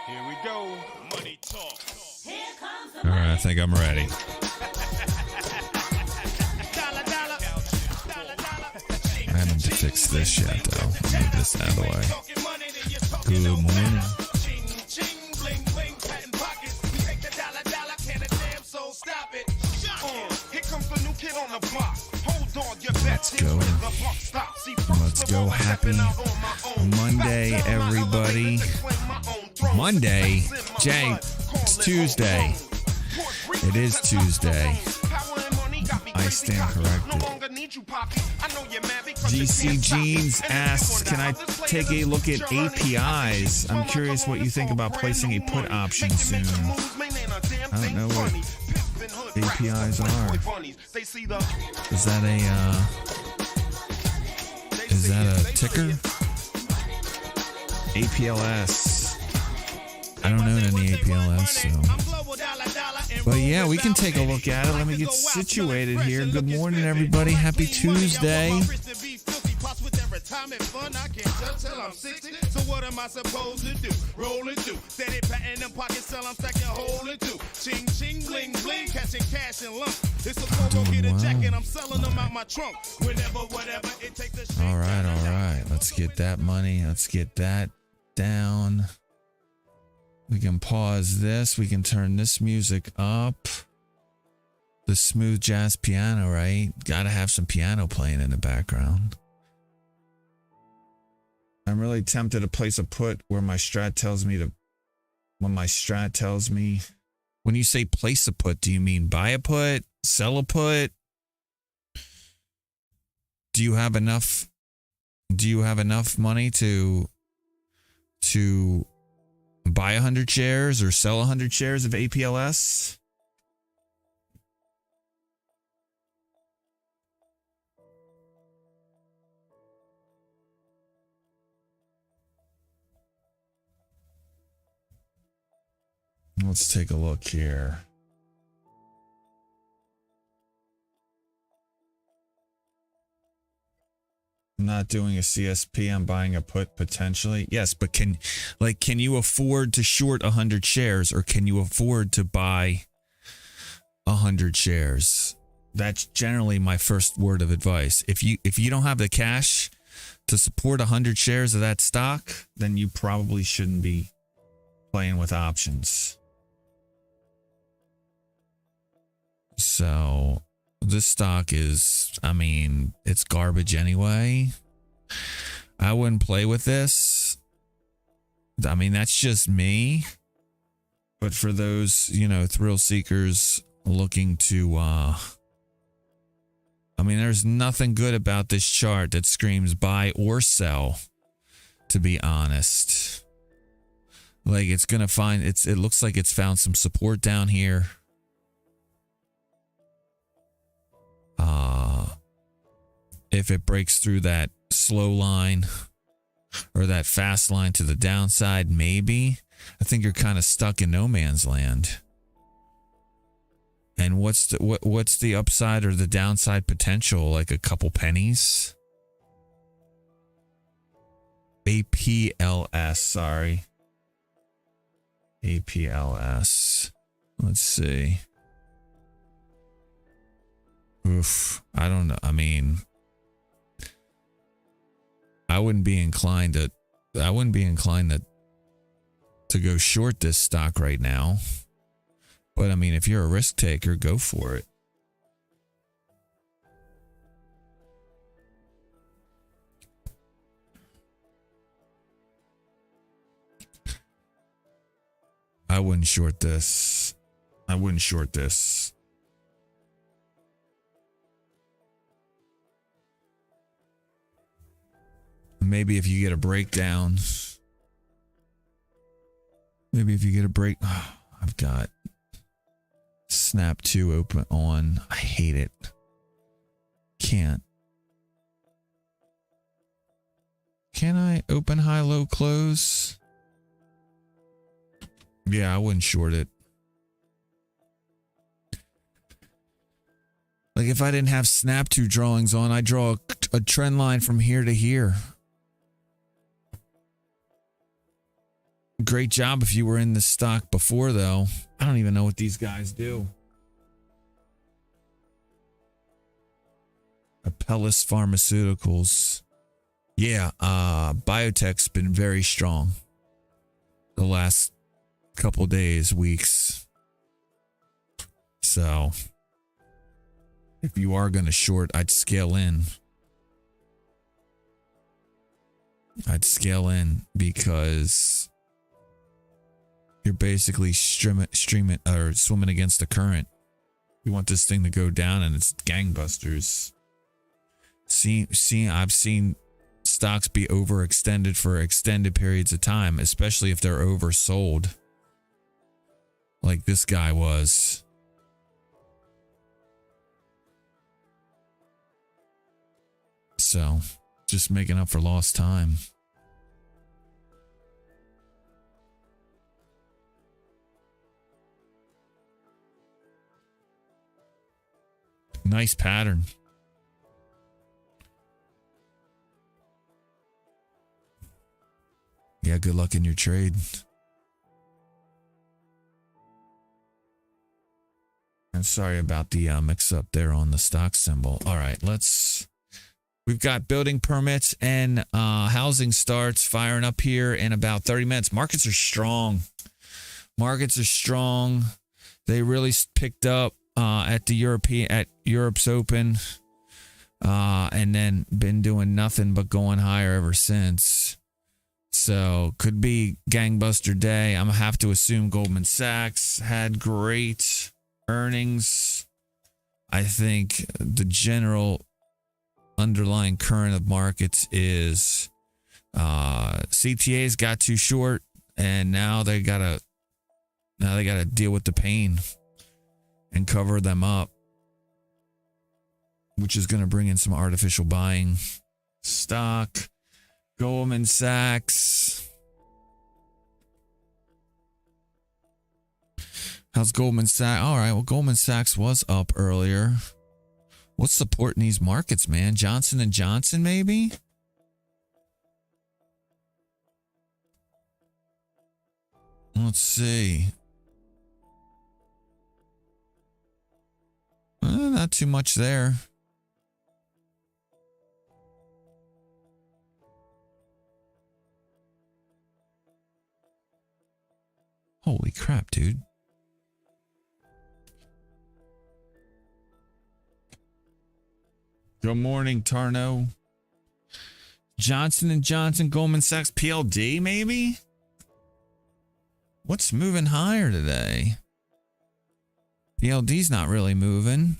Here we go. Money talk. All right, I think I'm ready. I haven't fixed this yet, though. I'll move this out of the way. Good morning. Let's go. Happy Monday, everybody. Monday? Jay, it's Tuesday. It is Tuesday. I stand corrected. GC Jeans asks, can I take a look at APIs? I'm curious what you think about placing a put option soon. I don't know what APIs are. Is that a ticker? APLS. I don't know any APLS, so. But yeah, we can take a look at it. Let me get situated here. Good morning, everybody. Happy Tuesday. So what am I supposed to do? Roll it through. Steady patting them pockets, sell I'm stacking hole it too. Ching ching bling bling, catching cash and lump. It's a photo, get a jacket, I'm selling them out my trunk. Whenever, whatever it takes to. All right. Let's get that money. Let's get that down. We can pause this. We can turn this music up. The smooth jazz piano, right? Gotta have some piano playing in the background. I'm really tempted to place a put where my strat tells me to. When my strat tells me. When you say place a put, do you mean buy a put? Sell a put? Do you have enough money to buy 100 shares or sell 100 shares of APLS? Let's take a look here. I'm not doing a CSP. I'm buying a put potentially. Yes, but can you afford to short 100 shares or can you afford to buy 100 shares? That's generally my first word of advice. If you don't have the cash to support 100 shares of that stock, then you probably shouldn't be playing with options. So this stock is, it's garbage anyway. I wouldn't play with this. That's just me. But for those, thrill seekers looking to, there's nothing good about this chart that screams buy or sell, to be honest. Like it's going to find, it looks like it's found some support down here. If it breaks through that slow line or that fast line to the downside, maybe. I think you're kind of stuck in no man's land. And what's the upside or the downside potential? Like a couple pennies? APLS, sorry. APLS. Let's see. Oof, I don't know. I wouldn't be inclined to go short this stock right now. But if you're a risk taker, go for it. I wouldn't short this. Maybe if you get a breakdown. I've got Snap 2 open on. I hate it. Can't. Can I open high, low, close? Yeah, I wouldn't short it. Like if I didn't have Snap 2 drawings on, I'd draw a trend line from here to here. Great job if you were in the stock before, though. I don't even know what these guys do. Apellis Pharmaceuticals. Yeah, biotech's been very strong the last couple days, weeks. So if you are going to short, I'd scale in. I'd scale in because you're basically streaming or swimming against the current. We want this thing to go down, and it's gangbusters. I've seen stocks be overextended for extended periods of time, especially if they're oversold, like this guy was. So, just making up for lost time. Nice pattern. Yeah, good luck in your trade. I'm sorry about the mix up there on the stock symbol. All right, we've got building permits and housing starts firing up here in about 30 minutes. Markets are strong. They really picked up at Europe's Open, and then been doing nothing but going higher ever since. So could be gangbuster day. I'm gonna have to assume Goldman Sachs had great earnings. I think the general underlying current of markets is CTA's got too short, and now they gotta deal with the pain and cover them up, which is going to bring in some artificial buying. Stock, Goldman Sachs. How's Goldman Sachs? All right, well, Goldman Sachs was up earlier. What's supporting these markets, man? Johnson & Johnson, maybe? Let's see. Not too much there. Holy crap, dude. Good morning, Tarno. Johnson & Johnson, Goldman Sachs, PLD, maybe? What's moving higher today? PLD's not really moving.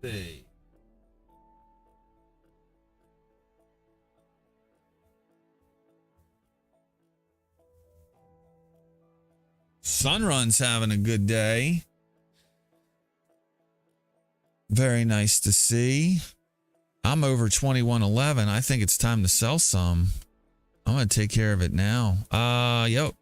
Hey. Sunrun's having a good day. Very nice to see. I'm over 21.11. I think it's time to sell some. I'm going to take care of it now. Yep.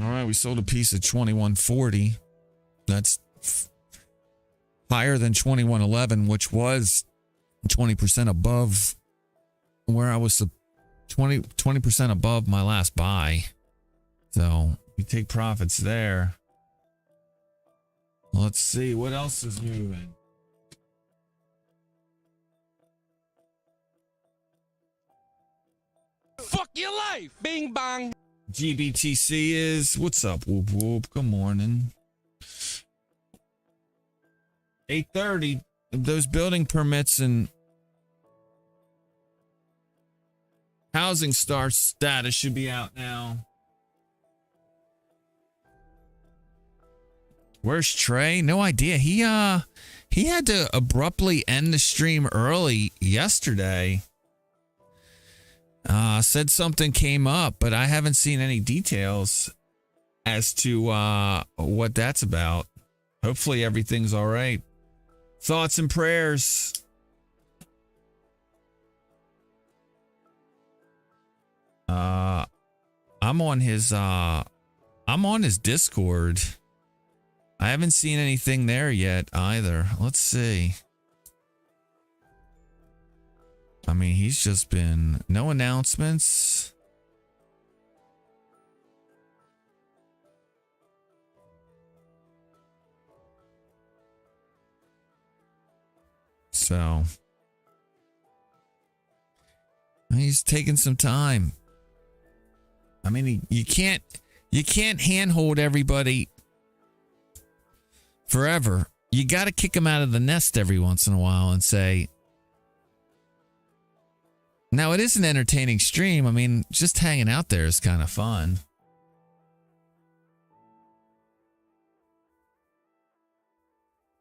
All right, we sold a piece at 21.40. That's higher than 21.11, which was 20% above where I was 20% above my last buy. So we take profits there. Let's see what else is moving. Fuck your life, bing bang. GBTC is, what's up, whoop whoop, good morning. 8:30, those building permits and housing starts status should be out now. Where's Trey? No idea. He had to abruptly end the stream early yesterday. Said something came up, but I haven't seen any details as to what that's about. Hopefully everything's all right. Thoughts and prayers. I'm on his Discord. I haven't seen anything there yet either. Let's see. I mean, he's just been no announcements. So he's taking some time. I mean, you can't handhold everybody forever. You got to kick them out of the nest every once in a while and say, now it is an entertaining stream. I mean, just hanging out there is kind of fun.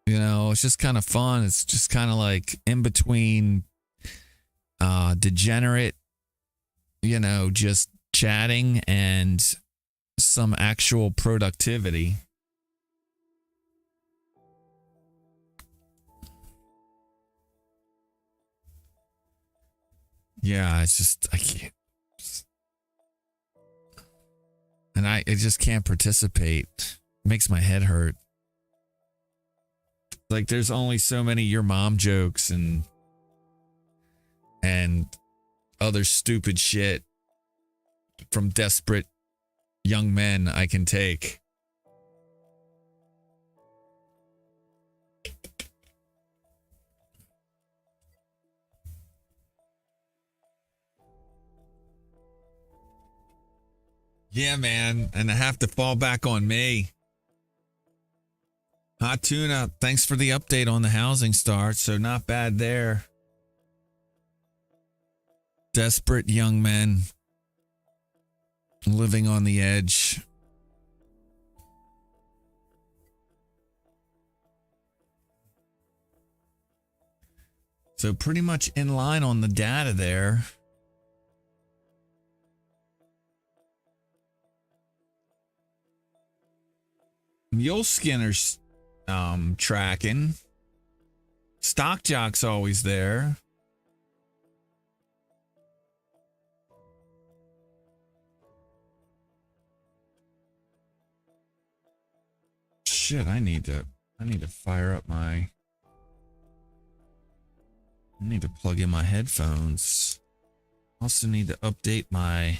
You know, it's just kind of fun. It's just kind of like in between degenerate, you know, just chatting and some actual productivity. Yeah, it's just, I can't. And I just can't participate. It makes my head hurt. Like, there's only so many your mom jokes and other stupid shit from desperate young men I can take. Yeah, man. And I have to fall back on me. Hot Tuna, thanks for the update on the housing start. So not bad there. Desperate young men living on the edge. So pretty much in line on the data there. Mule Skinner's tracking. Stock Jock's always there. Shit, I need to fire up my. I need to plug in my headphones. Also need to update my.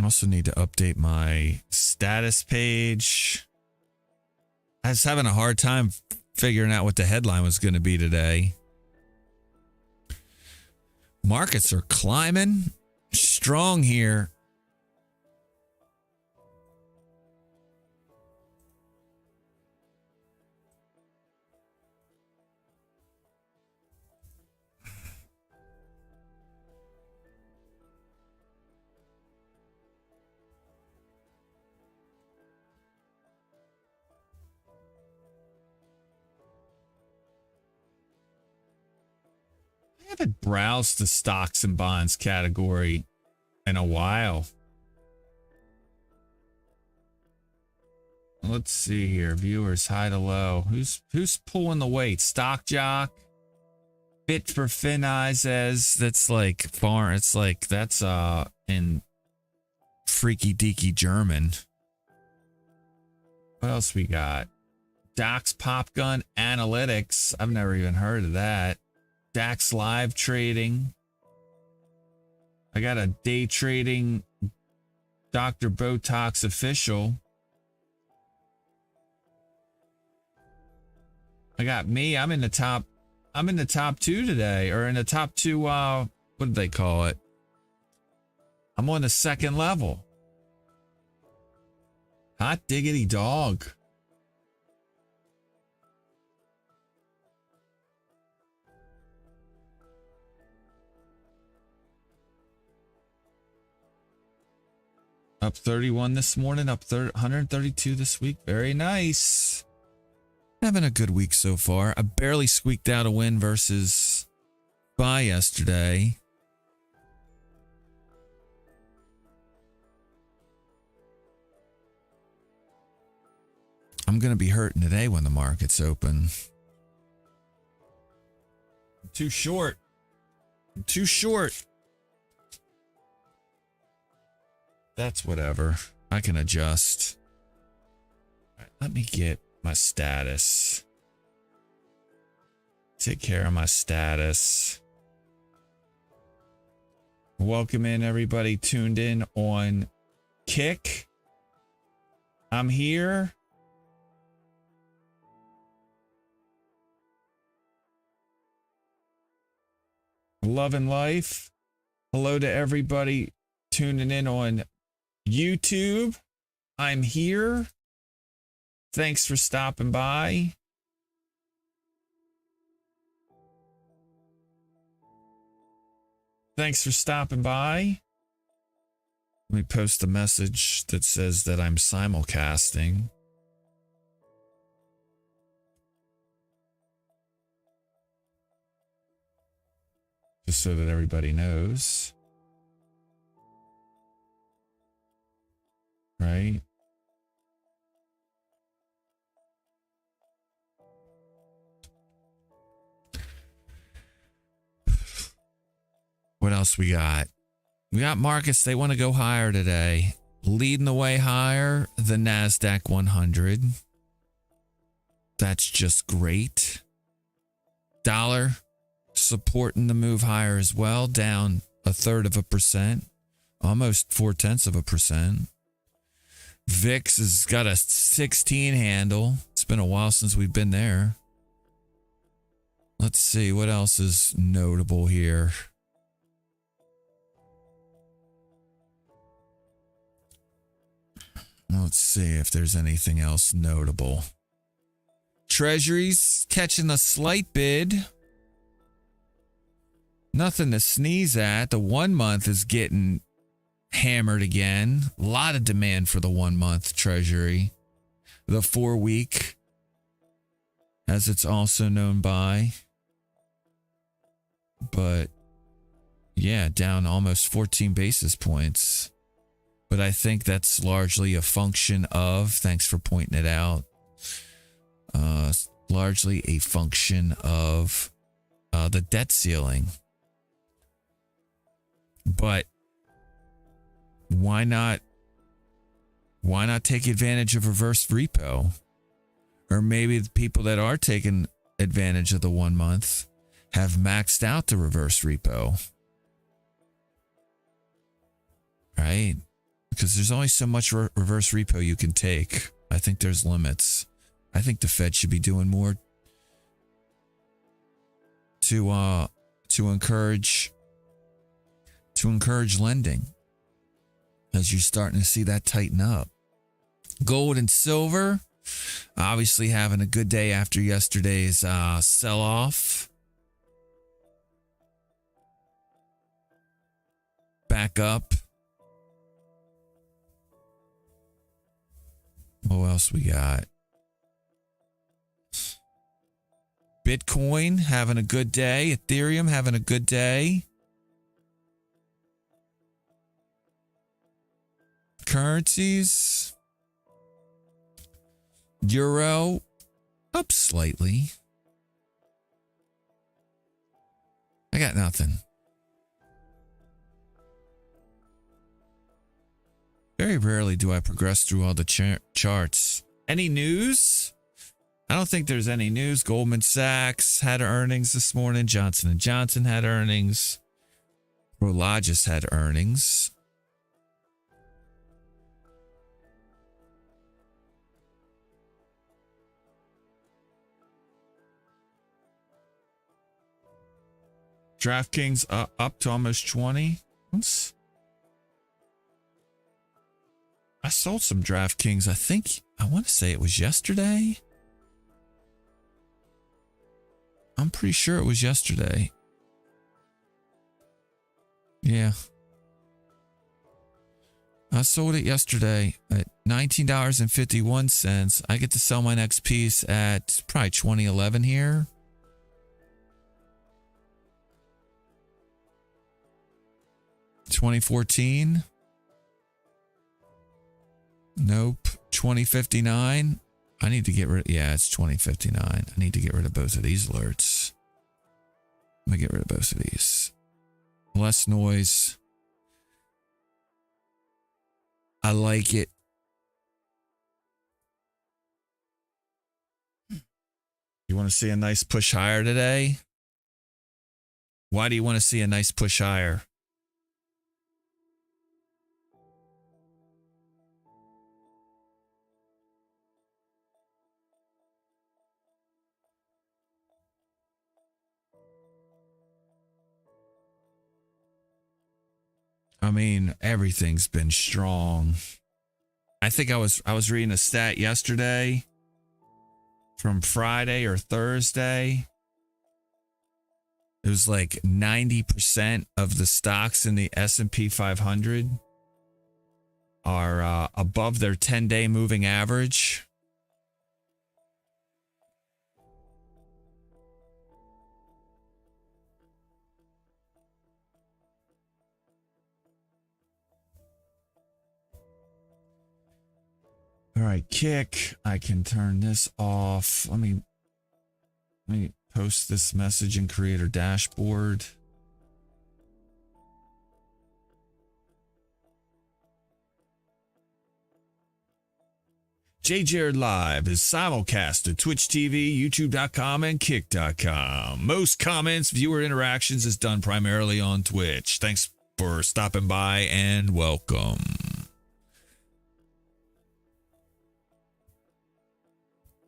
Also need to update my status page. I was having a hard time figuring out what the headline was going to be today. Markets are climbing strong here. I haven't browsed the stocks and bonds category in a while. Let's see here. Viewers, high to low. Who's pulling the weight? Stock Jock? Fit for Fin Eyes says that's like far. It's like that's in freaky deaky German. What else we got? Doc's Pop Gun Analytics. I've never even heard of that. DAX Live Trading. I got a day trading Dr. Botox official. I got me. I'm in the top 2 today, or in the top 2. What did they call it? I'm on the second level. Hot diggity dog. Up 31 this morning, up 132 this week. Very nice. Having a good week so far. I barely squeaked out a win versus SPY yesterday. I'm going to be hurting today when the market's open. I'm too short. Too short. That's whatever. I can adjust. All right, let me get my status. Take care of my status. Welcome in everybody tuned in on Kick. I'm here. Love and life. Hello to everybody tuning in on YouTube. I'm here. Thanks for stopping by. Thanks for stopping by. Let me post a message that says that I'm simulcasting. Just so that everybody knows. Right? What else we got? We got markets. They want to go higher today. Leading the way higher, the NASDAQ 100. That's just great. Dollar supporting the move higher as well. Down 1/3%. Almost 0.4%. VIX has got a 16 handle. It's been a while since we've been there. Let's see what else is notable here. Let's see if there's anything else notable. Treasuries catching a slight bid. Nothing to sneeze at. The 1 month is getting hammered again. A lot of demand for the 1 month treasury. The 4 week, as it's also known by. But yeah, down almost 14 basis points. But I think that's largely a function of, thanks for pointing it out, largely a function of the debt ceiling. But why not take advantage of reverse repo? Or maybe the people that are taking advantage of the 1 month have maxed out the reverse repo. Right? Because there's only so much reverse repo you can take. I think there's limits. I think the Fed should be doing more to encourage lending, as you're starting to see that tighten up. Gold and silver, obviously having a good day after yesterday's sell-off. Back up. What else we got? Bitcoin having a good day. Ethereum having a good day. Currencies. Euro up slightly. I got nothing. Very rarely do I progress through all the charts. Any news? I don't think there's any news. Goldman Sachs had earnings this morning. Johnson & Johnson had earnings. Prologis had earnings. DraftKings up to almost 20. I sold some DraftKings. I want to say it was yesterday. I'm pretty sure it was yesterday. Yeah. I sold it yesterday at $19.51. I get to sell my next piece at probably 2011 here. $2014. Nope. 2059. I need to get rid. Yeah, it's 2059. I need to get rid of both of these alerts. Let me get rid of both of these. Less noise. I like it. You want to see a nice push higher today? Why do you want to see a nice push higher? I mean, everything's been strong. I think I was reading a stat yesterday from Friday or Thursday. It was like 90% of the stocks in the S&P 500 are above their 10-day moving average. All right, kick. I can turn this off. Let me post this message in Creator Dashboard. JayJaredLive is simulcast at Twitch TV, YouTube.com, and Kick.com. Most comments, viewer interactions is done primarily on Twitch. Thanks for stopping by and welcome.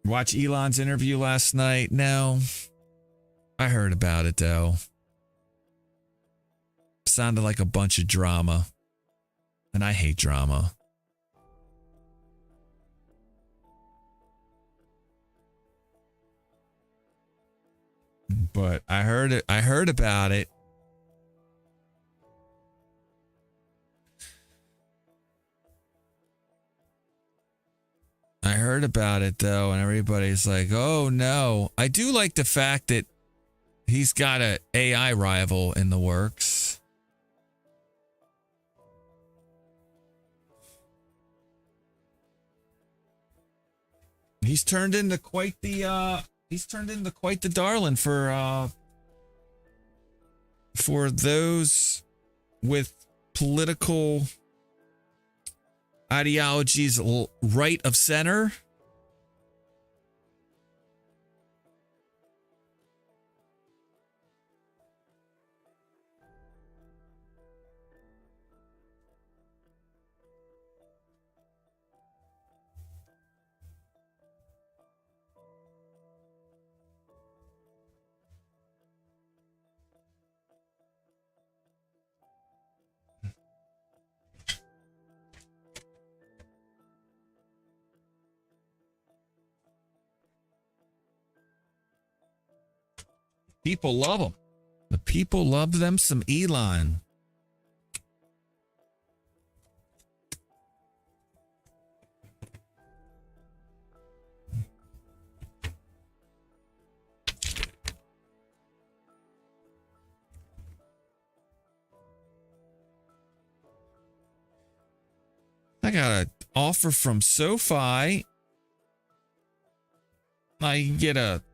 Watch Elon's interview last night? No. I heard about it though. Sounded like a bunch of drama. And I hate drama. But I heard about it. I heard about it though, and everybody's like, "Oh no!" I do like the fact that he's got an AI rival in the works. He's turned into quite the darling for those with political ideologies right of center. People love him. The people love them some Elon. I got an offer from SoFi.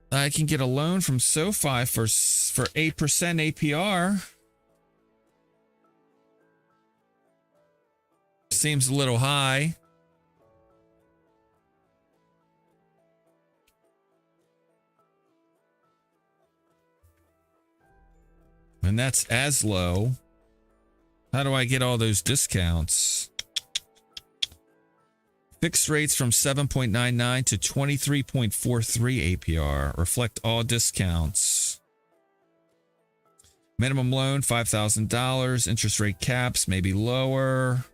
I can get a loan from SoFi for 8% APR. Seems a little high. And that's as low. How do I get all those discounts? Fixed rates from 7.99 to 23.43 APR. Reflect all discounts. Minimum loan, $5,000. Interest rate caps may be lower.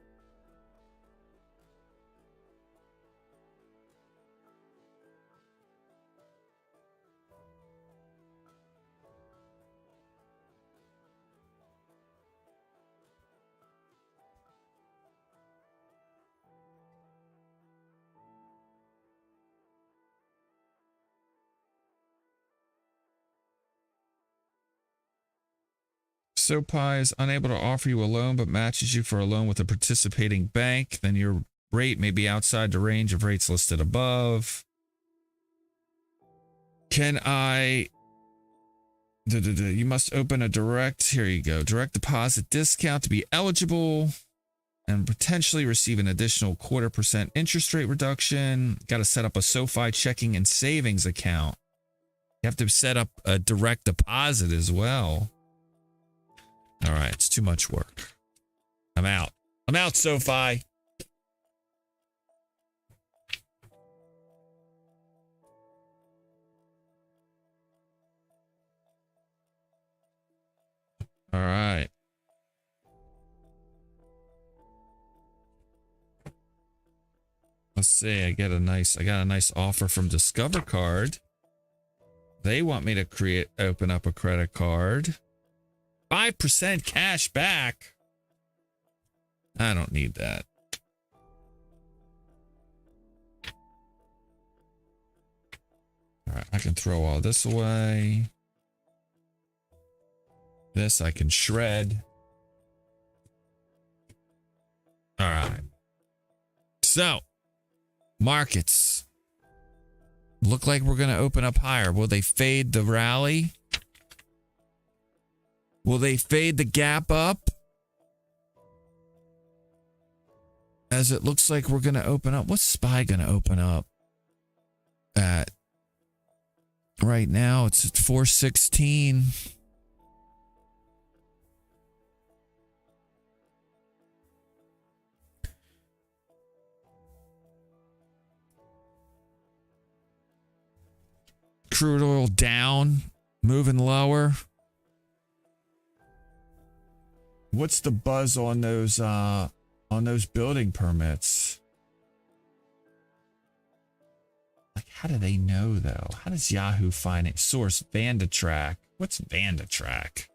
SoFi is unable to offer you a loan but matches you for a loan with a participating bank. Then your rate may be outside the range of rates listed above. Can I You must open a direct, here you go, direct deposit discount to be eligible and potentially receive an additional 0.25% interest rate reduction. Got to set up a SoFi checking and savings account. You have to set up a direct deposit as well. All right, it's too much work. I'm out. I'm out, SoFi. All right. Let's see. I got a nice offer from Discover Card. They want me to open up a credit card. 5% cash back. I don't need that. All right, I can throw all this away. This I can shred. All right. So, markets look like we're going to open up higher. Will they fade the rally? Will they fade the gap up? As it looks like we're going to open up. What's SPY going to open up at? Right now, it's at 416. Crude oil down, moving lower. What's the buzz on those building permits? Like, how do they know though? How does Yahoo find it? Source VandaTrack. What's VandaTrack?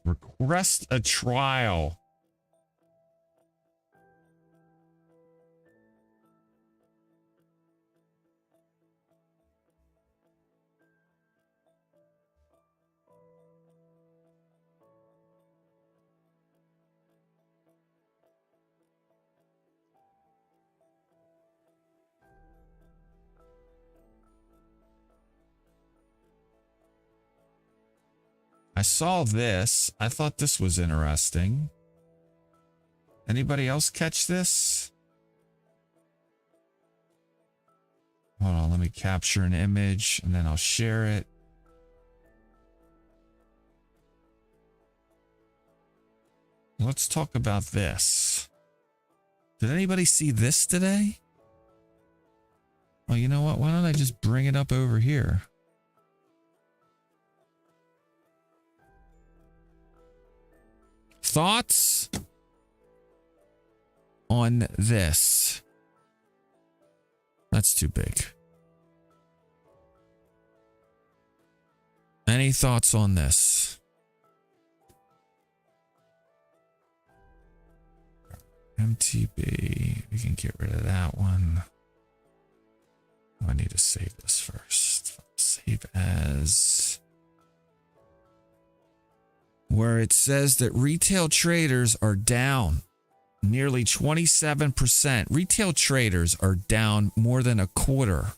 Request a trial. I saw this. I thought this was interesting. Anybody else catch this? Hold on, let me capture an image and then I'll share it. Let's talk about this. Did anybody see this today? Well, you know what? Why don't I just bring it up over here? Thoughts on this? That's too big. Any thoughts on this? MTB. We can get rid of that one. Oh, I need to save this first. Save as. Where it says that retail traders are down nearly 27%. Retail traders are down more than a quarter.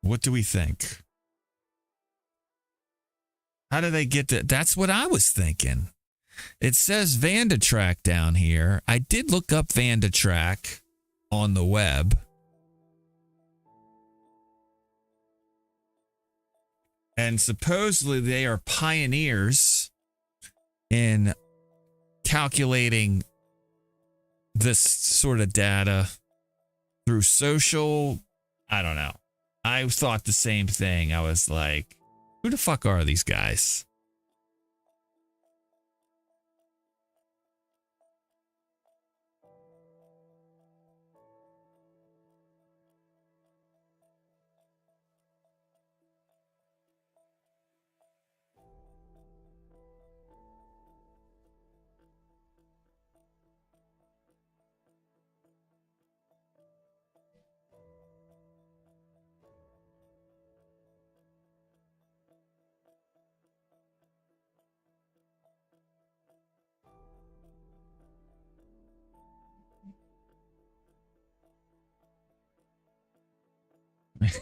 What do we think? How do they get that? That's what I was thinking. It says VandaTrack down here. I did look up VandaTrack on the web. And supposedly they are pioneers in calculating this sort of data through social. I don't know. I thought the same thing. I was like, who the fuck are these guys?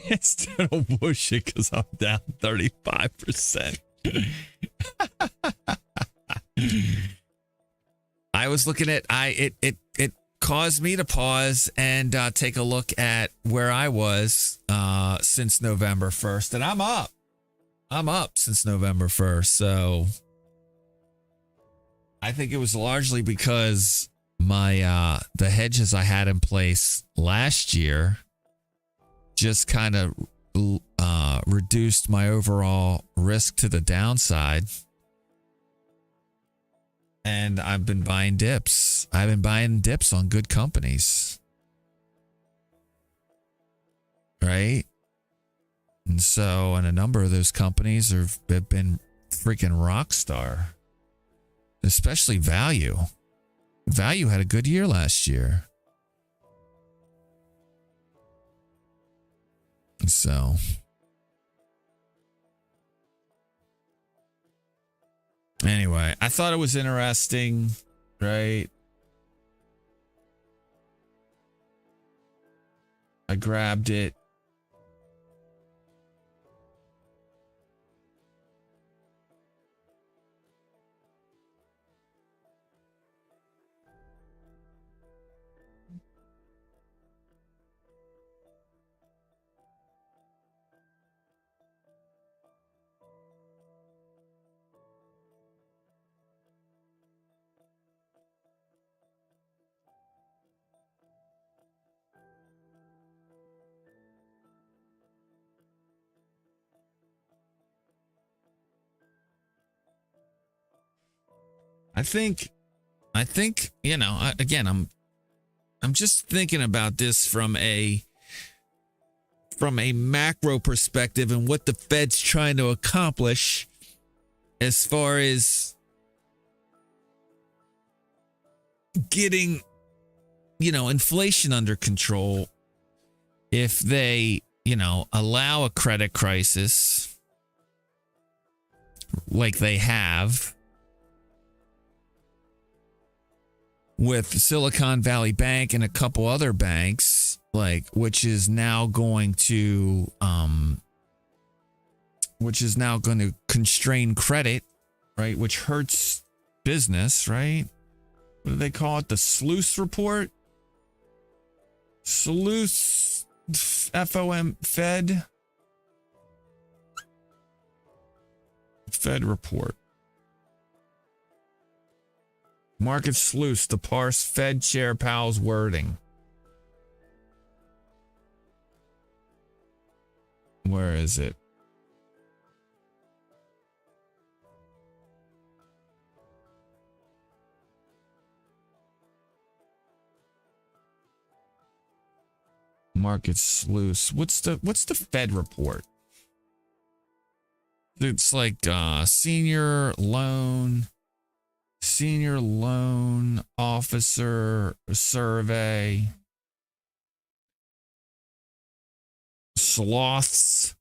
It's total bullshit because I'm down 35%. I was looking at it caused me to pause and take a look at where I was since November 1st, and I'm up. I'm up since November 1st. So I think it was largely because my the hedges I had in place last year just kind of reduced my overall risk to the downside. And I've been buying dips. I've been buying dips on good companies. Right? And so, and a number of those companies have been freaking rock star. Especially Value. Value had a good year last year. So anyway, I thought it was interesting, right? I grabbed it. I think, you know, again, I'm just thinking about this from a macro perspective and what the Fed's trying to accomplish as far as getting, you know, inflation under control. If they, you know, allow a credit crisis like they have with Silicon Valley Bank and a couple other banks, like, which is now going to constrain credit, right? Which hurts business, right? What do they call it? The Sluice report? Sluice, FOM, Fed report. Market sleuths to parse Fed Chair Powell's wording. Where is it? Market sleuths. What's the Fed report? It's like senior loan officer survey. Sleuths.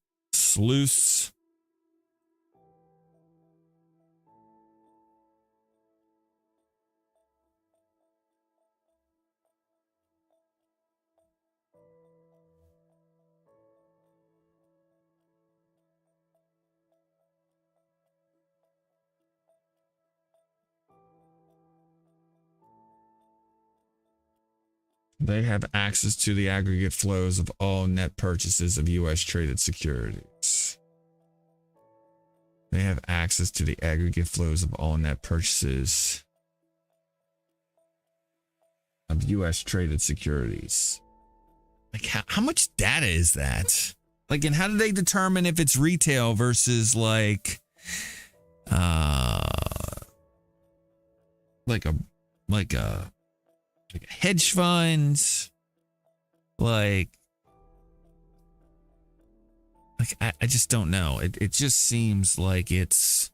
They have access to the aggregate flows of all net purchases of U.S. traded securities. They have access to the aggregate flows of all net purchases of U.S. traded securities. Like, how much data is that? Like, and how do they determine if it's retail versus like a hedge funds? Like I just don't know. It just seems like it's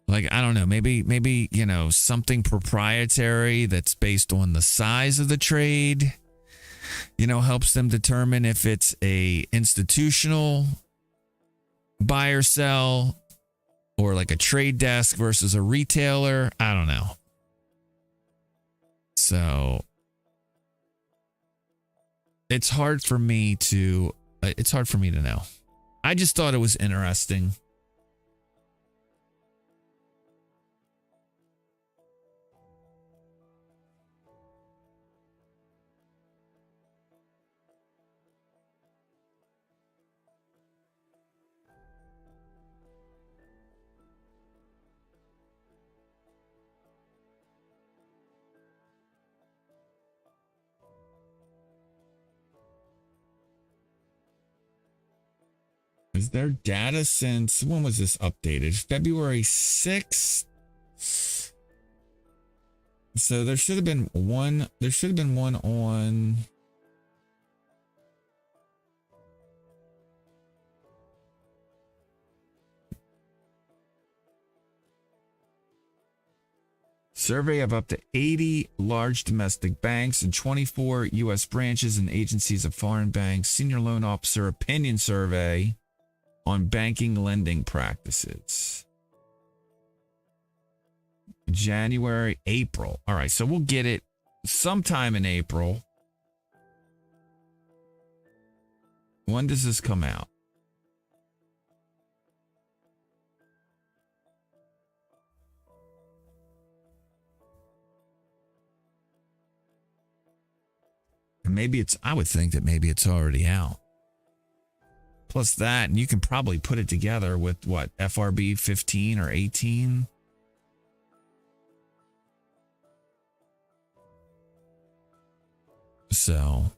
like, I don't know, maybe, you know, something proprietary that's based on the size of the trade, you know, helps them determine if it's a institutional buy or sell or like a trade desk versus a retailer. I don't know. So it's hard for me to know. I just thought it was interesting. Is there data since, when was this updated? February 6th? So there should have been one on survey of up to 80 large domestic banks and 24 U.S. branches and agencies of foreign banks. Senior loan officer opinion survey on banking lending practices. January, April. All right, so we'll get it sometime in April. When does this come out? And maybe I would think that maybe it's already out. Plus that, and you can probably put it together with what, FRB 15 or 18? So,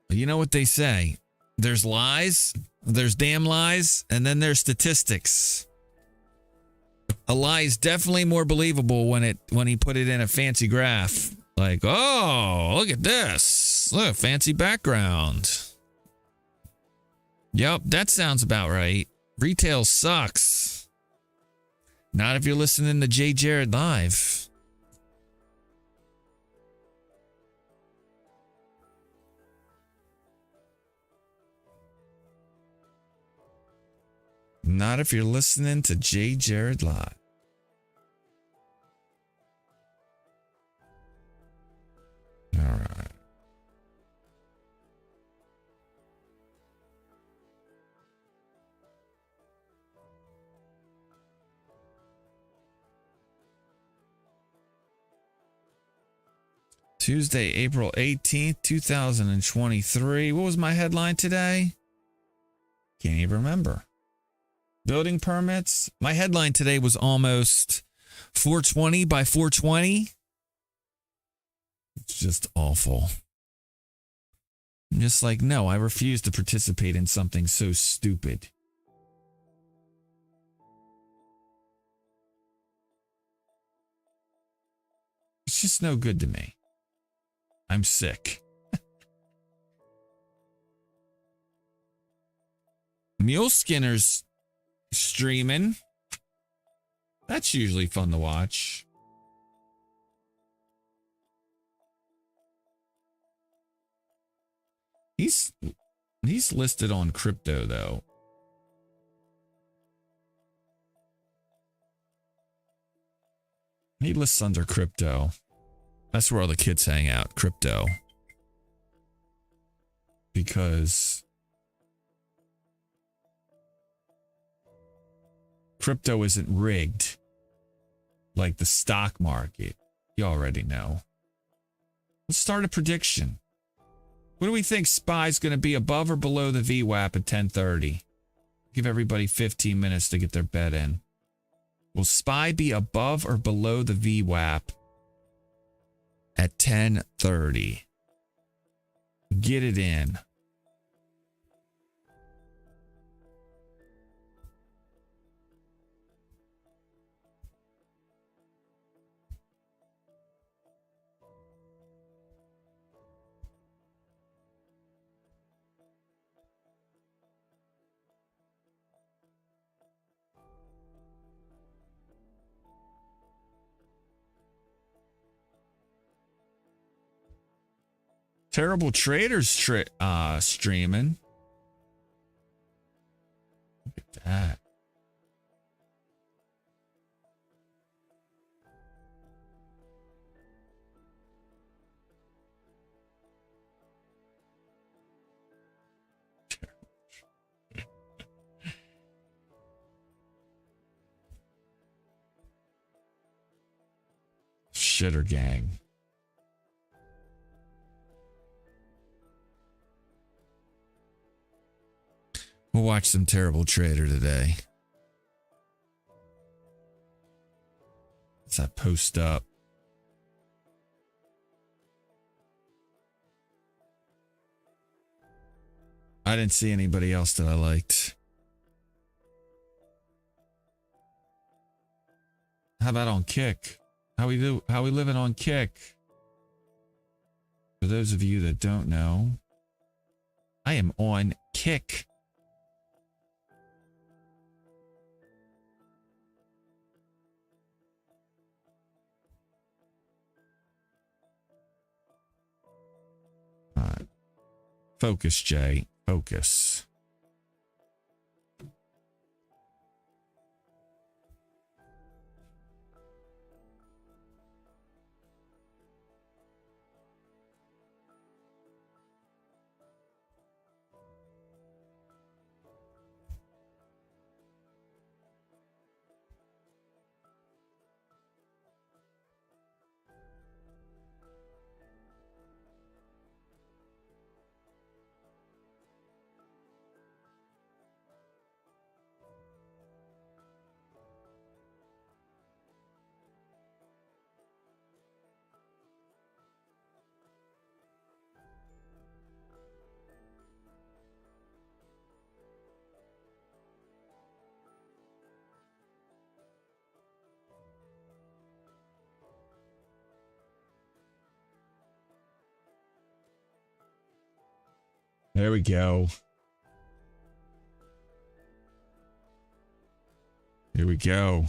you know what they say. There's lies, there's damn lies, and then there's statistics. A lie is definitely more believable when he put it in a fancy graph. Like, oh, look at this. Look, fancy background. Yep, that sounds about right. Retail sucks. Not if you're listening to JayJaredLive. Not if you're listening to JayJaredLive. All right. Tuesday, April 18th, 2023. What was my headline today? Can't even remember. Building permits. My headline today was almost 420 by 420. It's just awful. I'm just like, no, I refuse to participate in something so stupid. It's just no good to me. I'm sick. Mule Skinner's streaming. That's usually fun to watch. He's listed on crypto though. He lists under crypto. That's where all the kids hang out, crypto. Because crypto isn't rigged like the stock market. You already know. Let's start a prediction. What do we think SPY's going to be, above or below the VWAP at 10:30? Give everybody 15 minutes to get their bet in. Will SPY be above or below the VWAP at 10:30? Get it in. Terrible Traders streaming. Look at that. shitter gang. We'll watch some terrible trader today. Let's post up. I didn't see anybody else that I liked. How about on Kick? How we living on Kick? For those of you that don't know, I am on Kick. All right. Focus, Jay. Focus. There we go. Here we go.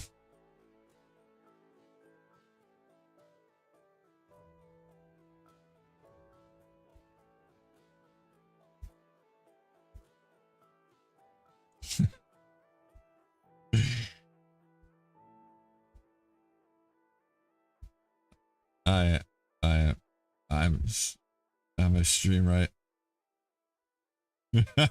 I'm a stream right. I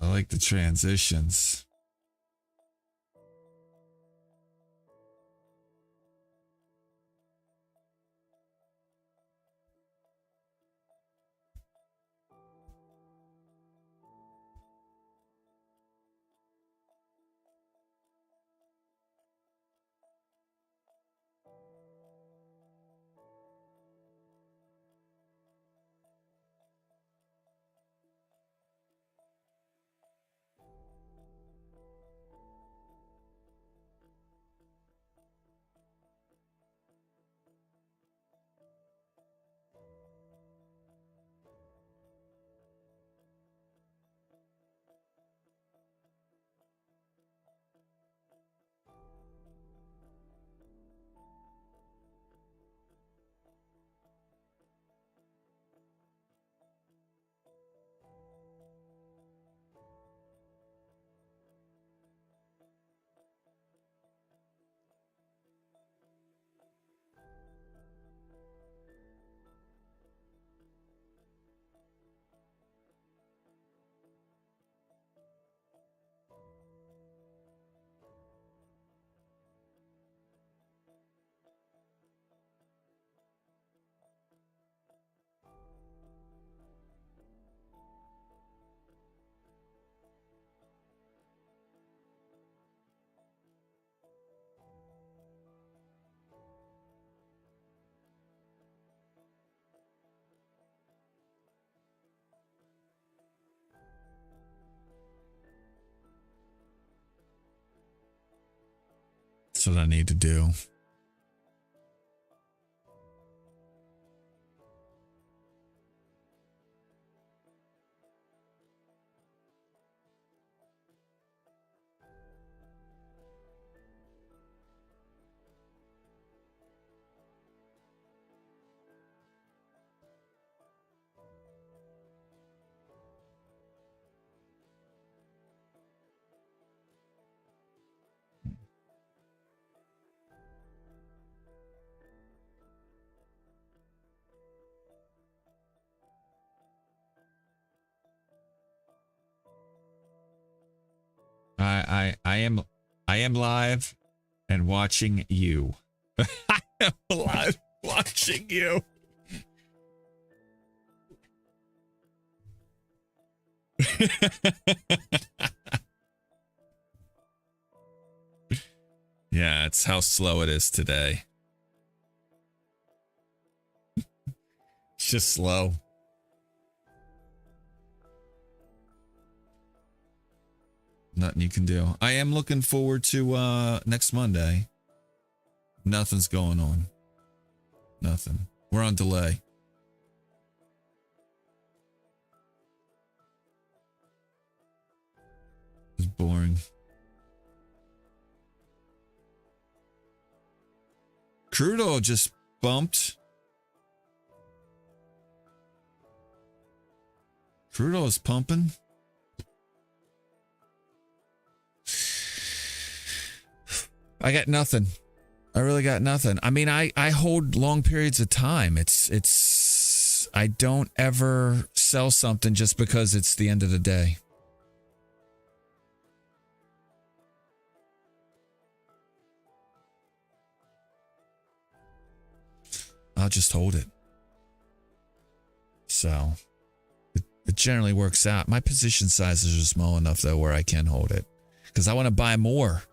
like the transitions. That's what I need to do. I am live and watching you. I am live watching you. Yeah, it's how slow it is today. It's just slow. Nothing you can do. I am looking forward to next Monday. Nothing's going on. Nothing. We're on delay. It's boring. Crude oil just bumped. Crude oil is pumping. I got nothing. I really got nothing. I mean, I hold long periods of time. It's I don't ever sell something just because it's the end of the day. I'll just hold it. So it generally works out. My position sizes are small enough though where I can hold it because I want to buy more.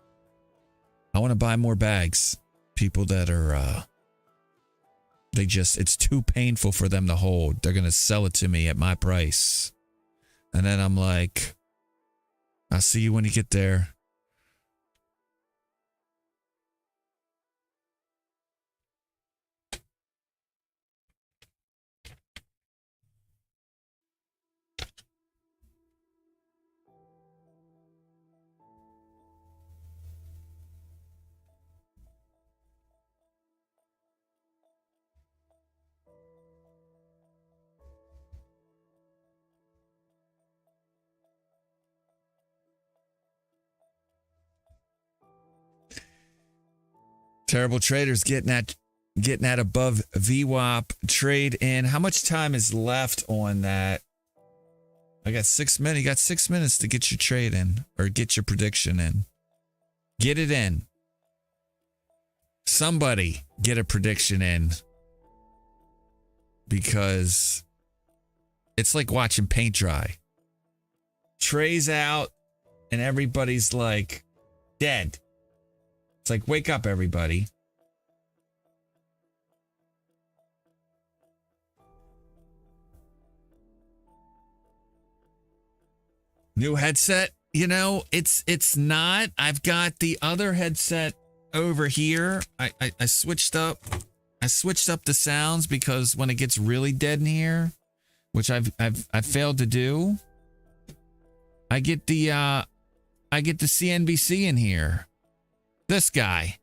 I want to buy more bags. People that are, it's too painful for them to hold. They're going to sell it to me at my price. And then I'm like, I'll see you when you get there. Terrible traders getting at above VWAP trade in. How much time is left on that? I got 6 minutes. You got 6 minutes to get your trade in or get your prediction in. Get it in. Somebody get a prediction in because it's like watching paint dry. Trey's out and everybody's like dead. It's like, wake up, everybody. New headset, you know, it's not. I've got the other headset over here. I switched up. I switched up the sounds because when it gets really dead in here, which I've failed to do, I get the CNBC in here. This guy.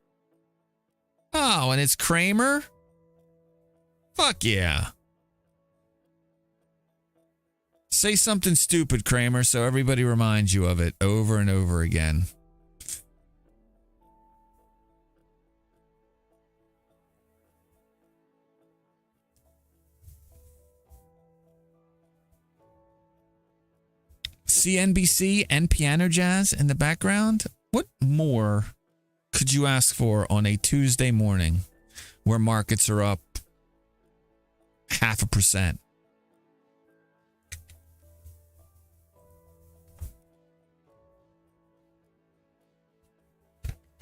Oh, and it's Kramer? Fuck yeah. Say something stupid, Kramer, so everybody reminds you of it over and over again. CNBC and piano jazz in the background? What more could you ask for on a Tuesday morning where markets are up 0.5%?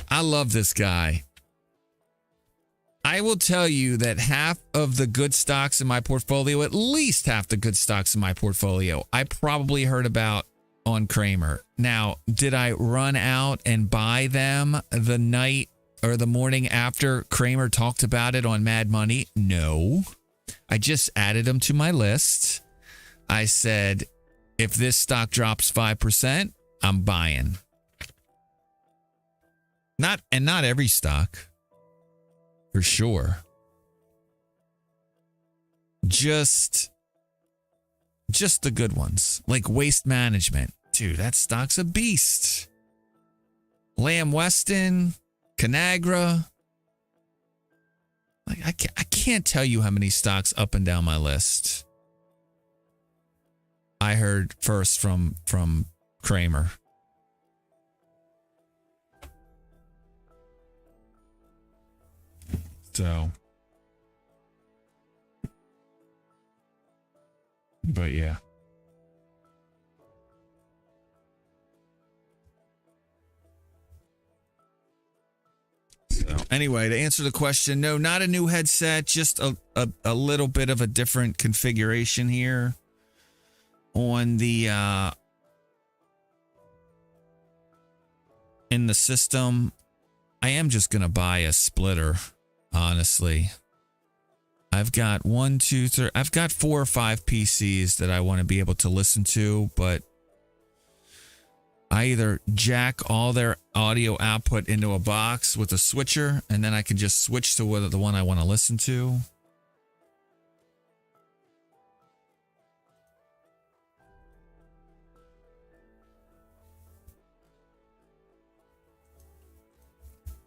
I love this guy. I will tell you that half of the good stocks in my portfolio, at least half the good stocks in my portfolio, I probably heard about on Kramer. Now, did I run out and buy them the night or the morning after Kramer talked about it on Mad Money? No. I just added them to my list. I said, if this stock drops 5%, I'm buying. Not every stock, for sure. Just the good ones, like Waste Management. Dude, that stock's a beast. Lamb Weston, Conagra. Like I can't tell you how many stocks up and down my list I heard first from Kramer. So, but yeah. So anyway, to answer the question, no, not a new headset, just a little bit of a different configuration here on the in the system. I am just gonna buy a splitter, honestly. I've got 1, 2, 3. I've got 4 or 5 PCs that I want to be able to listen to, but I either jack all their audio output into a box with a switcher, and then I can just switch to the one I want to listen to.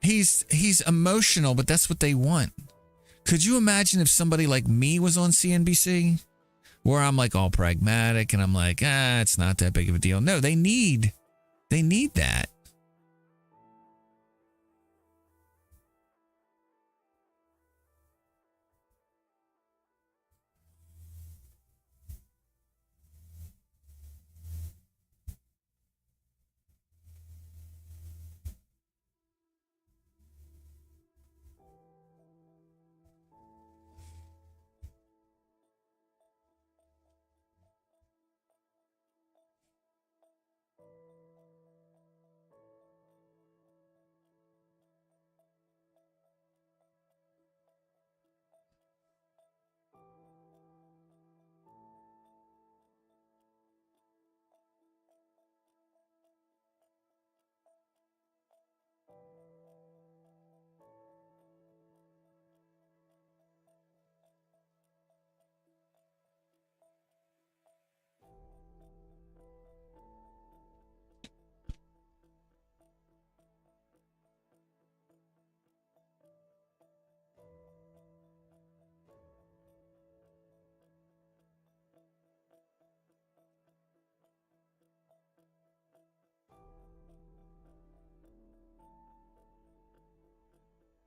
He's emotional, but that's what they want. Could you imagine if somebody like me was on CNBC, where I'm like all pragmatic and I'm like, it's not that big of a deal? No, they need that.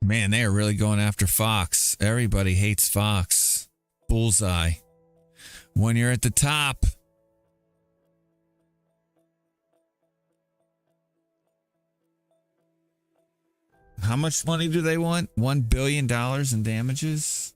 Man, they are really going after Fox. Everybody hates Fox. Bullseye. When you're at the top. How much money do they want? $1 billion in damages?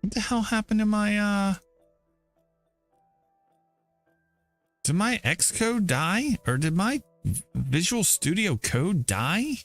What the hell happened to my did my Xcode die? Or did my Visual Studio Code die?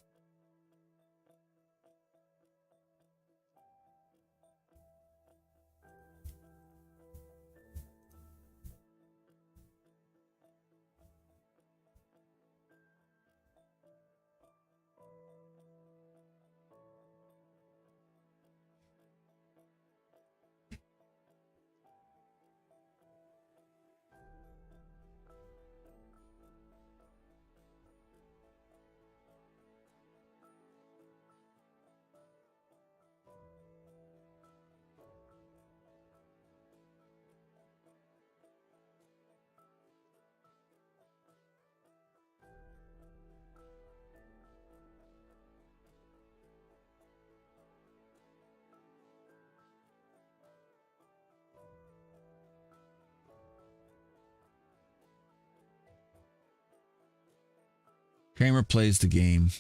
Kramer plays the game.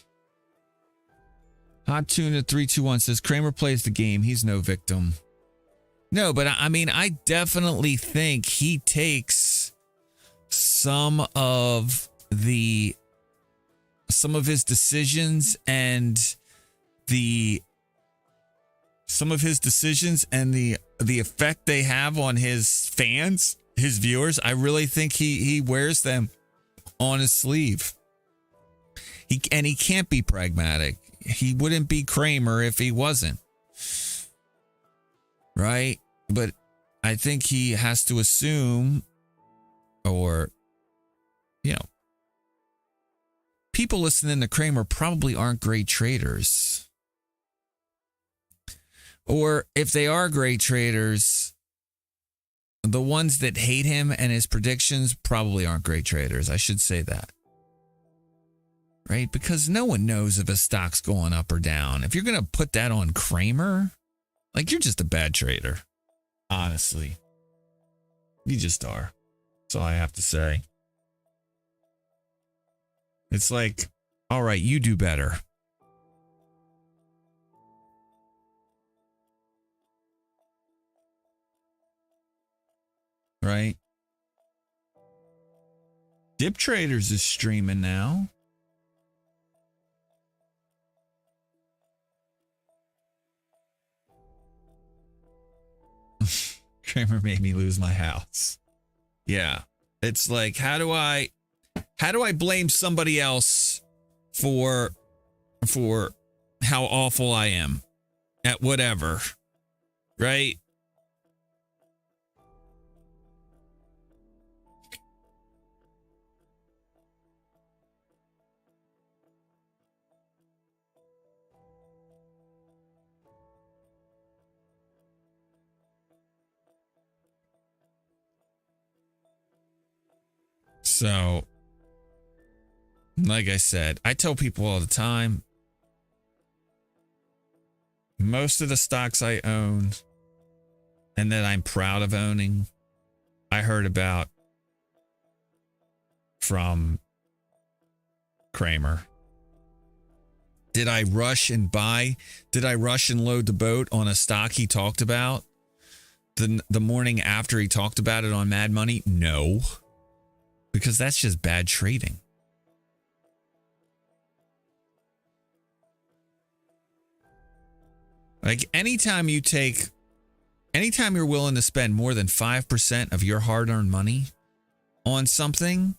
Hot Tuna 321 says Kramer plays the game. He's no victim. No, but I mean, I definitely think he takes some of his decisions and the effect they have on his fans, his viewers. I really think he wears them on his sleeve. He can't be pragmatic. He wouldn't be Kramer if he wasn't. Right? But I think he has to assume, or, you know, people listening to Kramer probably aren't great traders. Or if they are great traders, the ones that hate him and his predictions probably aren't great traders. I should say that. Right? Because no one knows if a stock's going up or down. If you're going to put that on Kramer, like, you're just a bad trader. Honestly. You just are. That's all I have to say. It's like, all right, you do better. Right? Dip Traders is streaming now. Kramer made me lose my house. Yeah. It's like, how do I blame somebody else for how awful I am at whatever? Right? So, like I said, I tell people all the time, most of the stocks I own and that I'm proud of owning, I heard about from Kramer. Did I rush and buy? Did I rush and load the boat on a stock he talked about the morning after he talked about it on Mad Money? No. Because that's just bad trading. Like, anytime you're willing to spend more than 5% of your hard-earned money on something,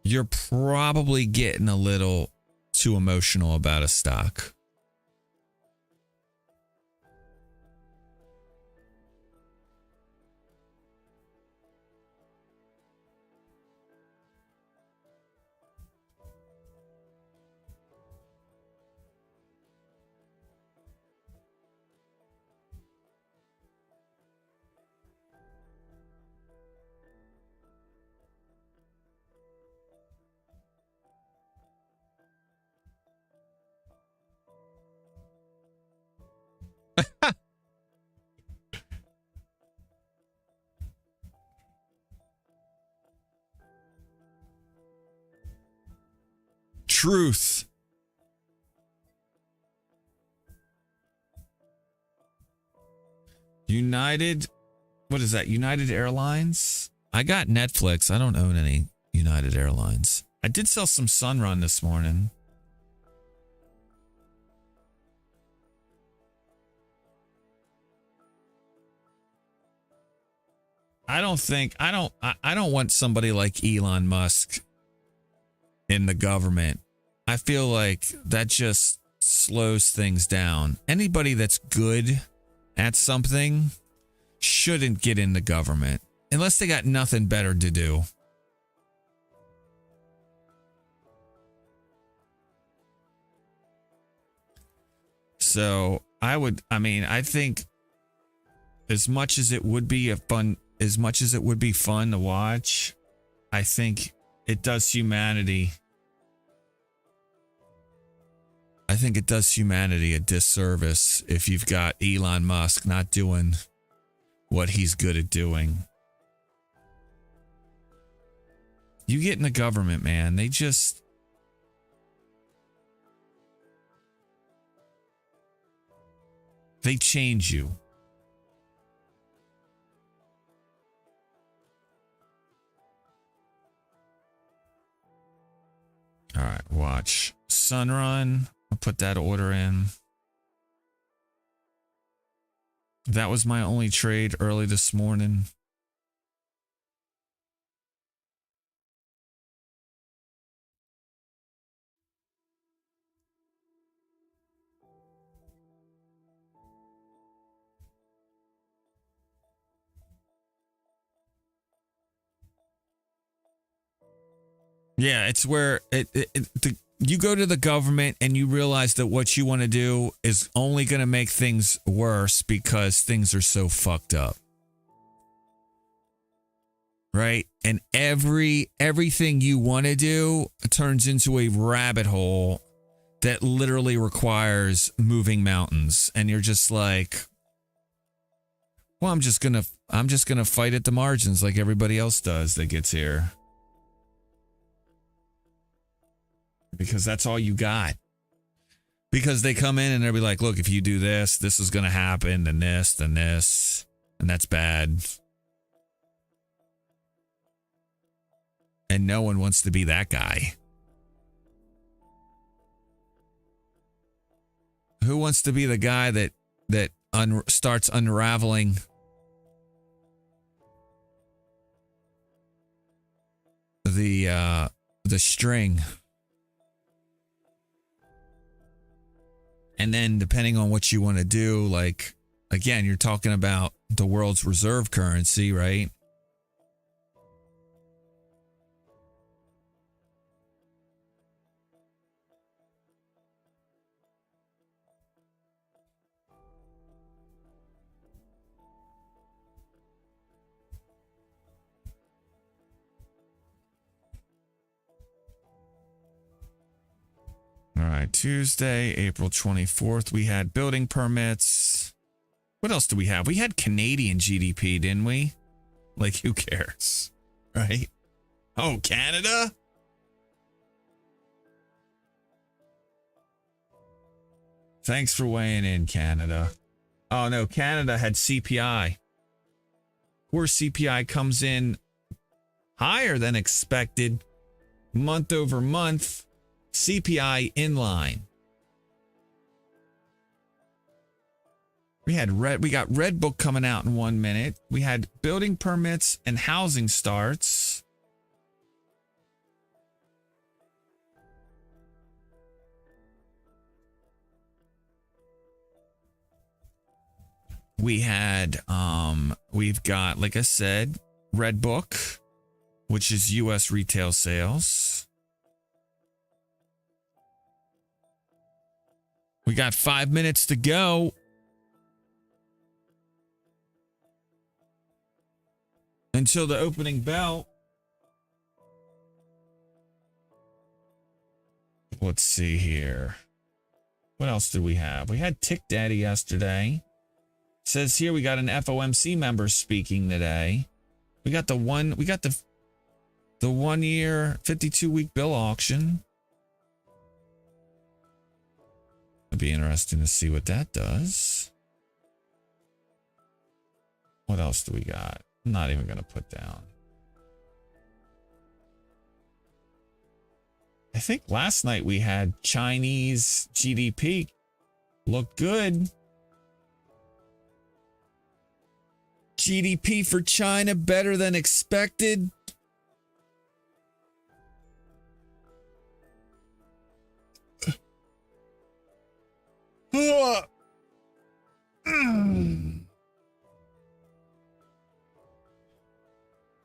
you're probably getting a little too emotional about a stock. Truth. United, what is that? United Airlines? I got Netflix. I don't own any United Airlines. I did sell some Sunrun this morning. I don't want somebody like Elon Musk in the government. I feel like that just slows things down. Anybody that's good at something shouldn't get in the government unless they got nothing better to do. So I think as much as it would be fun to watch, I think it does humanity. I think it does humanity a disservice if you've got Elon Musk not doing what he's good at doing. You get in the government, man. They change you. All right, watch. Sunrun. I'll put that order in. That was my only trade early this morning. Yeah, it's where you go to the government and you realize that what you want to do is only going to make things worse because things are so fucked up. Right? And everything you want to do turns into a rabbit hole that literally requires moving mountains. And you're just like, well, I'm just going to fight at the margins like everybody else does that gets here. Because that's all you got. Because they come in and they'll be like, look, if you do this, this is going to happen, then this, and that's bad. And no one wants to be that guy. Who wants to be the guy that starts unraveling the string? And then depending on what you want to do, like, again, you're talking about the world's reserve currency, right? All right, Tuesday, April 24th, we had building permits. What else do we have? We had Canadian GDP, didn't we? Like, who cares? Right? Oh, Canada? Thanks for weighing in, Canada. Oh, no, Canada had CPI. Where CPI comes in higher than expected, month over month. CPI in line. We got Red Book coming out in 1 minute. We had building permits and housing starts. We had we've got, like I said, Red Book, which is US retail sales. We got 5 minutes to go. Until the opening bell. Let's see here. What else did we have? We had Tick Daddy yesterday. It says here we got an FOMC member speaking today. We got the 1 year 52-week bill auction. It'd be interesting to see what that does. What else do we got? I'm not even going to put down. I think last night we had Chinese GDP. Looked good. GDP for China better than expected.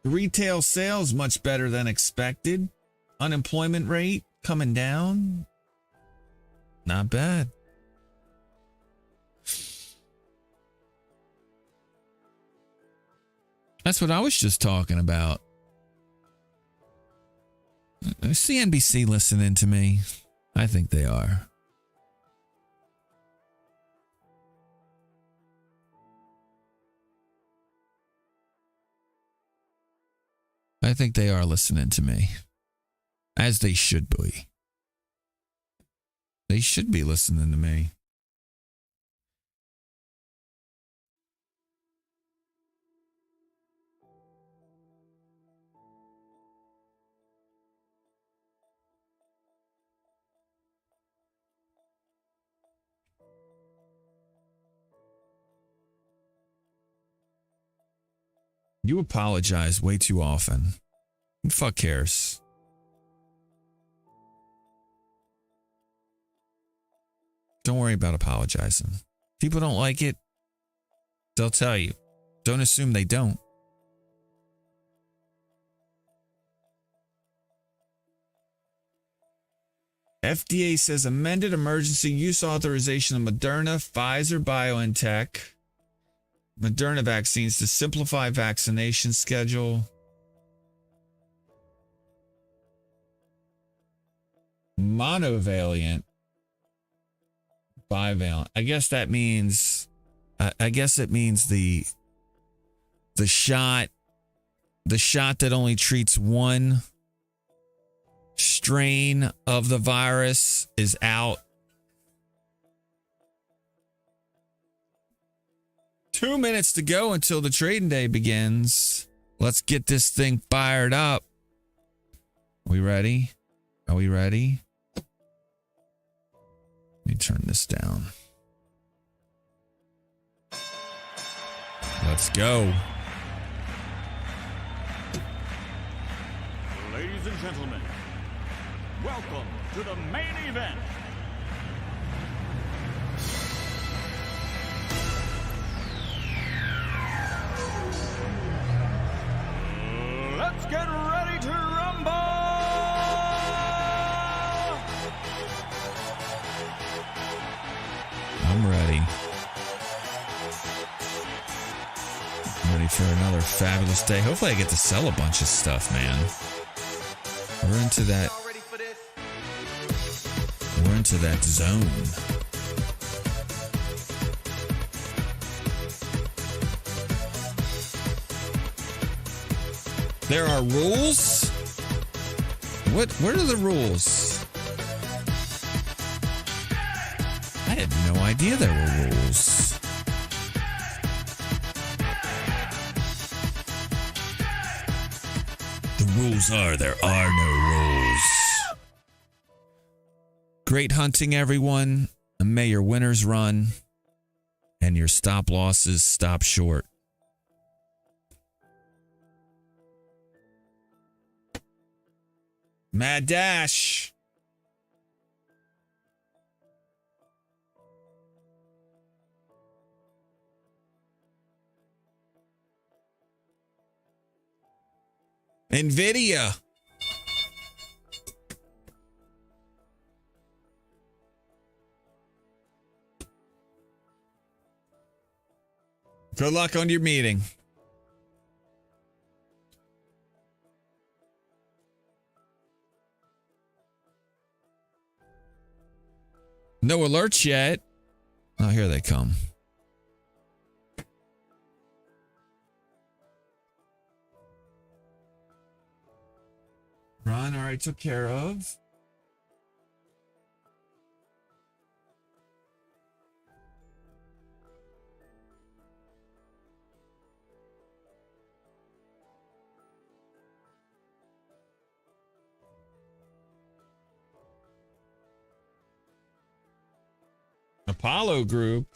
Retail sales much better than expected. Unemployment rate coming down. Not bad. That's what I was just talking about. Is CNBC listening to me? I think they are. I think they are listening to me. As they should be. They should be listening to me. You apologize way too often. Who the fuck cares? Don't worry about apologizing. People don't like it. They'll tell you. Don't assume they don't. FDA says amended emergency use authorization of Moderna, Pfizer, BioNTech, Moderna vaccines to simplify vaccination schedule. Monovalent, bivalent. I guess that means. I guess it means the shot that only treats one strain of the virus is out. 2 minutes to go until the trading day begins. Let's get this thing fired up. Are we ready? Are we ready? Let me turn this down. Let's go. Ladies and gentlemen, welcome to the main event. Let's get ready to rumble! I'm ready. I'm ready for another fabulous day. Hopefully I get to sell a bunch of stuff, man. We're into that. We're into that zone. There are rules? What are the rules? I had no idea there were rules. The rules are there are no rules. Great hunting, everyone. And may your winners run and your stop losses stop short. Mad Dash. NVIDIA. Good luck on your meeting. No alerts yet. Oh, here they come. Ron, all right, took care of. Apollo Group.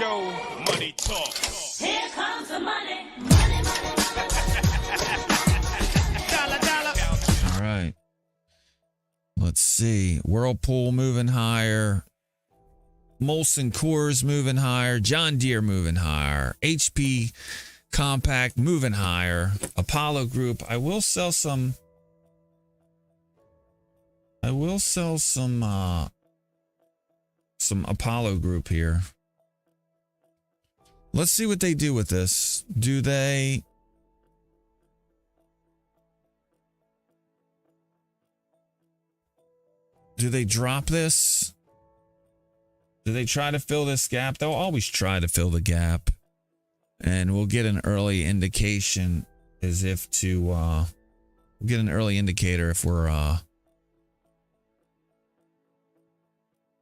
go. Money talk. Here comes the money. Money, money, Dollar, dollar. All right. Let's see. Whirlpool moving higher. Molson Coors moving higher. John Deere moving higher. HP Compact moving higher. Apollo Group. I will sell some Apollo Group here. Let's see what they do with this. Do they drop this? Do they try to fill this gap? They'll always try to fill the gap. And we'll get an early indication as if to we'll get an early indicator if we're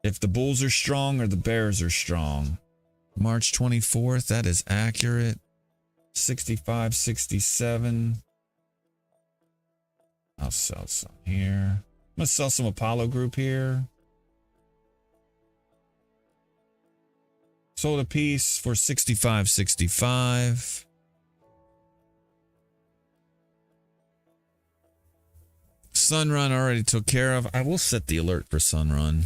if the Bulls are strong or the Bears are strong. March 24th, that is accurate. 65, 67. I'll sell some here. I'm going to sell some Apollo Group here. Sold a piece for 65.65. Sunrun already took care of. I will set the alert for Sunrun.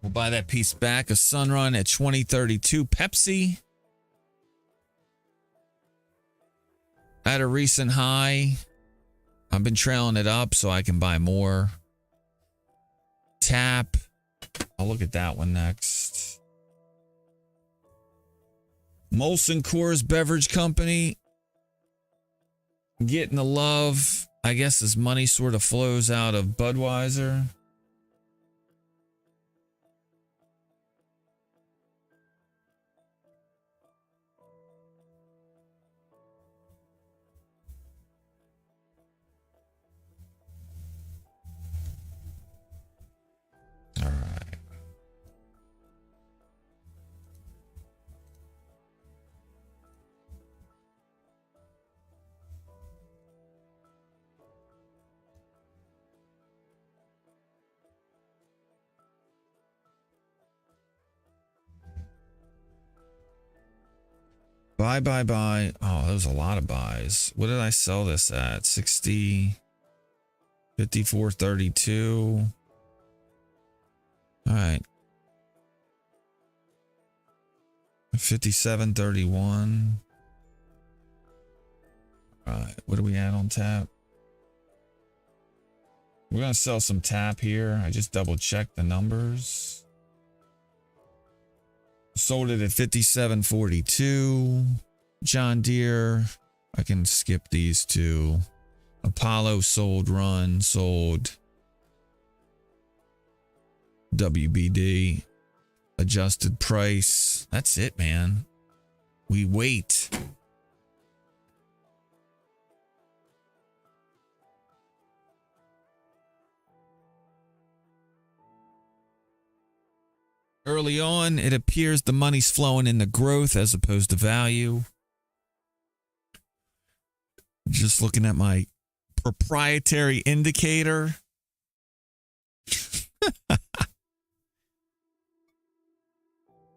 We'll buy that piece back. A Sunrun at 2032. Pepsi at a recent high. I've been trailing it up so I can buy more. Tap. I'll look at that one next. Molson Coors Beverage Company. Getting the love. I guess this money sort of flows out of Budweiser. All right. Buy. Oh, that was a lot of buys. What did I sell this at? 60, 54.32. All right. 57.31. All right. What do we add on tap? We're going to sell some tap here. I just double checked the numbers. Sold it at 57.42. John Deere. I can skip these two. Apollo sold, Run sold. WBD. Adjusted price. That's it, man. We wait. Early on, it appears the money's flowing into growth as opposed to value. Just looking at my proprietary indicator.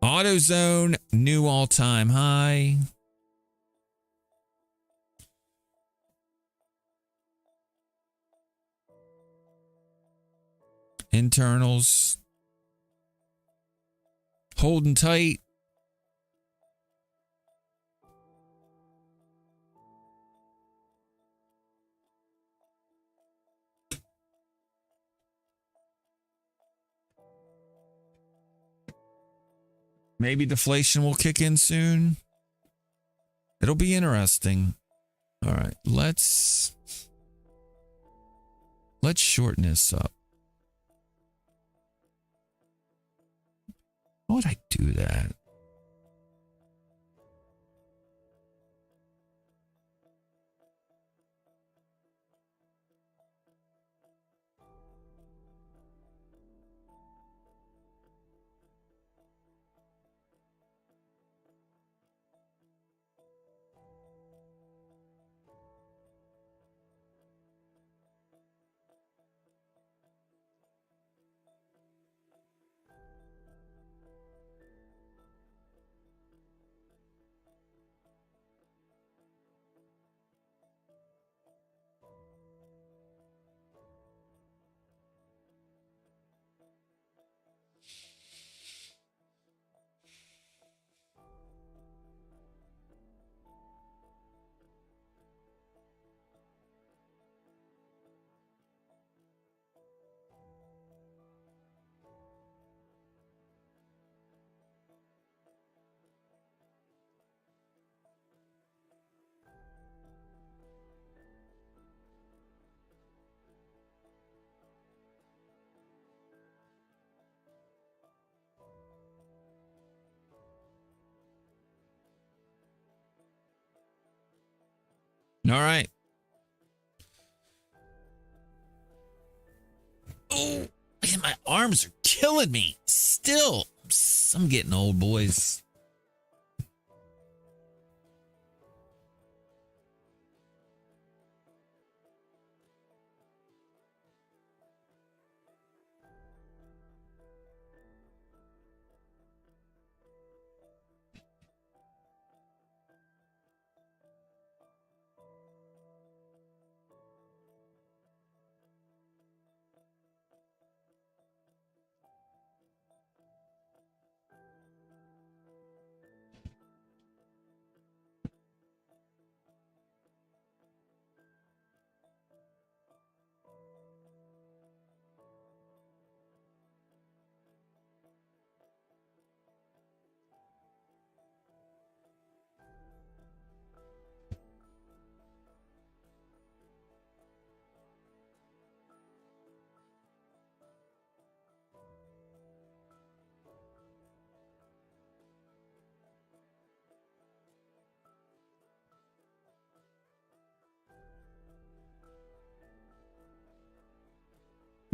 AutoZone, new all-time high. Internals. Holding tight. Maybe deflation will kick in soon. It'll be interesting. All right, let's shorten this up. Why would I do that? All right. Oh, man, my arms are killing me. Still, I'm getting old, boys.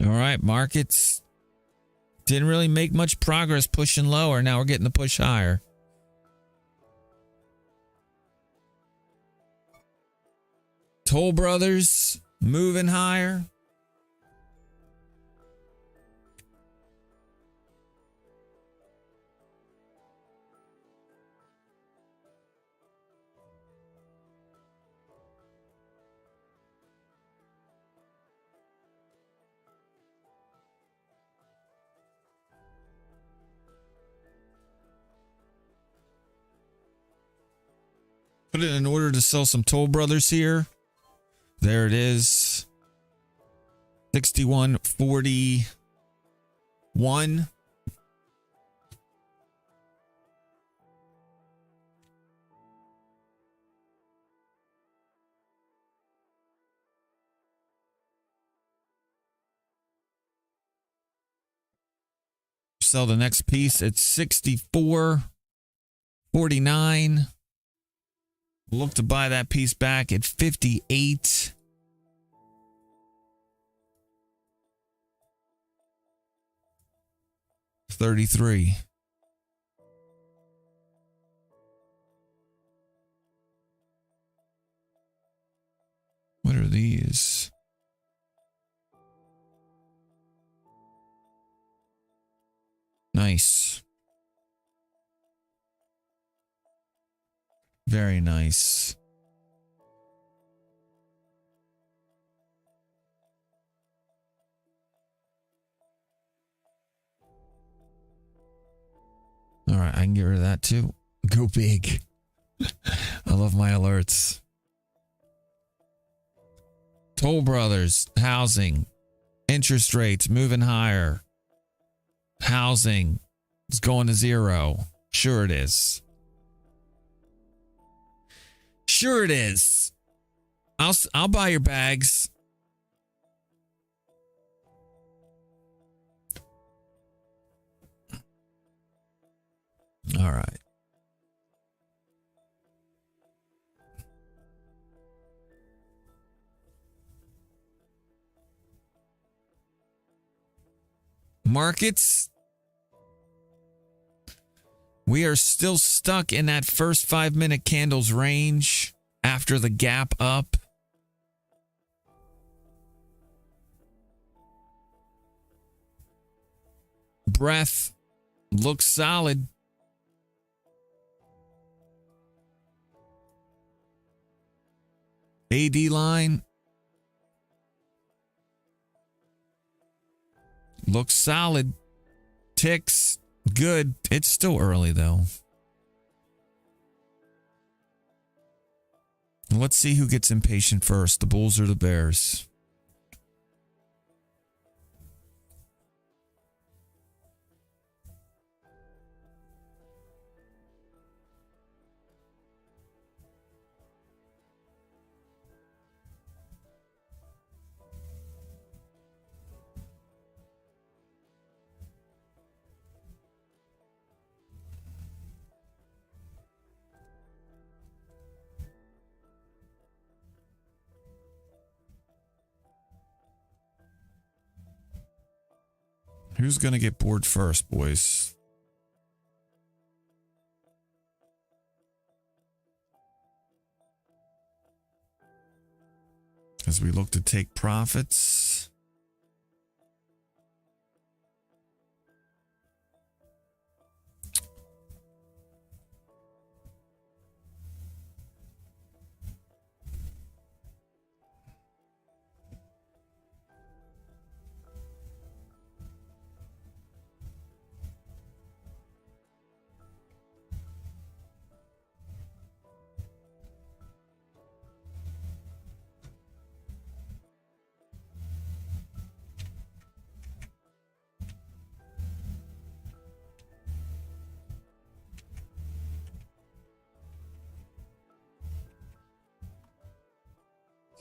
All right, markets didn't really make much progress pushing lower. Now we're getting the push higher. Toll Brothers moving higher. Put it in order to sell some Toll Brothers here. There it is. 61.41. Sell the next piece at 64.49. Look to buy that piece back at 58.33. What are these? Nice. Very nice. All right, I can get rid of that too. Go big. I love my alerts. Toll Brothers, housing, interest rates moving higher. Housing is going to zero. Sure it is. Sure it is. I'll buy your bags. All right. Markets. We are still stuck in that first 5-minute candles range after the gap up. Breath looks solid. AD line looks solid. Ticks good. It's still early though. Let's see who gets impatient first, the Bulls or the Bears. Who's going to get bored first, boys? As we look to take profits.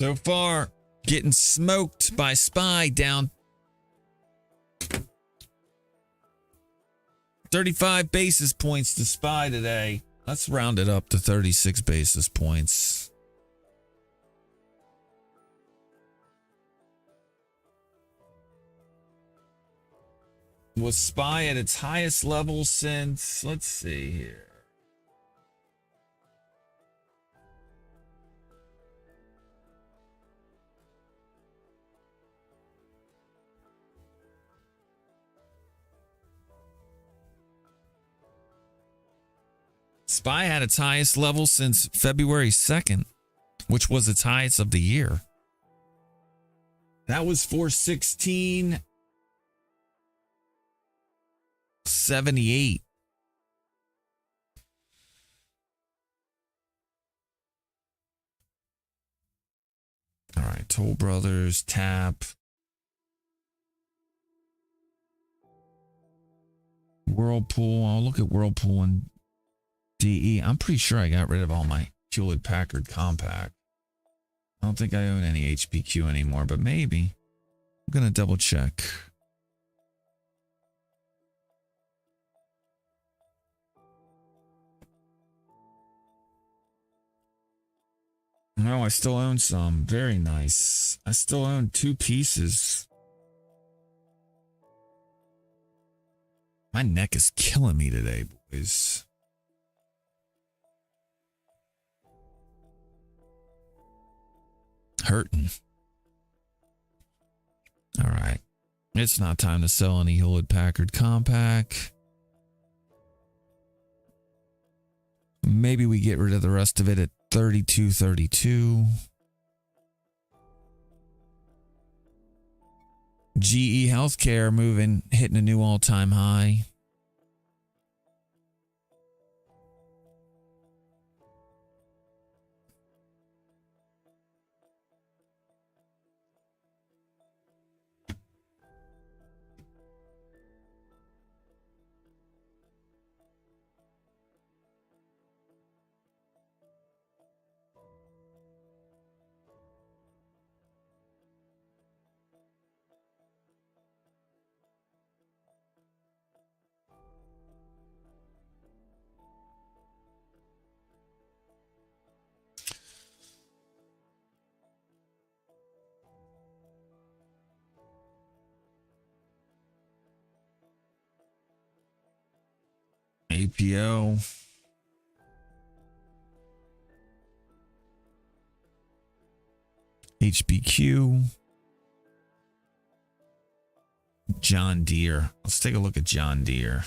So far, getting smoked by SPY, down 35 basis points to SPY today. Let's round it up to 36 basis points. Was SPY at its highest level since, let's see here. SPY had its highest level since February 2nd, which was its highest of the year. That was 416.78. All right, Toll Brothers, tap. Whirlpool, I'll look at Whirlpool and DE. I'm pretty sure I got rid of all my Hewlett Packard Compact. I don't think I own any HPQ anymore, but maybe. I'm going to double check. No, I still own some. Very nice. I still own 2 pieces. My neck is killing me today, boys. Hurting. All right. It's not time to sell any Hewlett Packard Compact. Maybe we get rid of the rest of it at 32.32. GE Healthcare moving, hitting a new all-time high. APO. HBQ. John Deere. Let's take a look at John Deere.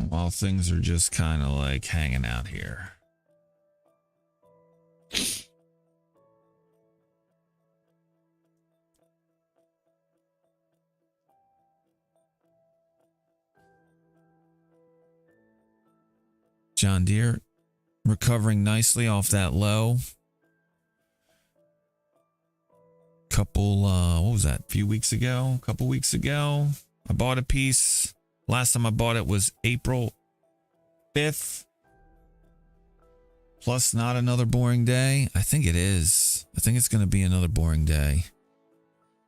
While things are just kind of like hanging out here. John Deere recovering nicely off that low. Couple, what was that? A couple weeks ago, I bought a piece. Last time I bought it was April 5th. Plus not another boring day. I think it is. I think it's going to be another boring day.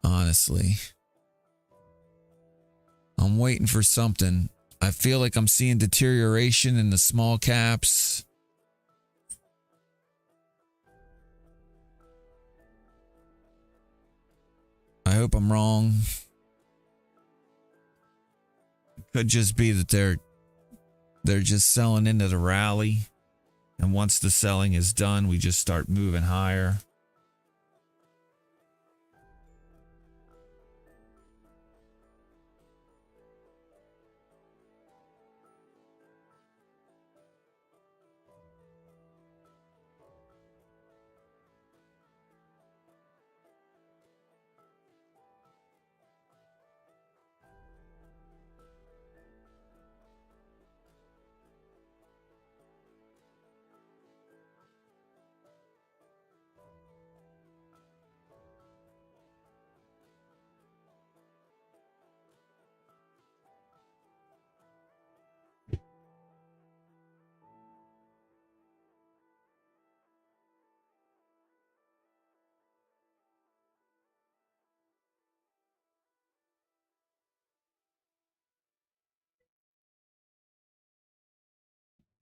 Honestly. I'm waiting for something. I feel like I'm seeing deterioration in the small caps. I hope I'm wrong. It could just be that they're just selling into the rally. And once the selling is done, we just start moving higher.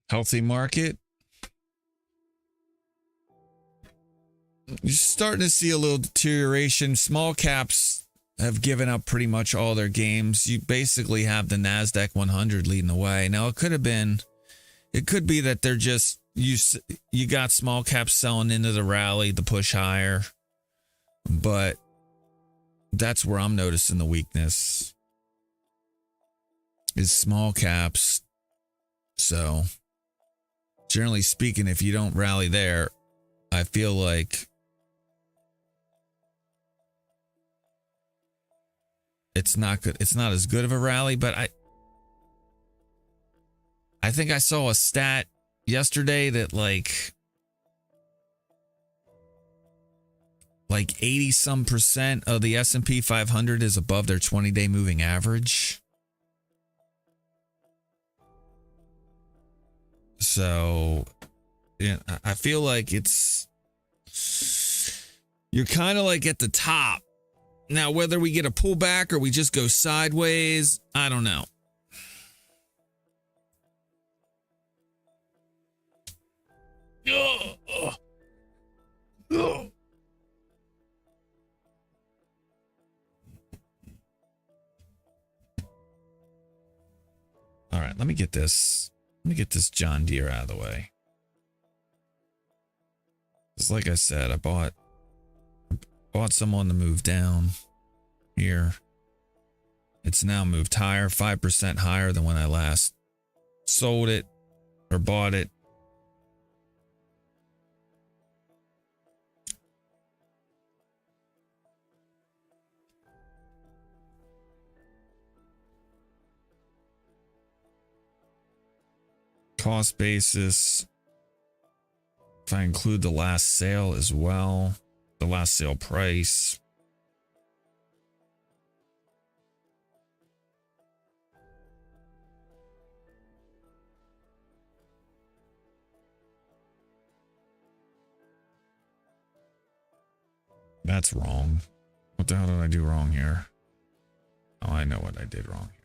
Healthy market. You're starting to see a little deterioration. Small caps have given up pretty much all their games. You basically have the NASDAQ 100 leading the way. Now, it could be that they're just, you got small caps selling into the rally, the push higher. But that's where I'm noticing the weakness is small caps. So, generally speaking, if you don't rally there, I feel like it's not good. It's not as good of a rally, but I think I saw a stat yesterday that like 80 some percent of the S&P 500 is above their 20-day moving average. So, yeah, I feel like you're kind of like at the top. Now, whether we get a pullback or we just go sideways, I don't know. All right, let me get this John Deere out of the way. Just like I said, I bought some on the move down here. It's now moved higher, 5% higher than when I last sold it or bought it. Cost basis, if I include the last sale as well, the last sale price. That's wrong. What the hell did I do wrong here? Oh, I know what I did wrong here.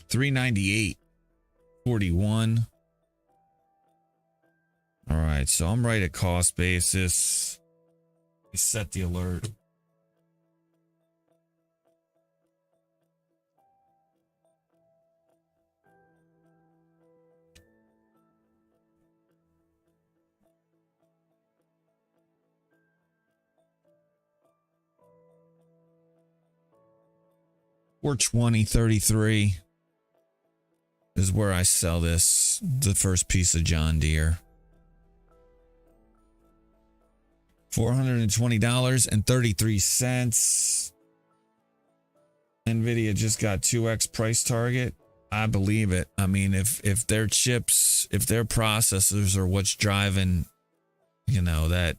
$398.41. All right, so I'm right at cost basis. We set the alert. $420.33 is where I sell this, the first piece of John Deere. $420.33. Nvidia just got 2x price target. I believe it. I mean, if their chips, if their processors are what's driving, that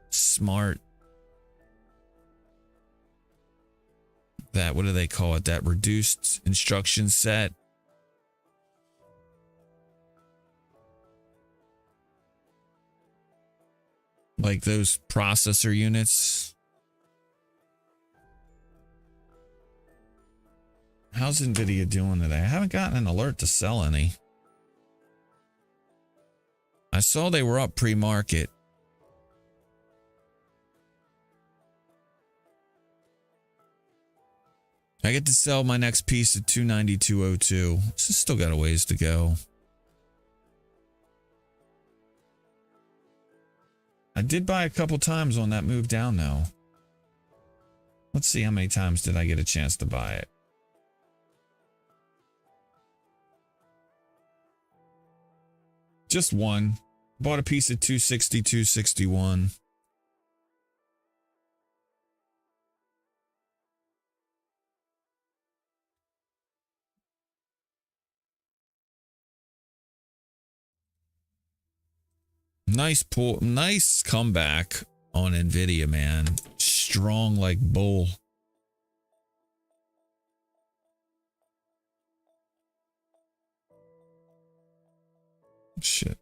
smart that, what do they call it? That reduced instruction set. Like those processor units. How's Nvidia doing today? I haven't gotten an alert to sell any. I saw they were up pre-market. I get to sell my next piece at 292.02. So still got a ways to go. I did buy a couple times on that move down though. Let's see how many times did I get a chance to buy it. Just one. Bought a piece at 260, 261. Nice pull, nice comeback on Nvidia, man. Strong like bull. Shit.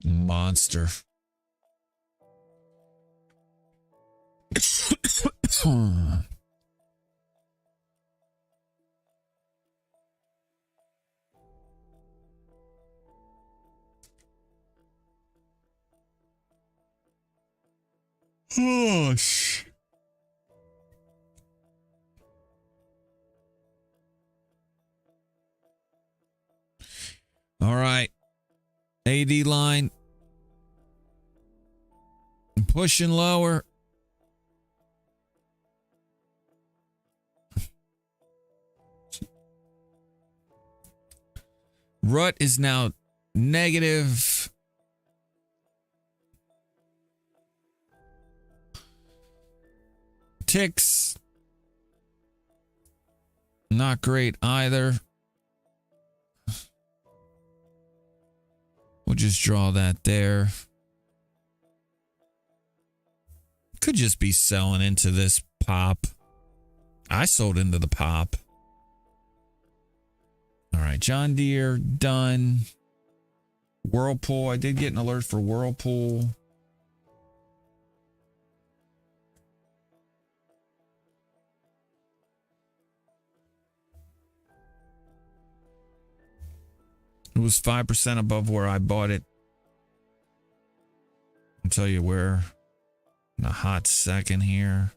Monster. Oh, shit. All right. AD line. Pushing lower. Rut is now negative. Ticks. Not great either. We'll just draw that there. Could just be selling into this pop. I sold into the pop. All right, John Deere, done. Whirlpool, I did get an alert for Whirlpool. It was 5% above where I bought it. I'll tell you where in a hot second here.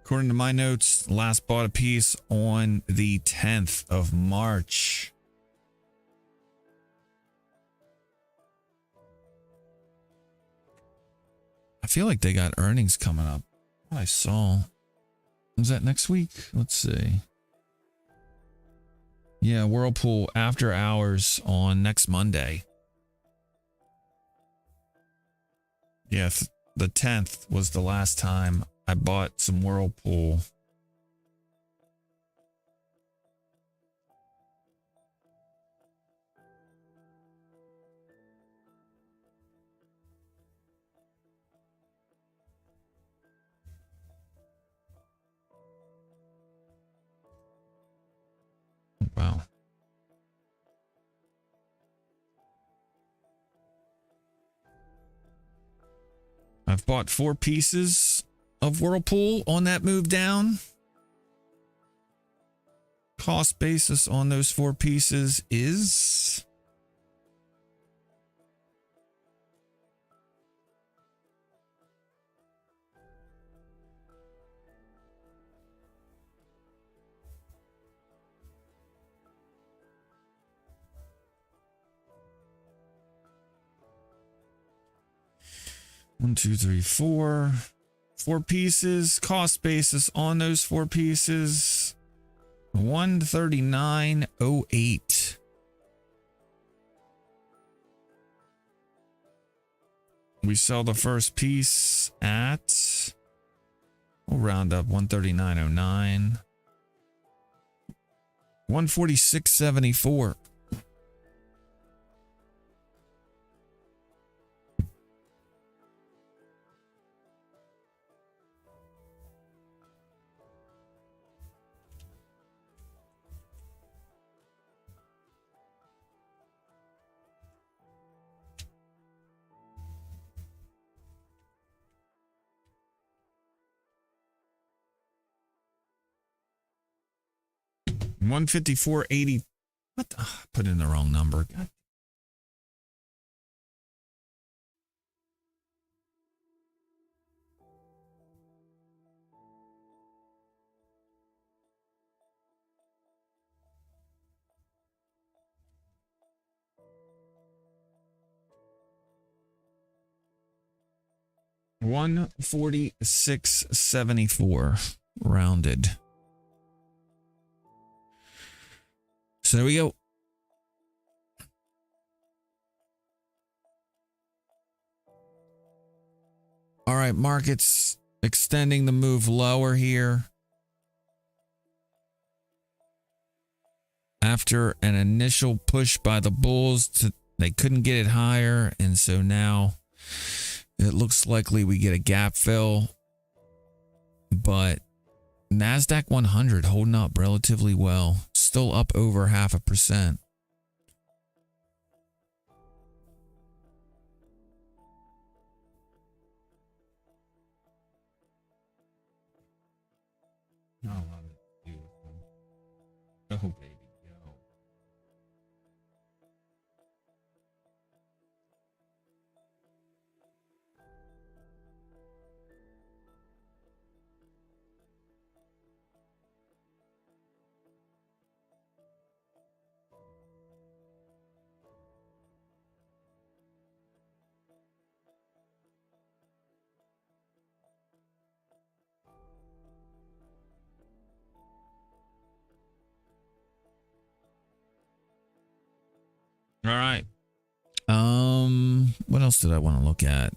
According to my notes, last bought a piece on the 10th of March. I feel like they got earnings coming up. I saw. Was that next week? Let's see. Yeah, Whirlpool after hours on next Monday. Yeah, the 10th was the last time I bought some Whirlpool. Wow. I've bought 4 pieces of Whirlpool on that move down. Cost basis on those 4 pieces is one, two, three, 4. 4 pieces. Cost basis on those 4 pieces. 139.08. We sell the first piece at, we'll round up 139.09. 146.74. $154.80. What the? Put in the wrong number. God. $146.74 rounded. So there we go. All right, markets extending the move lower here. After an initial push by the bulls, they couldn't get it higher. And so now it looks likely we get a gap fill. But NASDAQ 100 holding up relatively well. Still up over 0.5%. I love it. Beautiful. Oh, baby, go. All right. What else did I want to look at?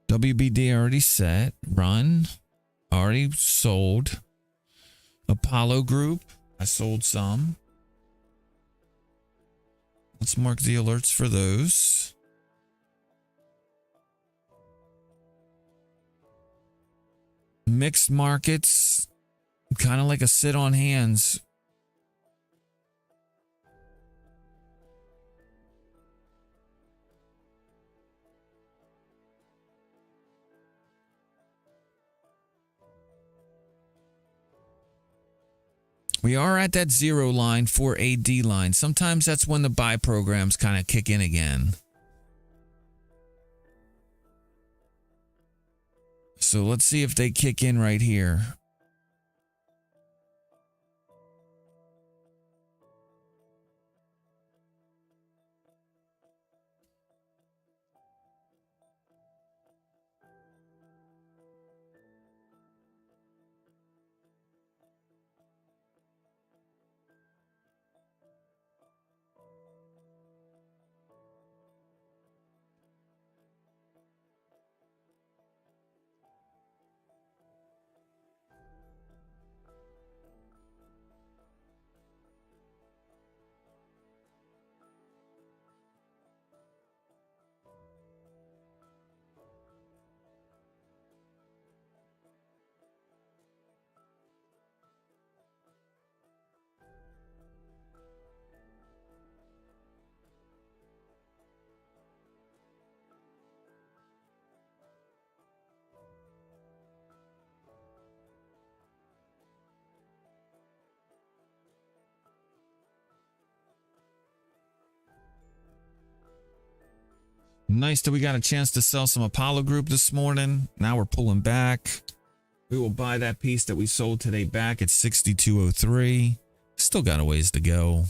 WBD already set. Run. Already sold. Apollo Group. I sold some. Let's mark the alerts for those. Mixed markets. Kind of like a sit on hands. We are at that 0 line for a D line. Sometimes that's when the buy programs kind of kick in again. So let's see if they kick in right here. Nice that we got a chance to sell some Apollo Group this morning. Now we're pulling back. We will buy that piece that we sold today back at 62.03. Still got a ways to go.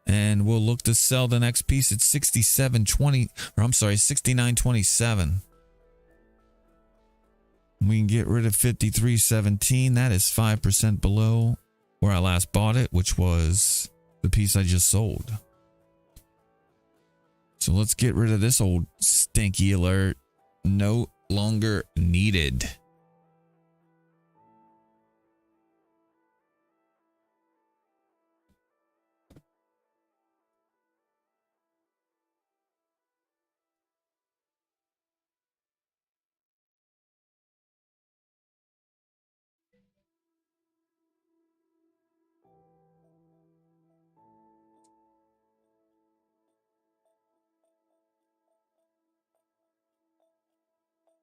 And we'll look to sell the next piece at 67.20, or I'm sorry, 69.27. We can get rid of 53.17. That is 5% below where I last bought it, which was the piece I just sold. So let's get rid of this old stinky alert. No longer needed.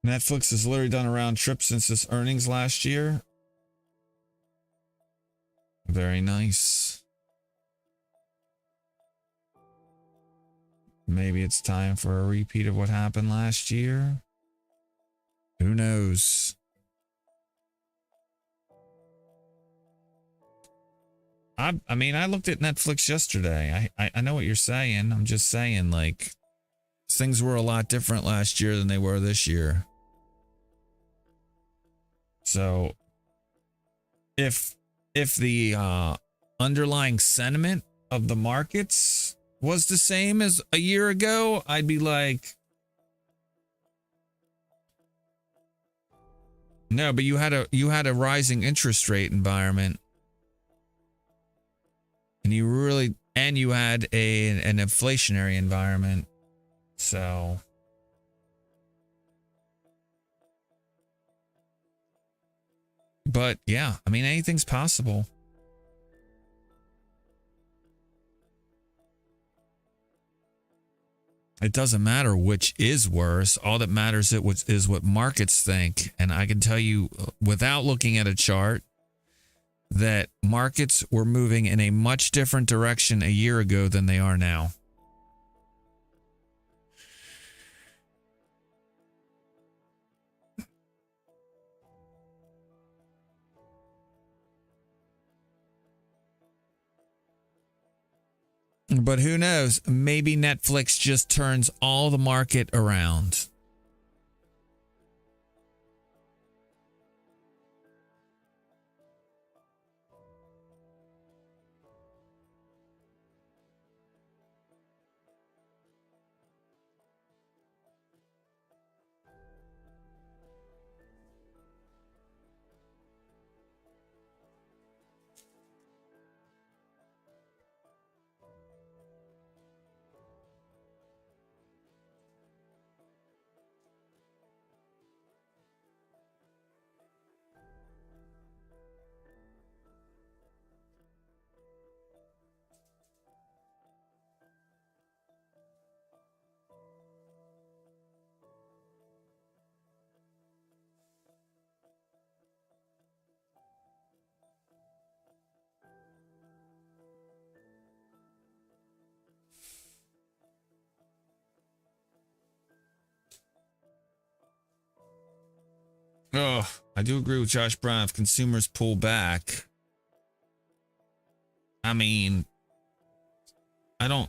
Netflix has literally done a round trip since its earnings last year. Very nice. Maybe it's time for a repeat of what happened last year. Who knows? I mean, I looked at Netflix yesterday. I know what you're saying. I'm just saying, like, things were a lot different last year than they were this year. So if the underlying sentiment of the markets was the same as a year ago, I'd be like, no, but you had a rising interest rate environment, and you had an inflationary environment. So but yeah, I mean, anything's possible. It doesn't matter which is worse. All that matters is what markets think. And I can tell you, without looking at a chart, that markets were moving in a much different direction a year ago than they are now. But who knows? Maybe Netflix just turns all the market around. Oh, I do agree with Josh Brown. If consumers pull back, I mean, I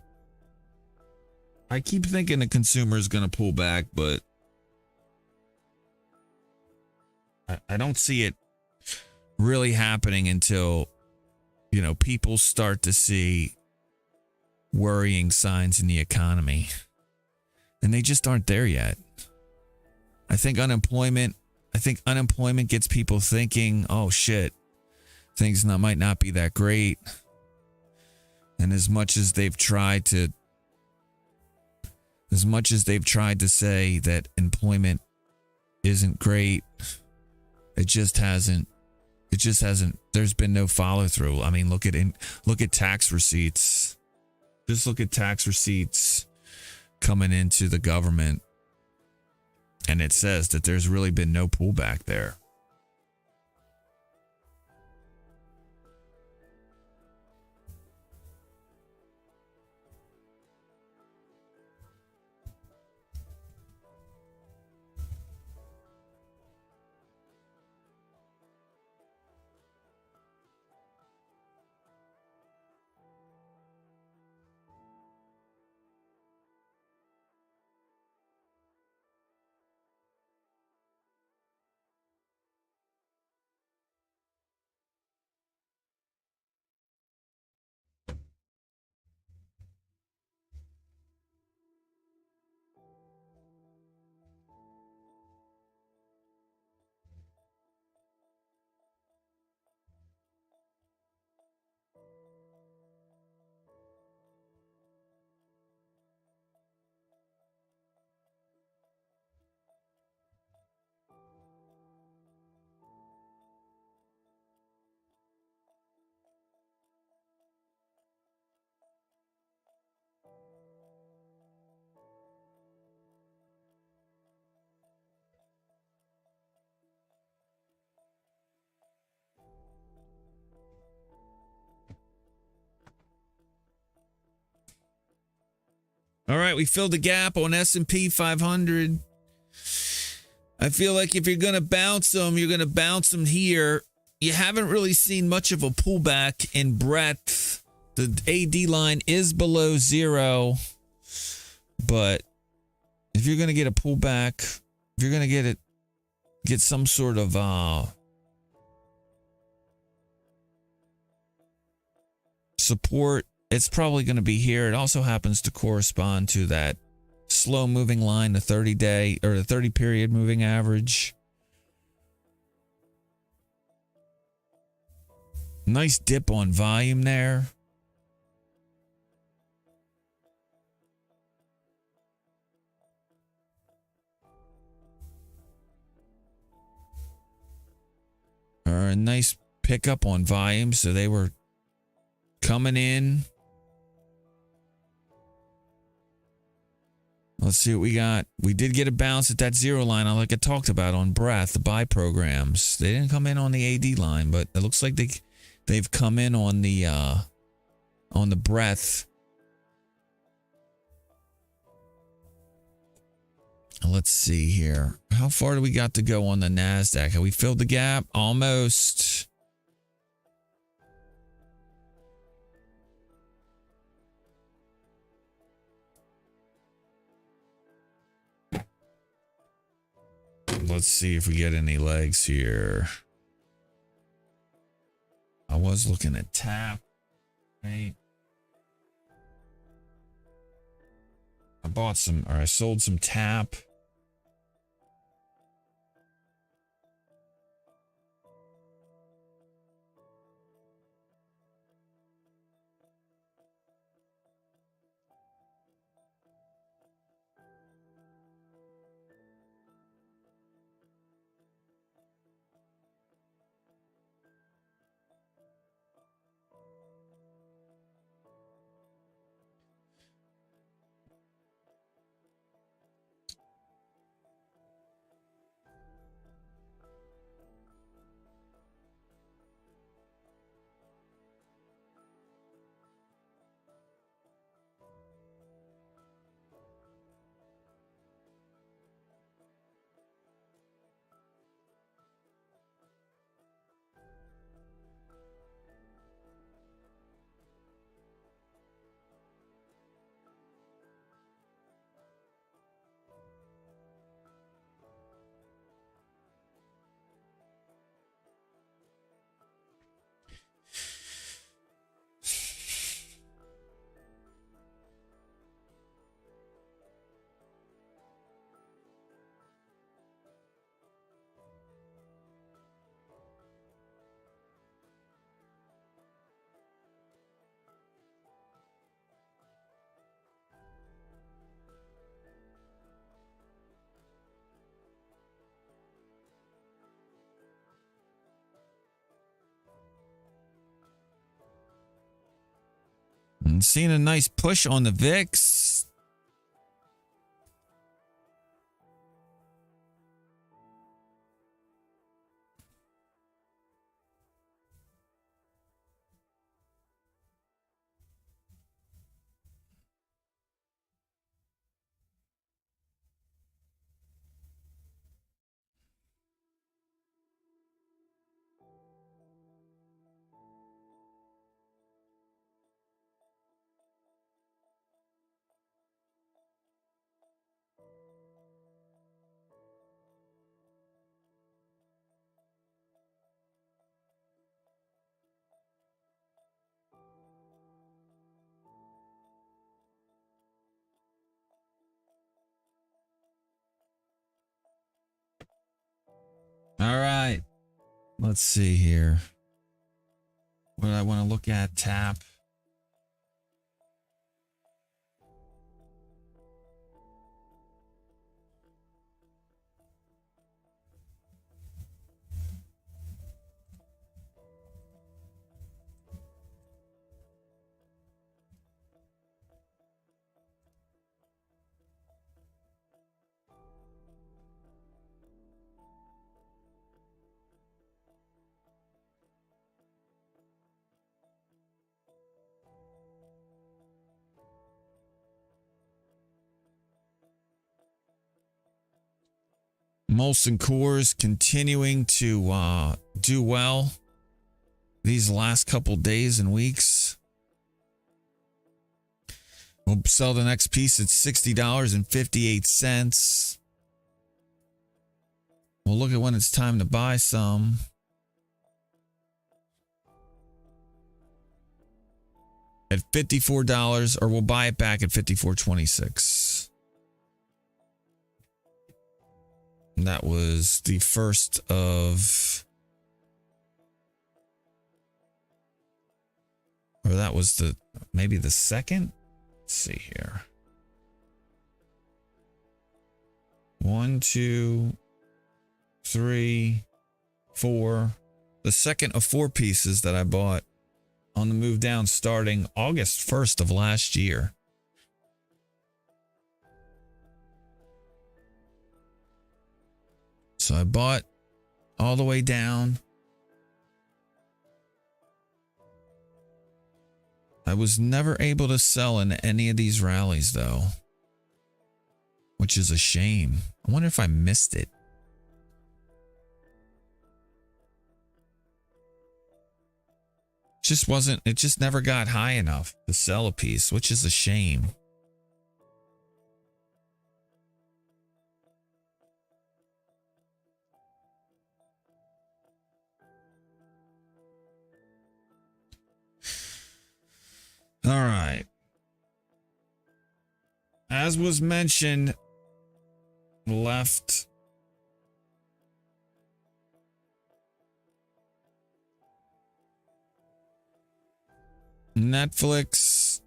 keep thinking the consumer is going to pull back, but I don't see it really happening until, people start to see worrying signs in the economy. And they just aren't there yet. I think unemployment gets people thinking, oh shit, things might not be that great. And as much as they've tried to say that employment isn't great, it just hasn't, there's been no follow through. I mean, look at tax receipts. Just look at tax receipts coming into the government. And it says that there's really been no pullback there. All right, we filled the gap on S&P 500. I feel like if you're going to bounce them, you're going to bounce them here. You haven't really seen much of a pullback in breadth. The AD line is below 0. But if you're going to get a pullback, if you're going to get some sort of support, it's probably going to be here. It also happens to correspond to that slow moving line, the 30-day or the 30 period moving average. Nice dip on volume there. Or a nice pickup on volume, so they were coming in. Let's see what we got. We did get a bounce at that 0 line, like I talked about on breadth, the buy programs. They didn't come in on the AD line, but it looks like they've come in on the breadth. Let's see here. How far do we got to go on the NASDAQ? Have we filled the gap? Almost. Let's see if we get any legs here. I was looking at TAP, right? I sold some TAP. And seeing a nice push on the VIX. All right. Let's see here. What do I want to look at? TAP. Molson Coors continuing to do well these last couple days and weeks. We'll sell the next piece at $60.58. We'll look at when it's time to buy some. At $54, or we'll buy it back at $54.26. And that was the first of, or that was the, maybe the second? Let's see here. 1, 2, 3, 4. The second of 4 pieces that I bought on the move down starting August 1st of last year. So I bought all the way down. I was never able to sell in any of these rallies though, which is a shame. I wonder if I missed it. It just never got high enough to sell a piece, which is a shame. All right. As was mentioned, left Netflix.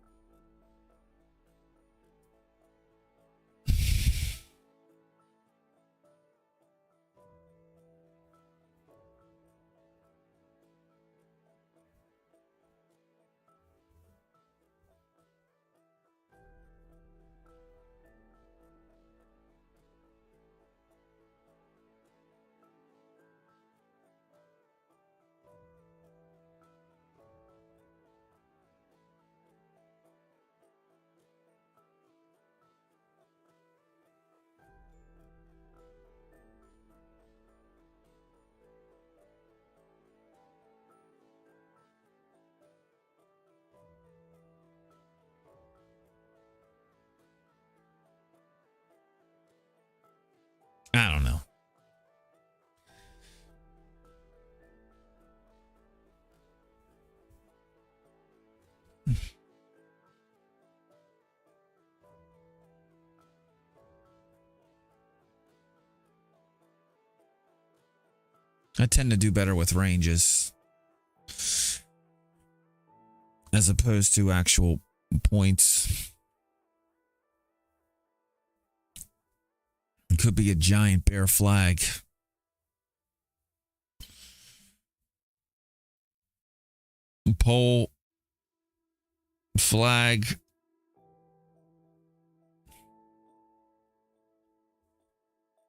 I don't know. I tend to do better with ranges as opposed to actual points. It could be a giant bear flag. Pole flag.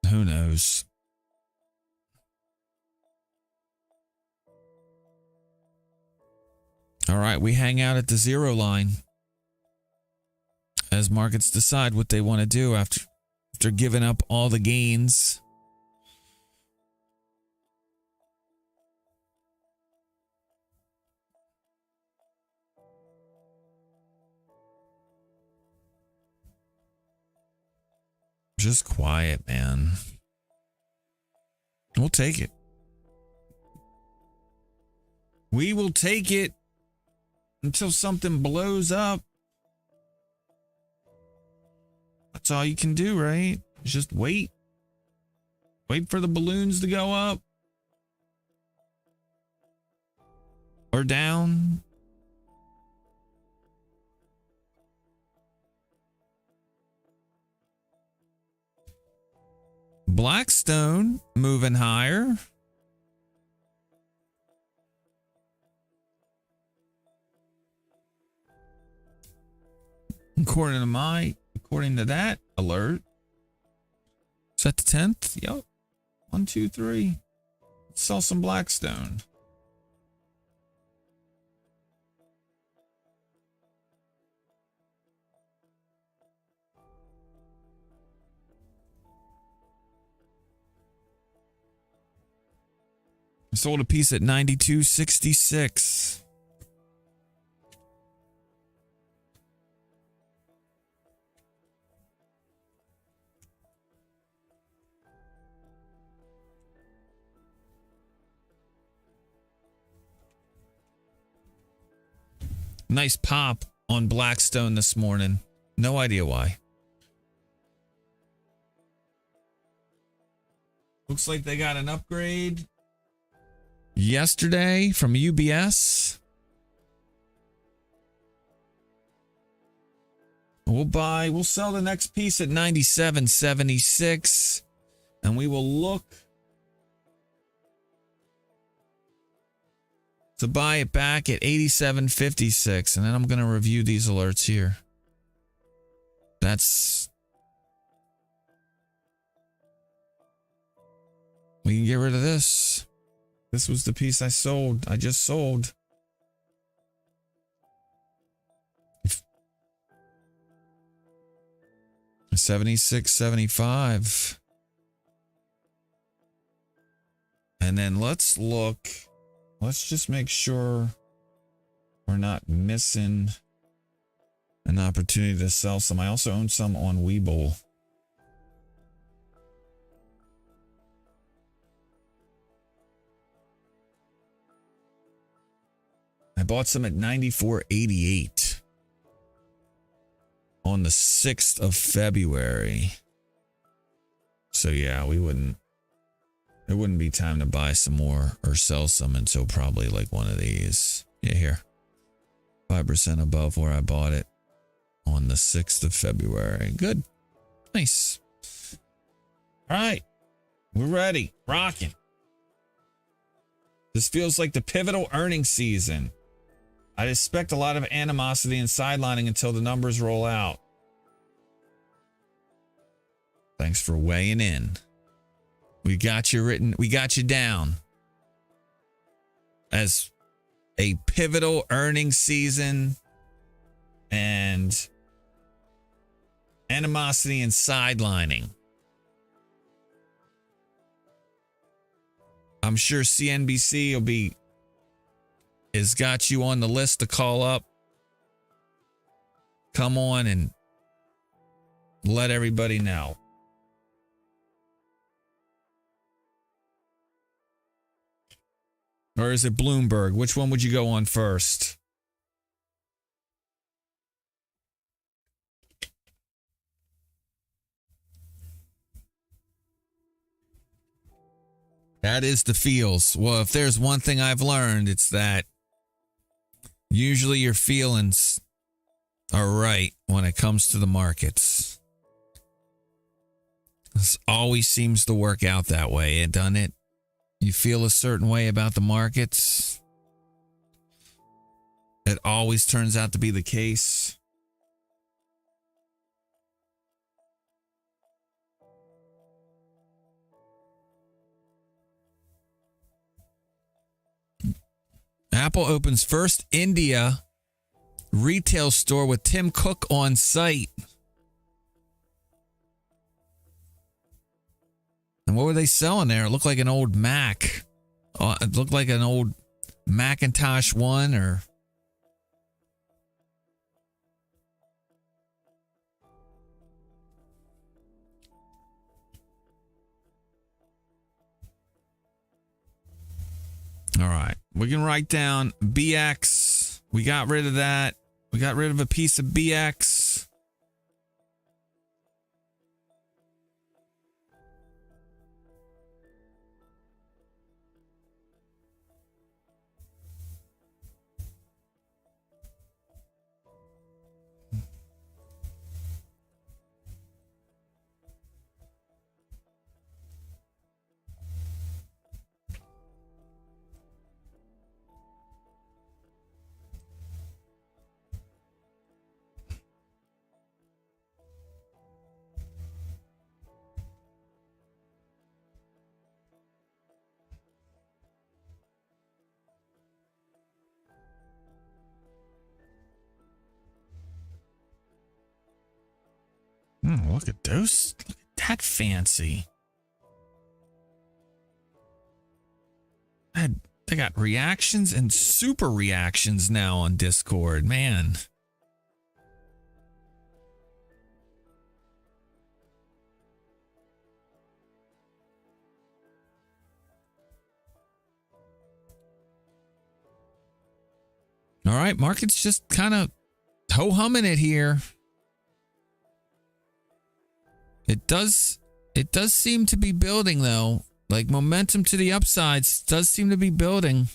Who knows? All right, we hang out at the zero line as markets decide what they want to do after giving up all the gains. Just quiet, man. We'll take it. We will take it until something blows up. That's all you can do, right? Just wait. Wait for the balloons to go up. Or down. Blackstone moving higher. According to that alert. Is that the 10th? Yep. 1, 2, 3. Let's sell some Blackstone. I sold a piece at 92.66. Nice pop on Blackstone this morning. No idea why. Looks like they got an upgrade yesterday from UBS. We'll sell the next piece at 97.76, and we will look to buy it back at 87.56, and then I'm going to review these alerts here. We can get rid of this. This was the piece I sold. I just sold. $76.75. And then let's look. Let's just make sure we're not missing an opportunity to sell some. I also own some on Webull. I bought some at 94.88 on the 6th of February. So yeah, it wouldn't be time to buy some more or sell some until probably like one of these. Yeah, here. 5% above where I bought it on the 6th of February. Good. Nice. All right. We're ready. Rocking. This feels like the pivotal earnings season. I expect a lot of animosity and sidelining until the numbers roll out. Thanks for weighing in. We got you written. We got you down as a pivotal earnings season and animosity and sidelining. I'm sure CNBC has got you on the list to call up. Come on and let everybody know. Or is it Bloomberg? Which one would you go on first? That is the feels. Well, if there's one thing I've learned, it's that usually your feelings are right when it comes to the markets. This always seems to work out that way, doesn't it? You feel a certain way about the markets. It always turns out to be the case. Apple opens first India retail store with Tim Cook on site. And what were they selling there? It looked like an old Mac. It looked like an old Macintosh one or... All right. We can write down BX. We got rid of that. We got rid of a piece of BX. Look at those. Look at that fancy. They got reactions and super reactions now on Discord, man. All right, market's just kind of ho-humming it here. It does seem to be building, though. Like, momentum to the upsides does seem to be building.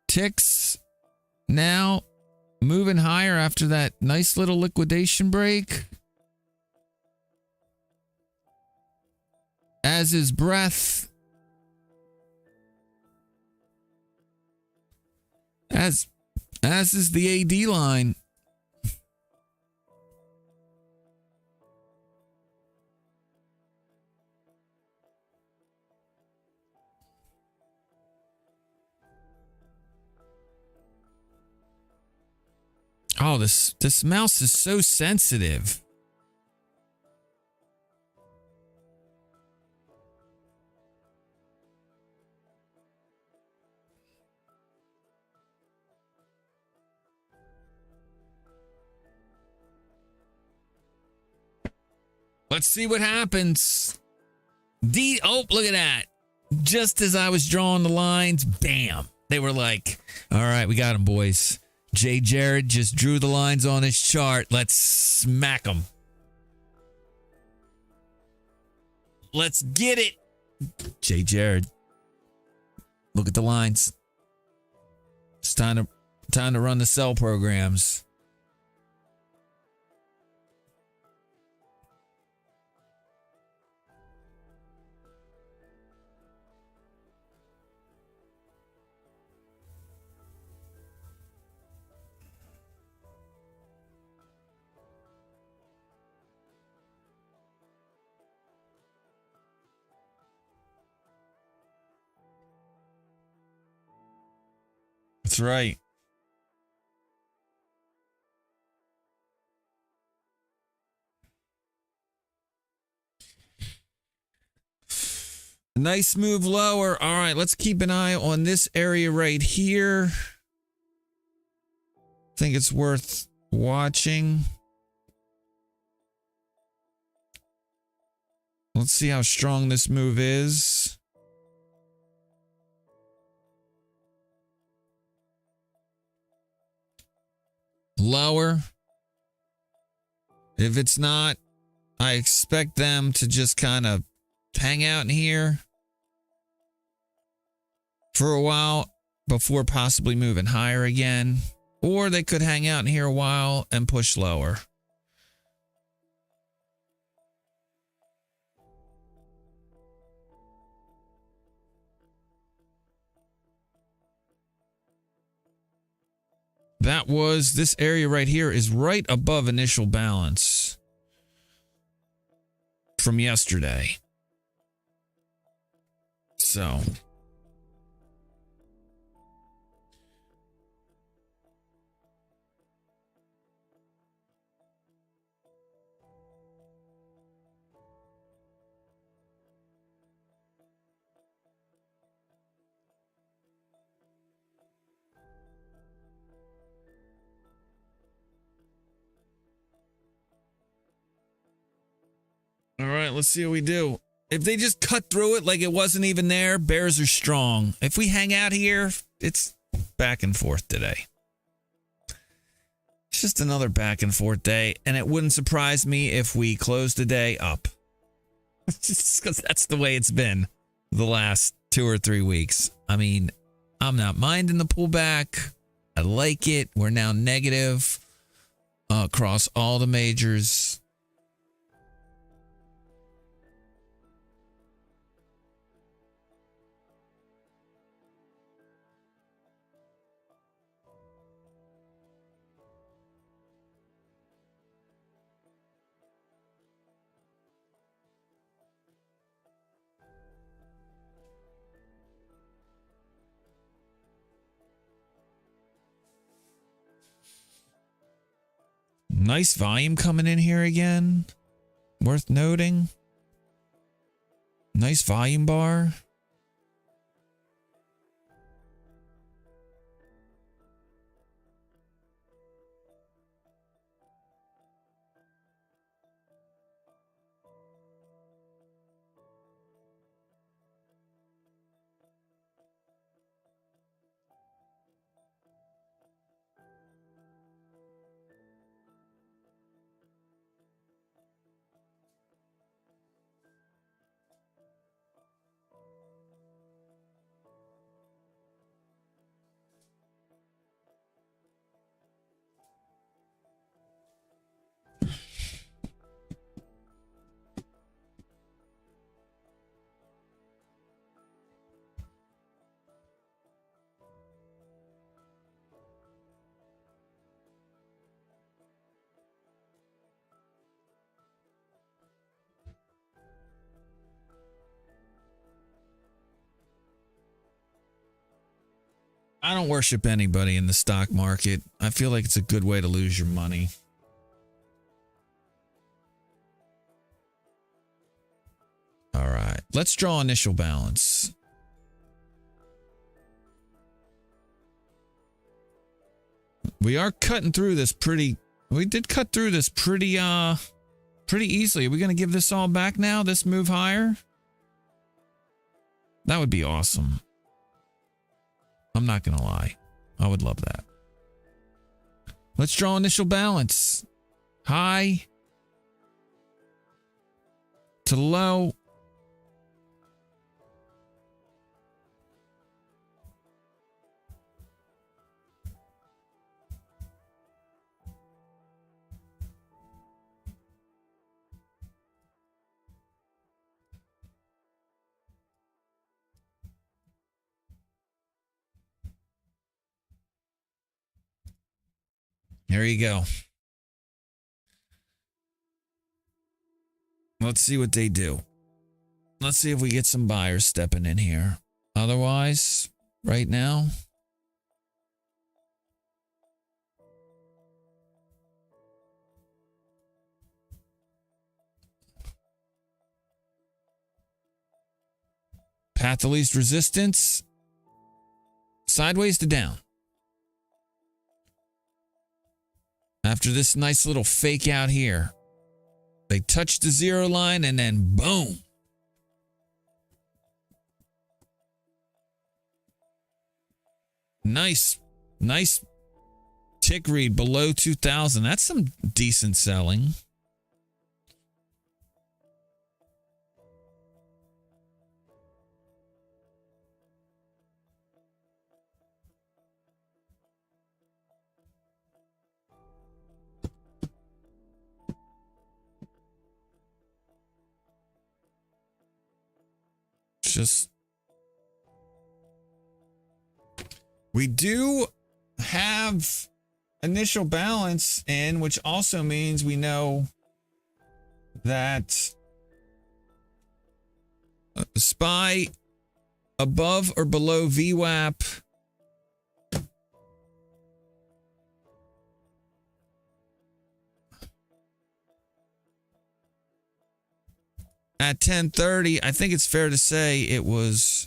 Ticks now moving higher after that nice little liquidation break. As is breath. As is the AD line. Oh, this mouse is so sensitive. Let's see what happens. Oh, look at that. Just as I was drawing the lines, bam. They were like, all right, we got him, boys. Jay Jared just drew the lines on his chart. Let's smack them. Let's get it. Jay Jared. Look at the lines. It's time to run the sell programs. That's right. Nice move lower. All right, let's keep an eye on this area right here. I think it's worth watching. Let's see how strong this move is. Lower. If it's not, I expect them to just kind of hang out in here for a while before possibly moving higher again. Or they could hang out in here a while and push lower. That was, this area right here is right above initial balance from yesterday. So. All right, let's see what we do. If they just cut through it like it wasn't even there, bears are strong. If we hang out here, it's back and forth today. It's just another back and forth day, and it wouldn't surprise me if we close the day up. Just because that's the way it's been the last 2 or 3 weeks. I mean, I'm not minding the pullback. I like it. We're now negative across all the majors. Nice volume coming in here again. Worth noting. Nice volume bar. I don't worship anybody in the stock market. I feel like it's a good way to lose your money. All right, let's draw initial balance. We are cutting through this we did cut through this pretty easily. Are we going to give this all back now? This move higher? That would be awesome. I'm not going to lie. I would love that. Let's draw initial balance. High to low. There you go. Let's see what they do. Let's see if we get some buyers stepping in here. Otherwise, right now, path of least resistance, sideways to down. After this nice little fake out here, they touch the zero line and then boom. Nice tick read below 2,000. That's some decent selling. We do have initial balance in, which also means we know that SPY above or below VWAP at 10:30. I think it's fair to say it was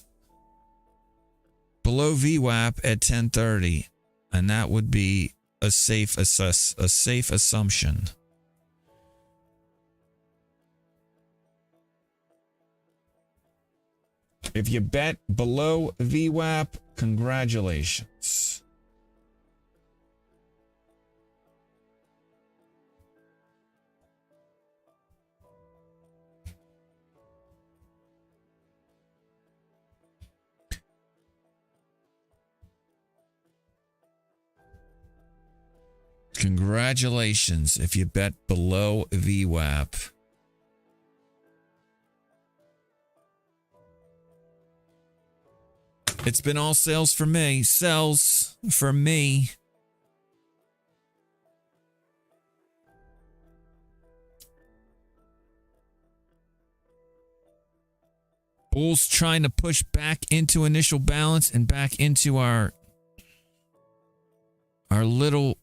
below VWAP at 10:30, and that would be a safe assumption. If you bet below VWAP, congratulations. Congratulations if you bet below VWAP. It's been all sales for me. Sells for me. Bulls trying to push back into initial balance and back into our little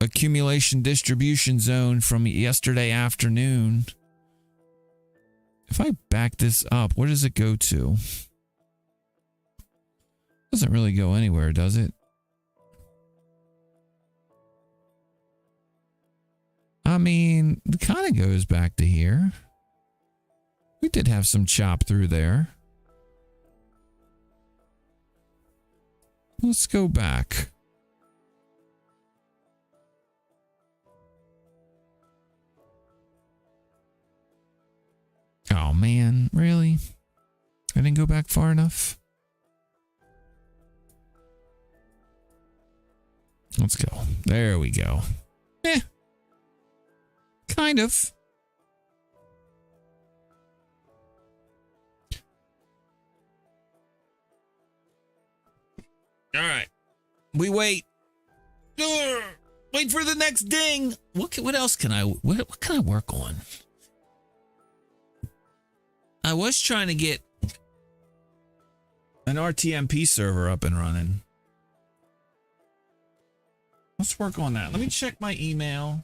accumulation distribution zone from yesterday afternoon. If I back this up, where does it go to? Doesn't really go anywhere, does it? I mean, it kind of goes back to here. We did have some chop through there. Let's go back. Oh man, really? I didn't go back far enough? Let's go. There we go. Kind of. All right. We wait. Wait for the next ding. What else can what can I work on? I was trying to get an RTMP server up and running. Let's work on that. Let me check my email.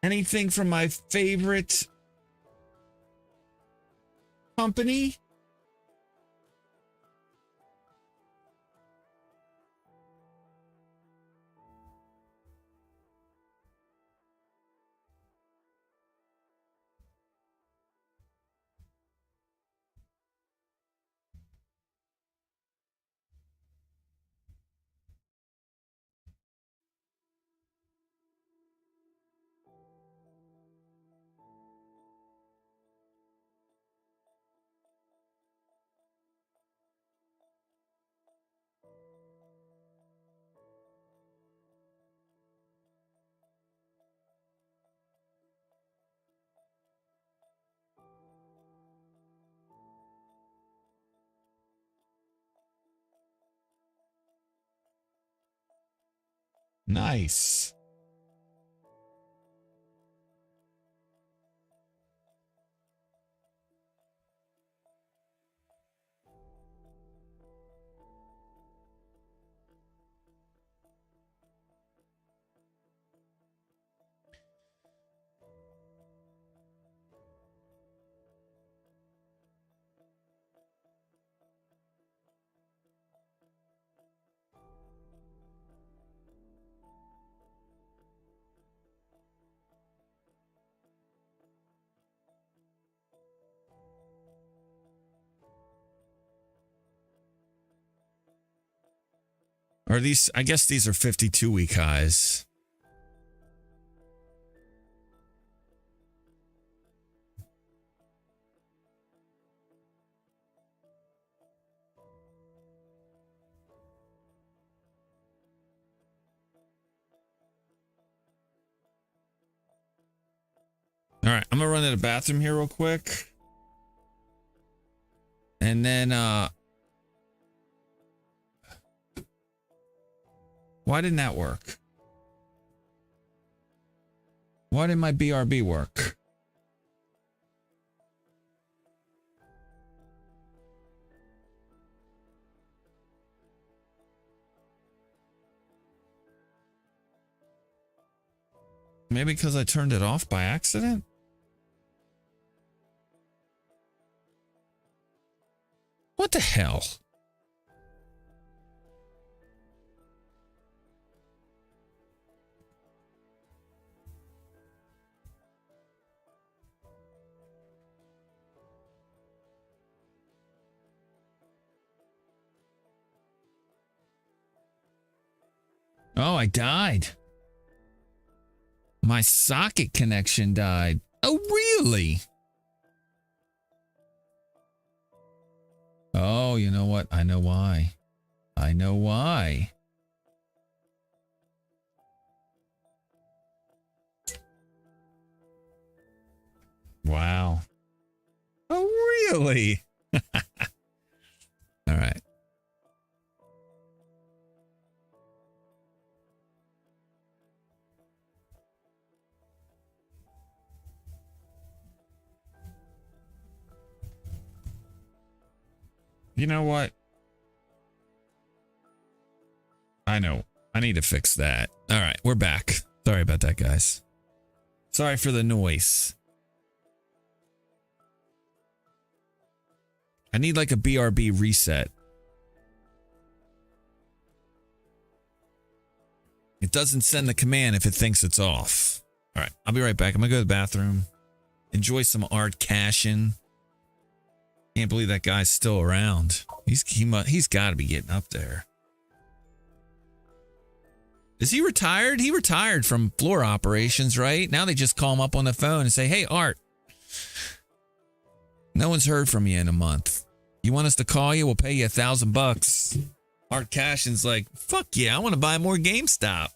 Anything from my favorite company? Nice. Are these, I guess these are 52-week highs. All right, I'm gonna run to the bathroom here real quick. And then why didn't that work? Why didn't my BRB work? Maybe because I turned it off by accident? What the hell? Oh, I died. My socket connection died. Oh, really? Oh, you know what? I know why. I know why. Wow. Oh, really? All right. You know what? I know. I need to fix that. All right, we're back. Sorry about that, guys. Sorry for the noise. I need like a BRB reset. It doesn't send the command if it thinks it's off. All right, I'll be right back. I'm gonna go to the bathroom. Enjoy some art caching. Can't believe that guy's still around. He's got to be getting up there. Is he retired? He retired from floor operations, right? Now they just call him up on the phone and say, "Hey, Art, no one's heard from you in a month. You want us to call you? We'll pay you $1,000." Art Cashin's like, "Fuck yeah, I want to buy more GameStop."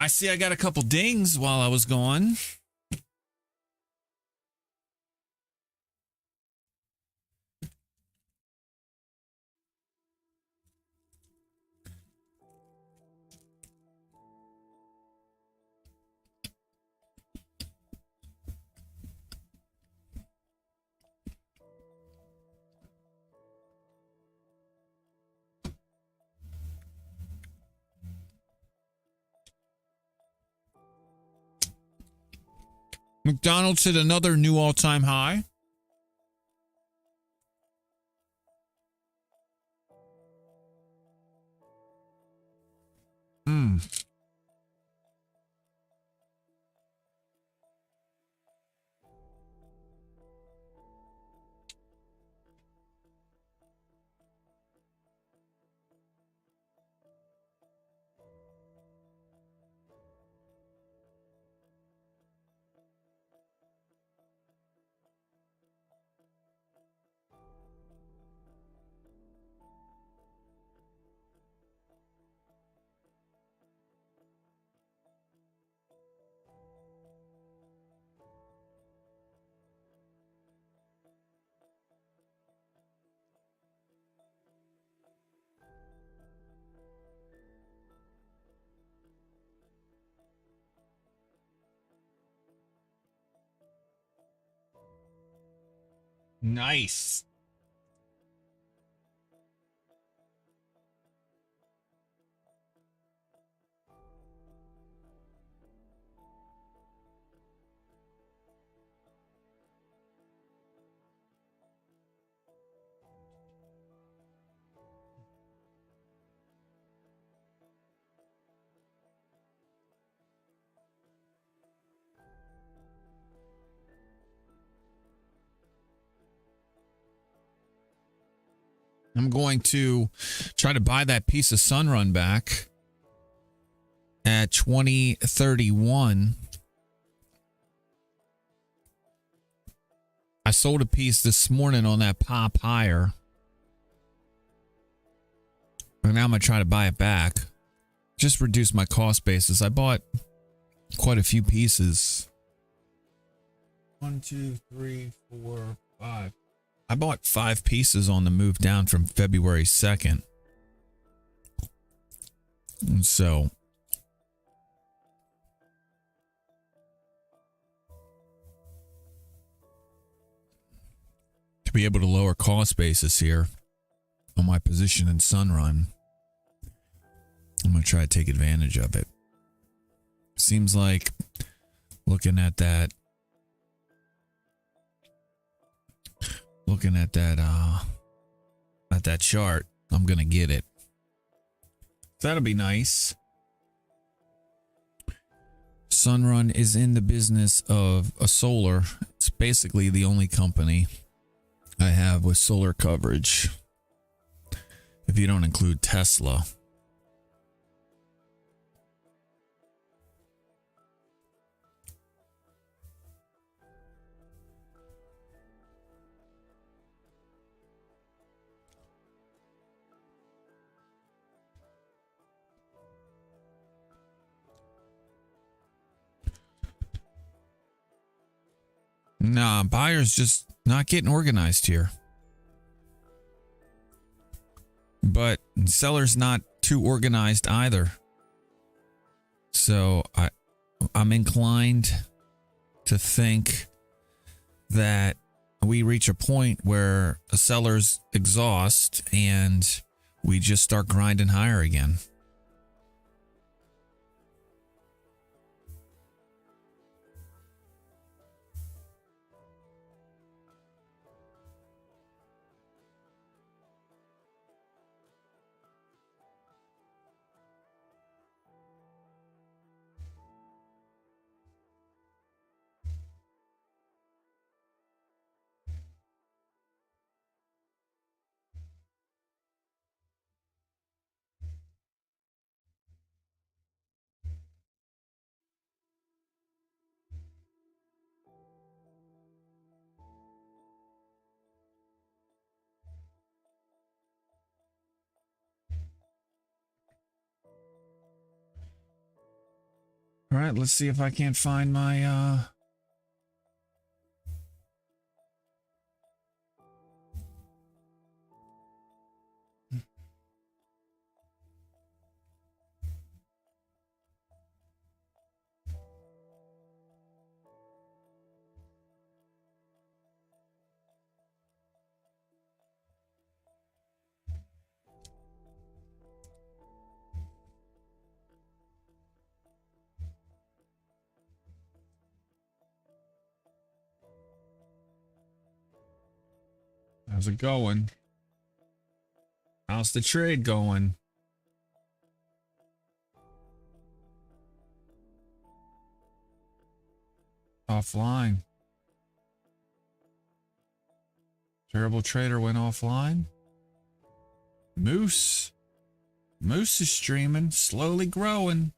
I see I got a couple dings while I was gone. McDonald's hit another new all-time high. Nice. I'm going to try to buy that piece of Sunrun back at 2031. I sold a piece this morning on that pop higher. And now I'm going to try to buy it back. Just reduce my cost basis. I bought quite a few pieces. 1, 2, 3, 4, 5. I bought 5 pieces on the move down from February 2nd. And so to be able to lower cost basis here on my position in Sunrun, I'm going to try to take advantage of it. Seems like looking at that chart, I'm gonna get it. That'll be nice. Sunrun is in the business of a solar. It's basically the only company I have with solar coverage, if you don't include Tesla. Nah, buyers just not getting organized here. But sellers not too organized either. So I'm inclined to think that we reach a point where the sellers exhaust and we just start grinding higher again. right, let's see if I can't find my how's it going? How's the trade going? Offline. Terrible trader went offline. Moose. Moose is streaming, slowly growing.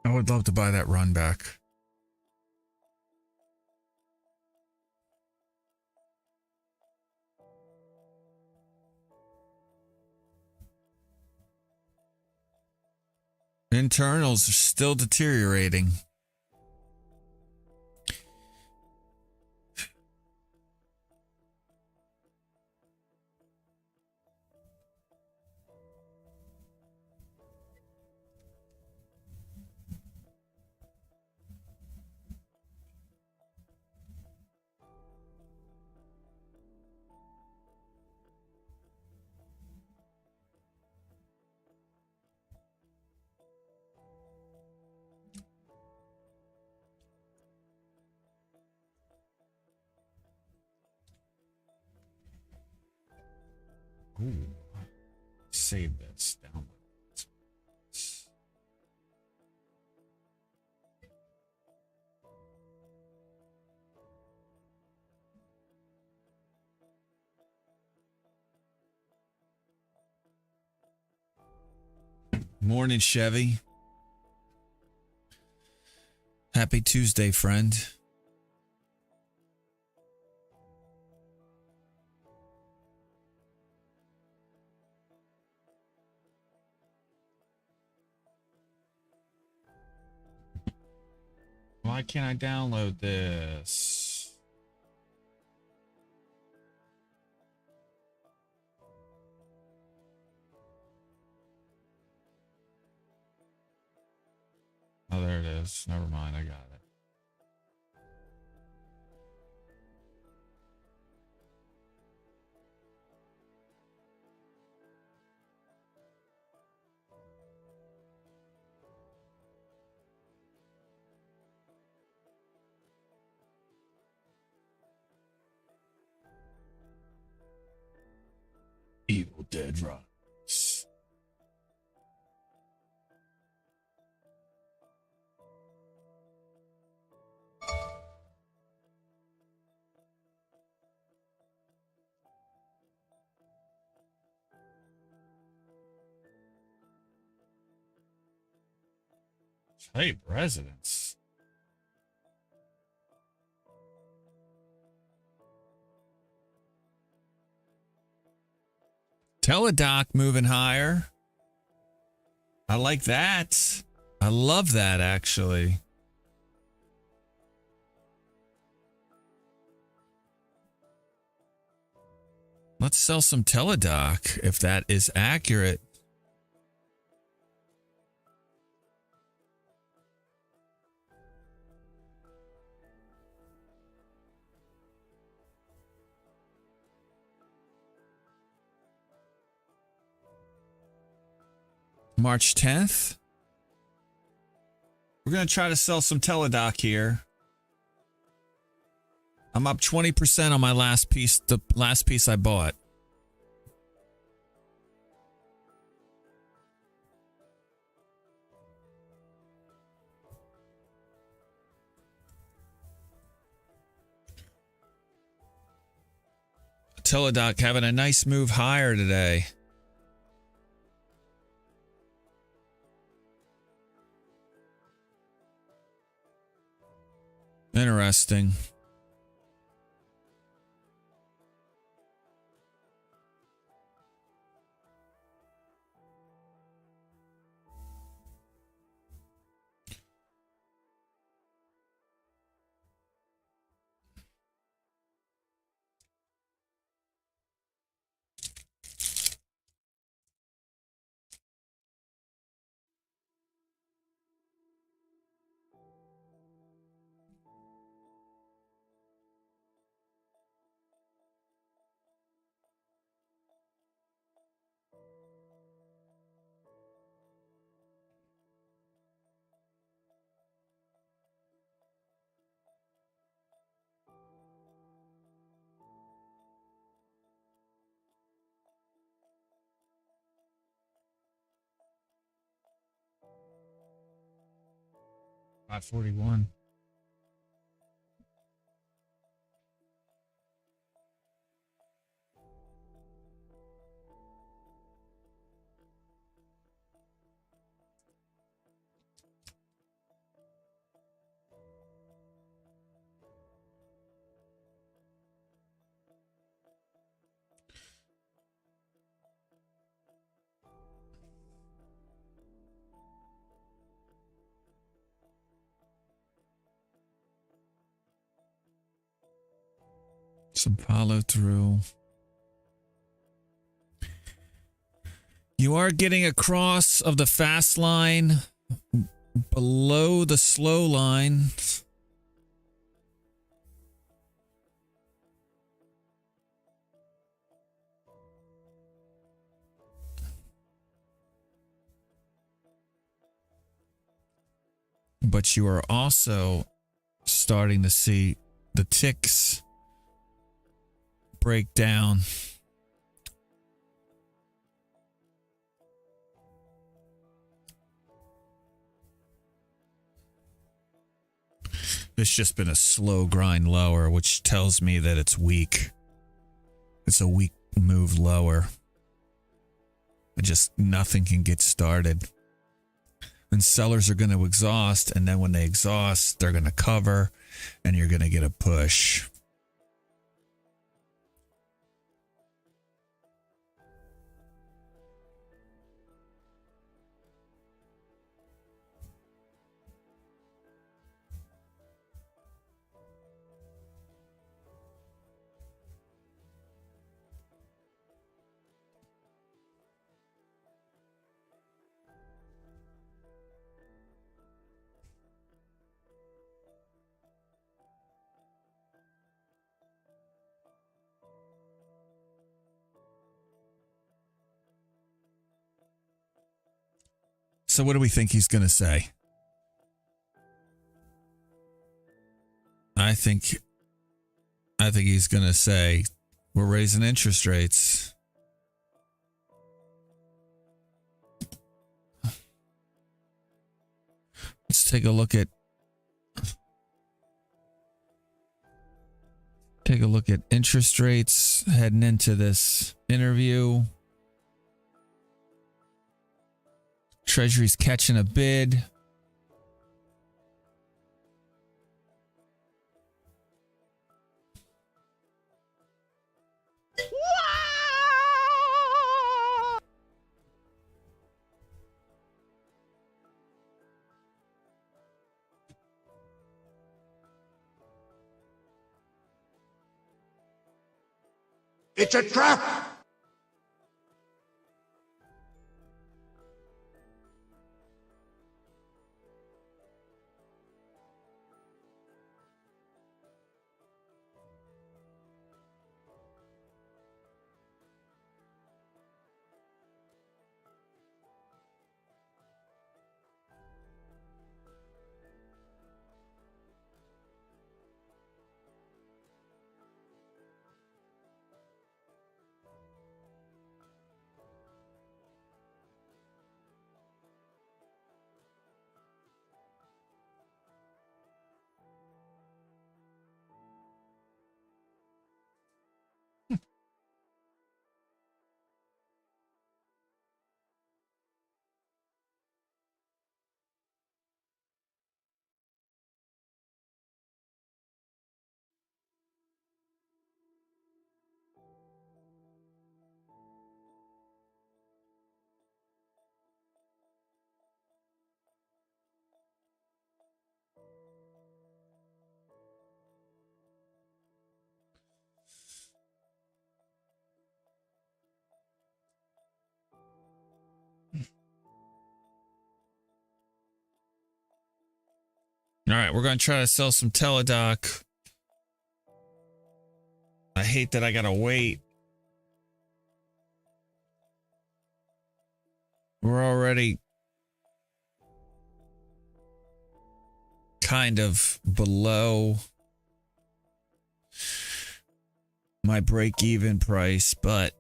I would love to buy that run back. Internals are still deteriorating. save this. Download. Morning, Chevy. Happy Tuesday, friend. Why can't I download this? Oh, there it is. Never mind. I got it. Evil Dead Rise. Hey, residents. Teledoc moving higher. I like that. I love that, actually. Let's sell some Teledoc if that is accurate. March 10th. We're going to try to sell some Teledoc here. I'm up 20% on my last piece, the last piece I bought. Teledoc having a nice move higher today. Interesting. $541. Some follow through. You are getting across of the fast line below the slow line. But you are also starting to see the ticks break down. It's just been a slow grind lower, which tells me that it's weak. It's a weak move lower. Just nothing can get started. And sellers are going to exhaust, and then when they exhaust, they're going to cover, and you're going to get a push. So what do we think he's going to say? I think he's going to say we're raising interest rates. Let's take a look at interest rates heading into this interview. Treasury's catching a bid. It's a trap! All right, we're going to try to sell some Teledoc. I hate that I got to wait. We're already kind of below my break-even price, but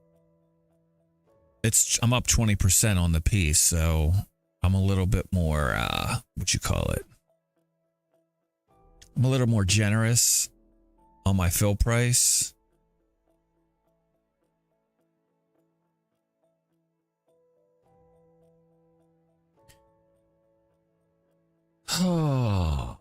I'm up 20% on the piece, so I'm a little bit more, what you call it? I'm a little more generous on my fill price. Oh.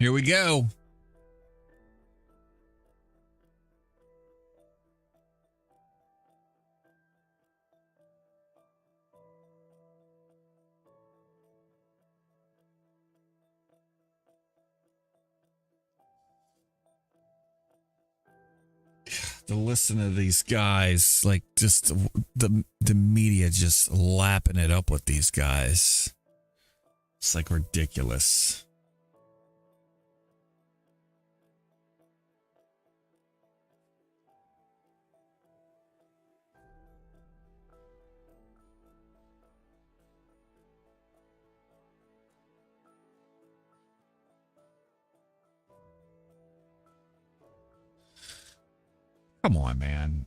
Here we go. To listen to these guys, like just the media just lapping it up with these guys. It's like ridiculous. Come on, man.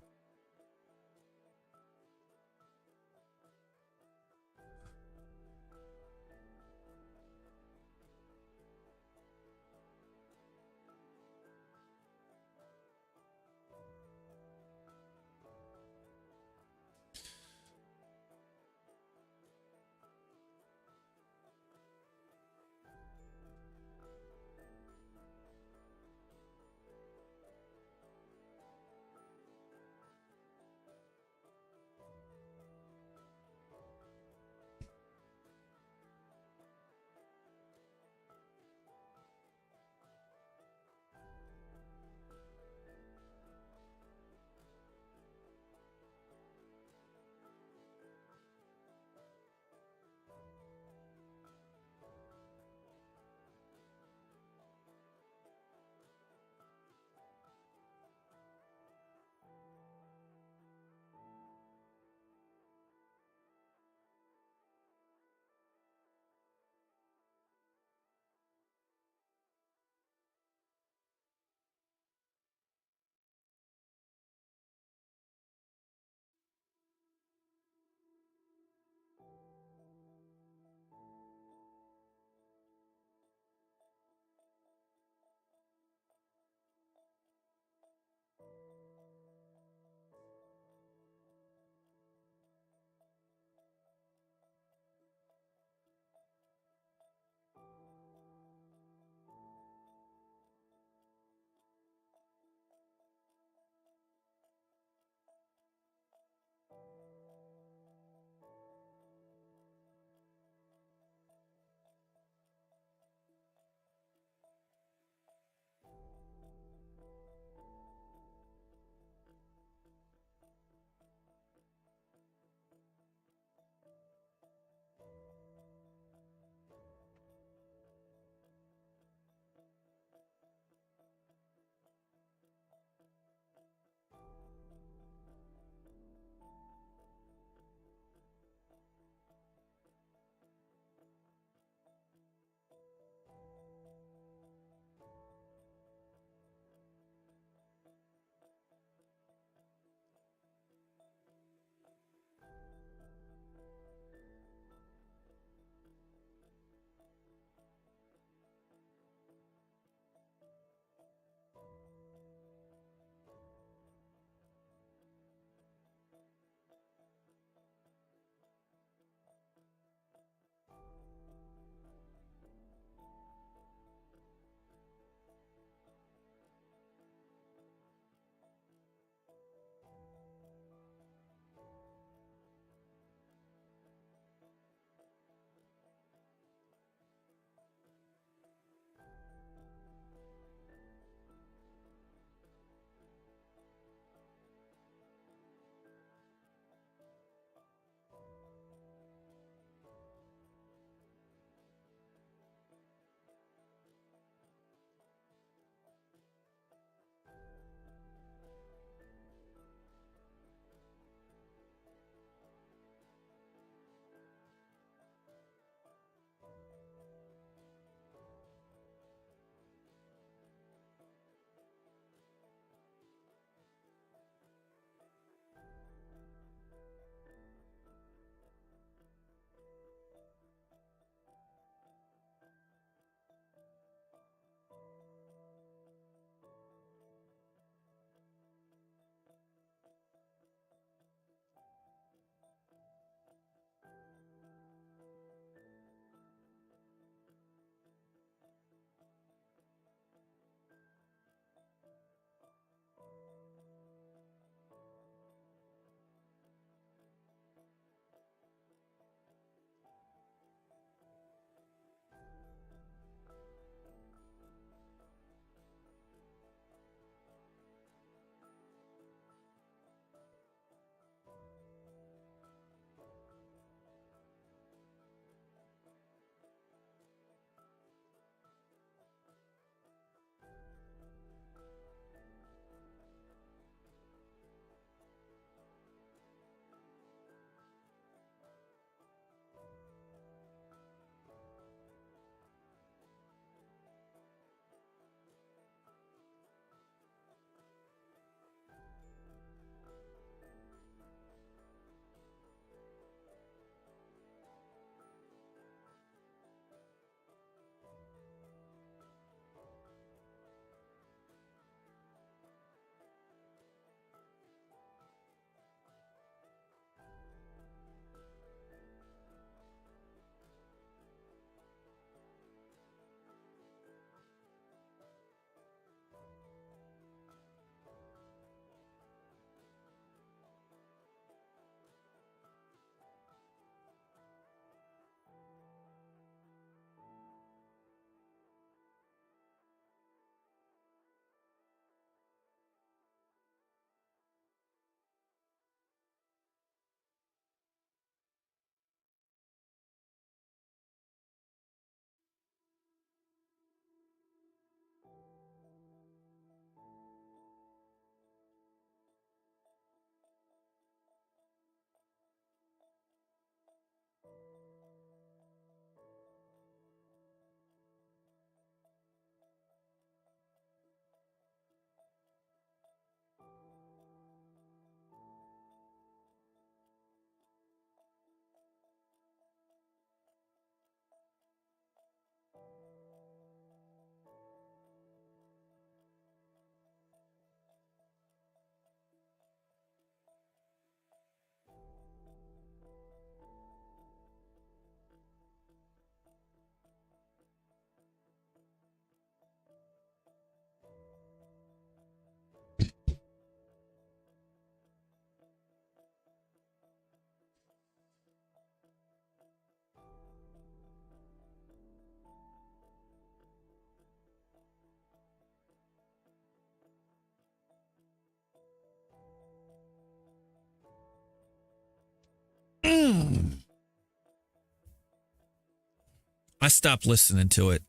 I stopped listening to it.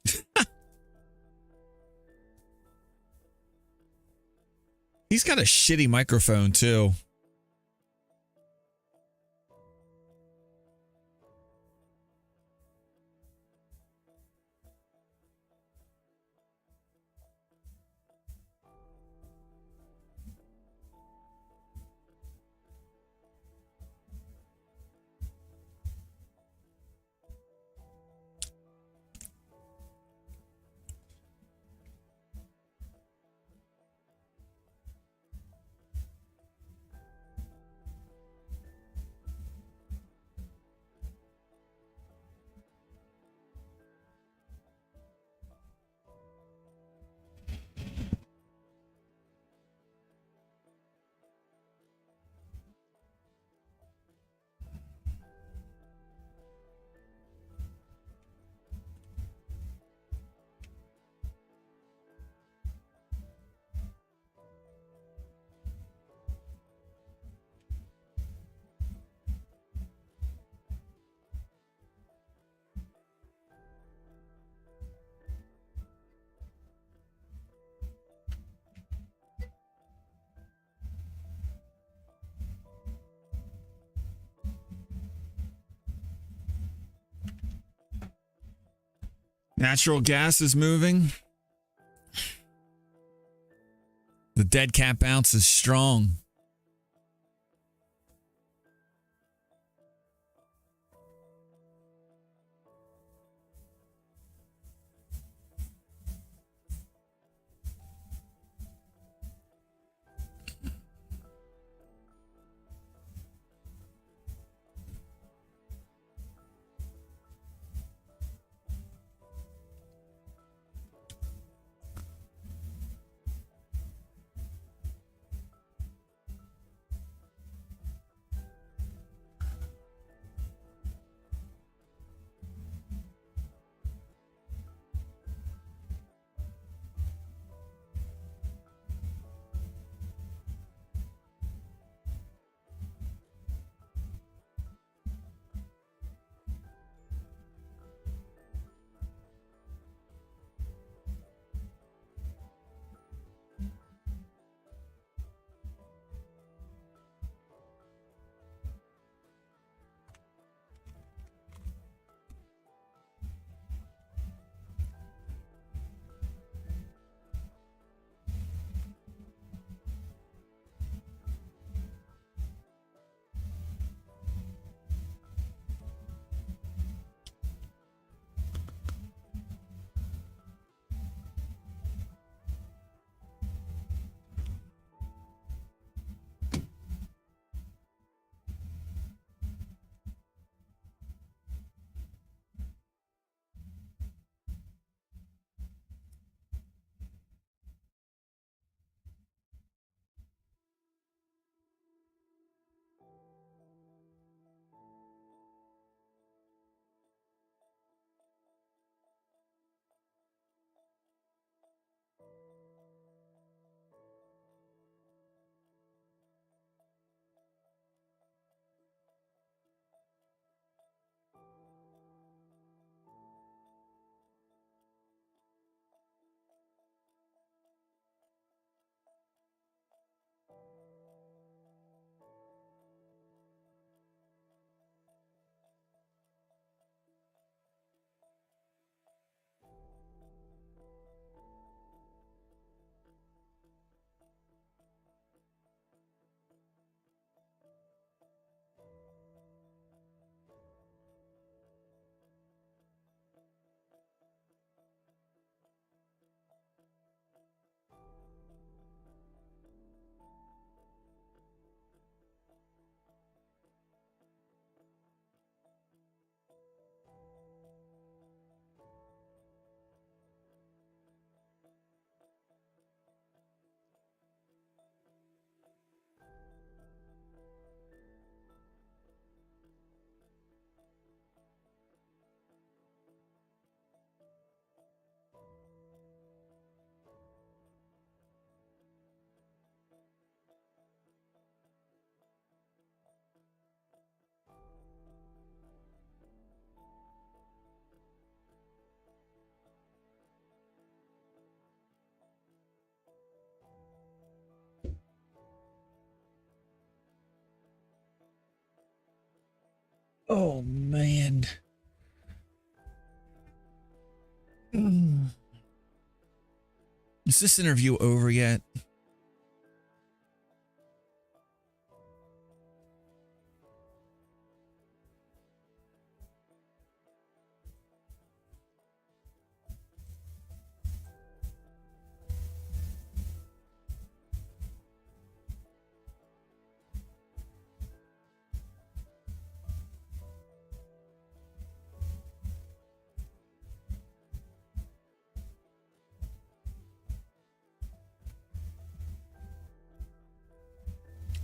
He's got a shitty microphone too. Natural gas is moving. The dead cat bounce is strong. Oh man. Is this interview over yet?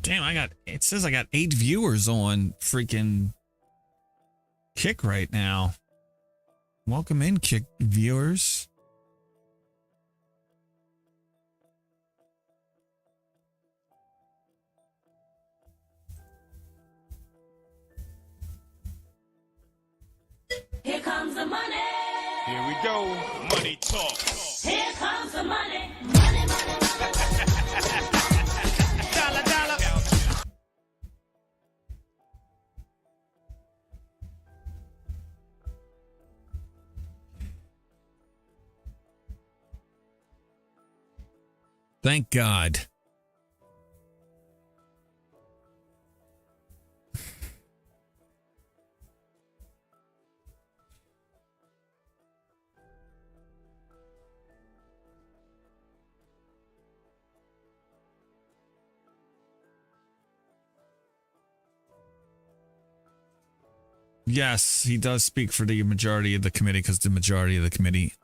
Damn, it says I got 8 viewers on freaking Kick right now. Welcome in, Kick viewers. Here comes the money. Here we go. Money talk. Here comes the money. Money, money, money. Dollar, dollar. Thank God. Yes, he does speak for the majority of the committee because the majority of the committee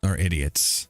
are idiots.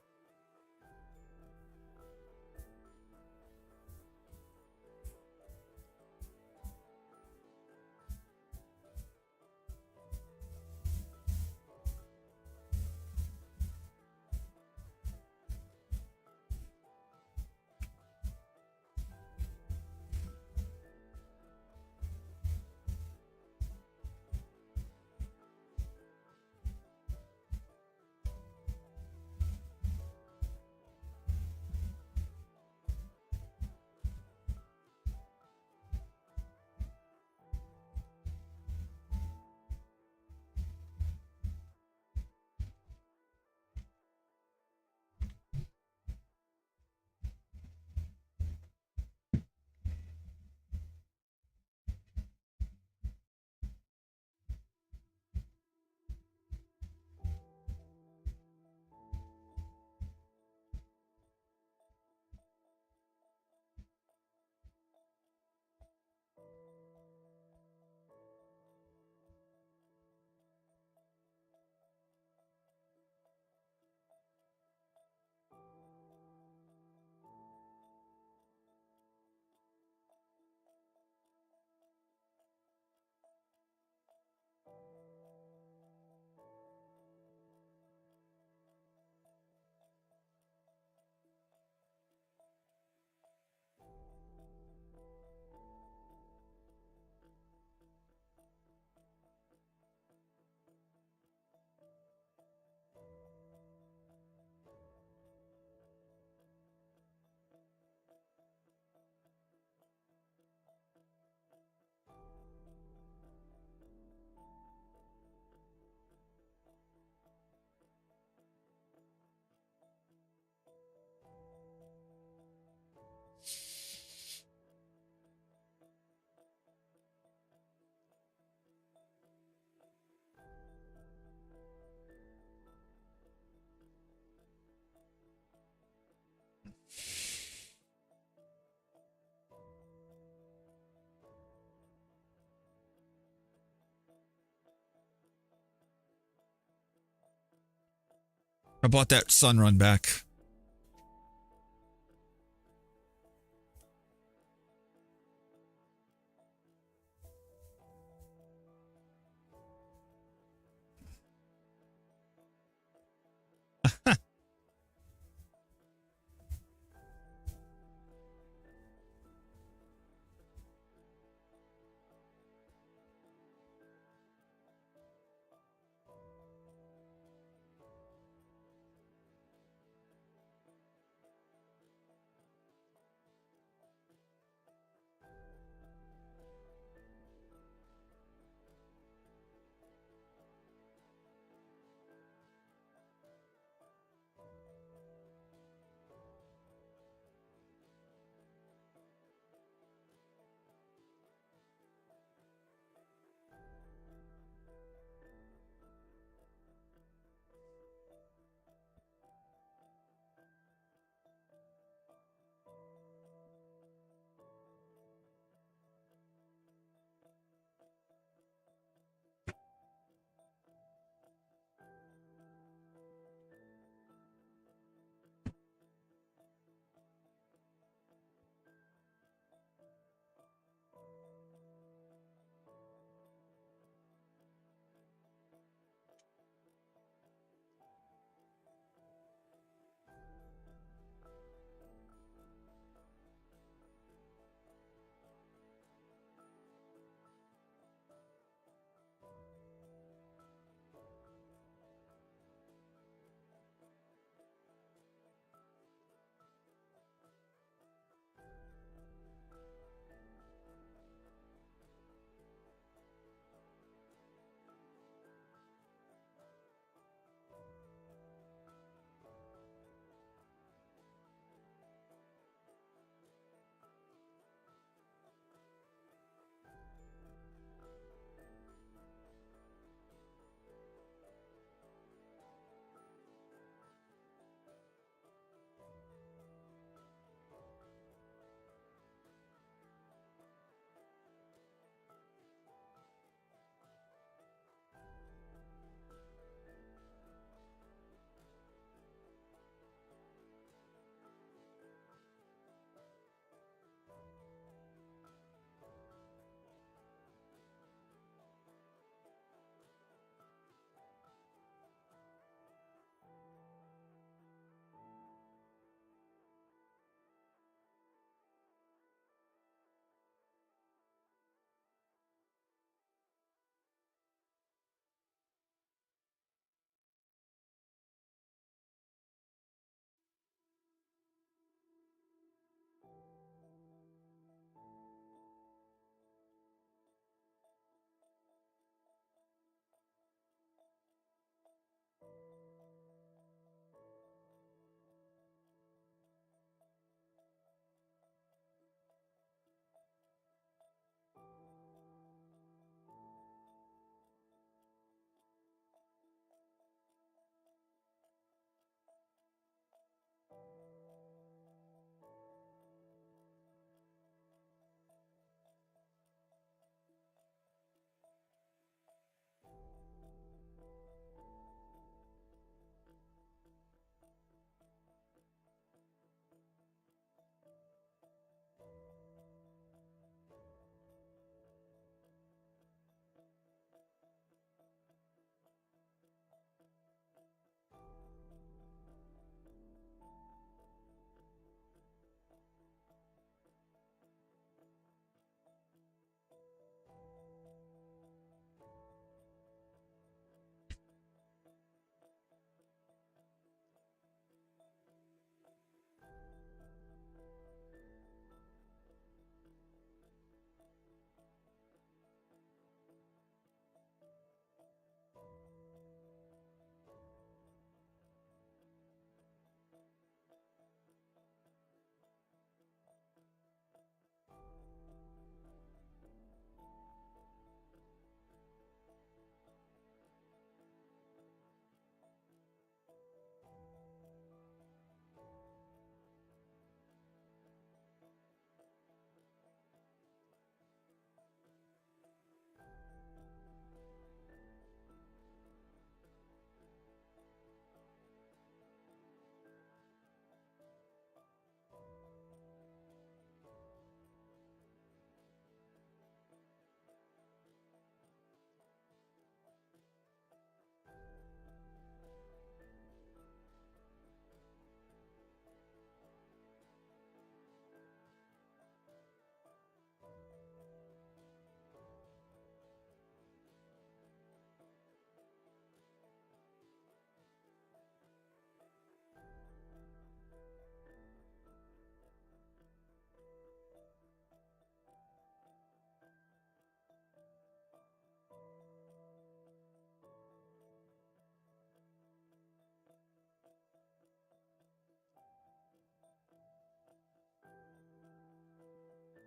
I bought that Sun Run back.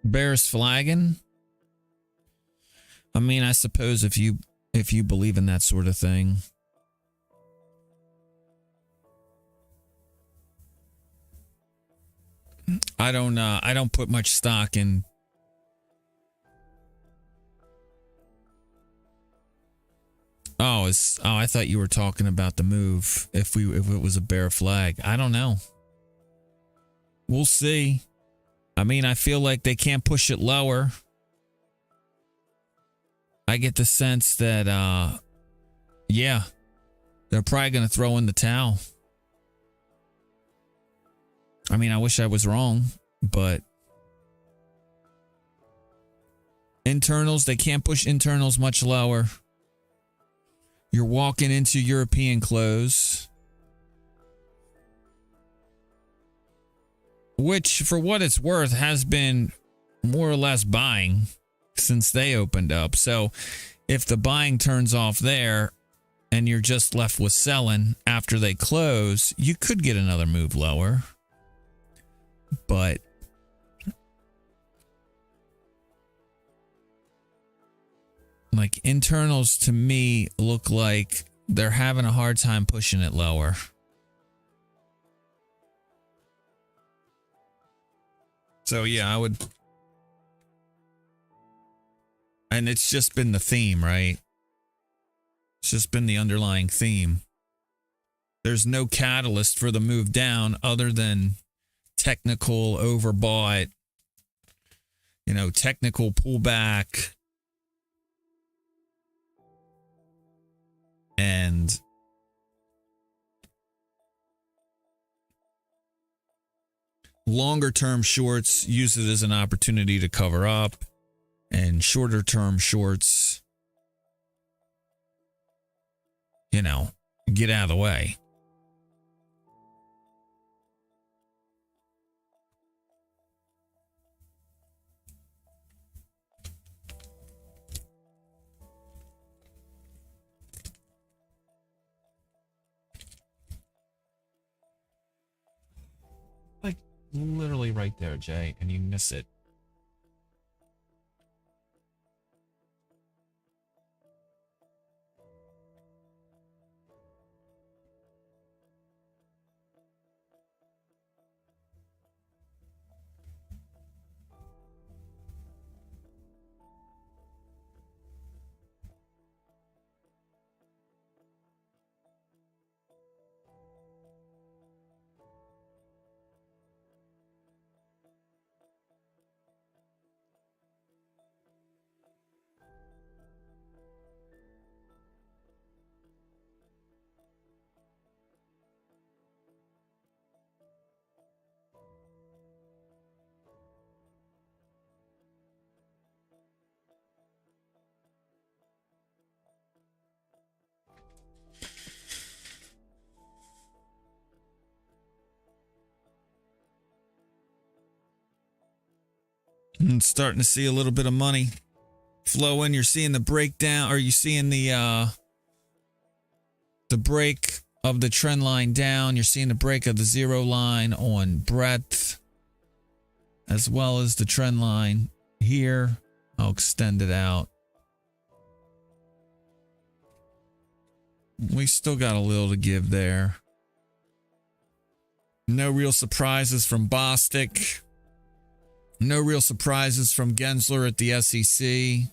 Bears flagging. I mean, I suppose if you believe in that sort of thing. I don't put much stock in. I thought you were talking about the move. If it was a bear flag, I don't know. We'll see. I mean, I feel like they can't push it lower. I get the sense that yeah, they're probably going to throw in the towel. I mean, I wish I was wrong, but internals, they can't push internals much lower. You're walking into European close, which, for what it's worth, has been more or less buying since they opened up. So if the buying turns off there and you're just left with selling after they close, you could get another move lower. But like, internals to me look like they're having a hard time pushing it lower. So yeah, I would. And it's just been the theme, right? It's just been the underlying theme. There's no catalyst for the move down other than technical overbought, technical pullback. And longer term shorts use it as an opportunity to cover up, and shorter term shorts, get out of the way. Like, literally right there, Jay, and you miss it. And starting to see a little bit of money flow in. You're seeing the breakdown. Are you seeing the break of the trend line down? You're seeing the break of the zero line on breadth, as well as the trend line here. I'll extend it out. We still got a little to give there. No real surprises from Bostic. No real surprises from Gensler at the SEC.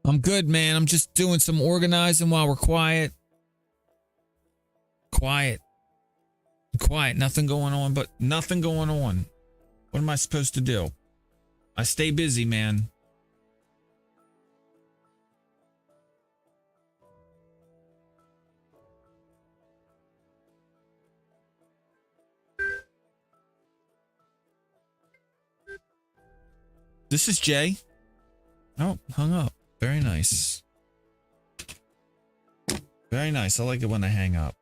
I'm good, man. I'm just doing some organizing while we're quiet. Quiet. Nothing going on, but nothing going on. What am I supposed to do? I stay busy, man. This is Jay. Oh, hung up. Very nice. Very nice. I like it when I hang up.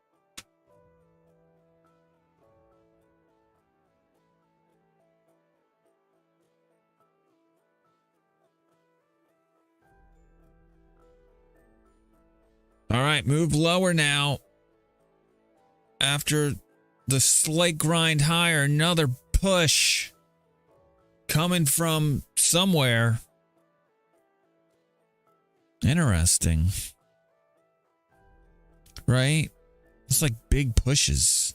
All right, move lower now. After the slight grind higher, another push coming from somewhere. Interesting. Right? It's like big pushes.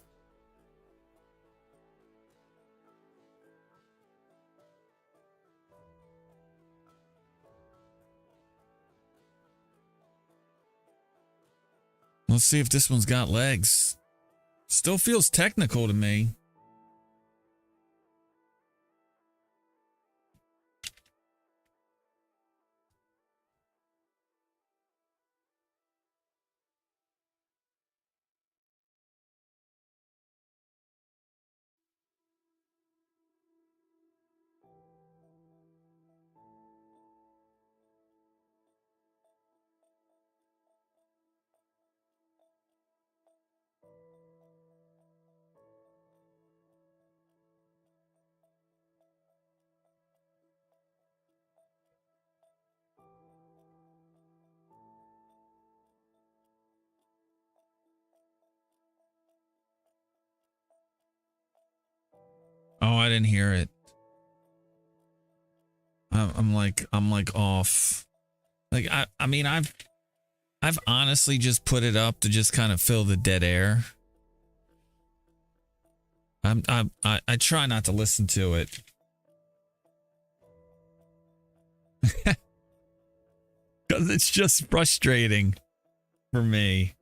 Let's see if this one's got legs. Still feels technical to me. Oh, I didn't hear it. I'm like off. Like I mean I've honestly just put it up to just kind of fill the dead air. I try not to listen to it. Because it's just frustrating for me.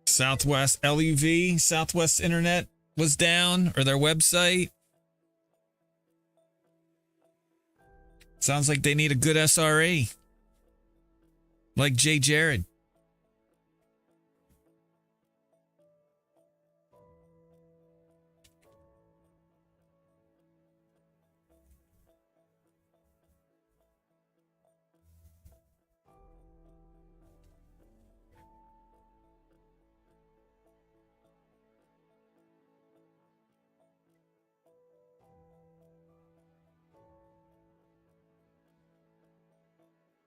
Southwest LUV, Southwest Internet was down, or their website. Sounds like they need a good SRE. Like Jay Jared.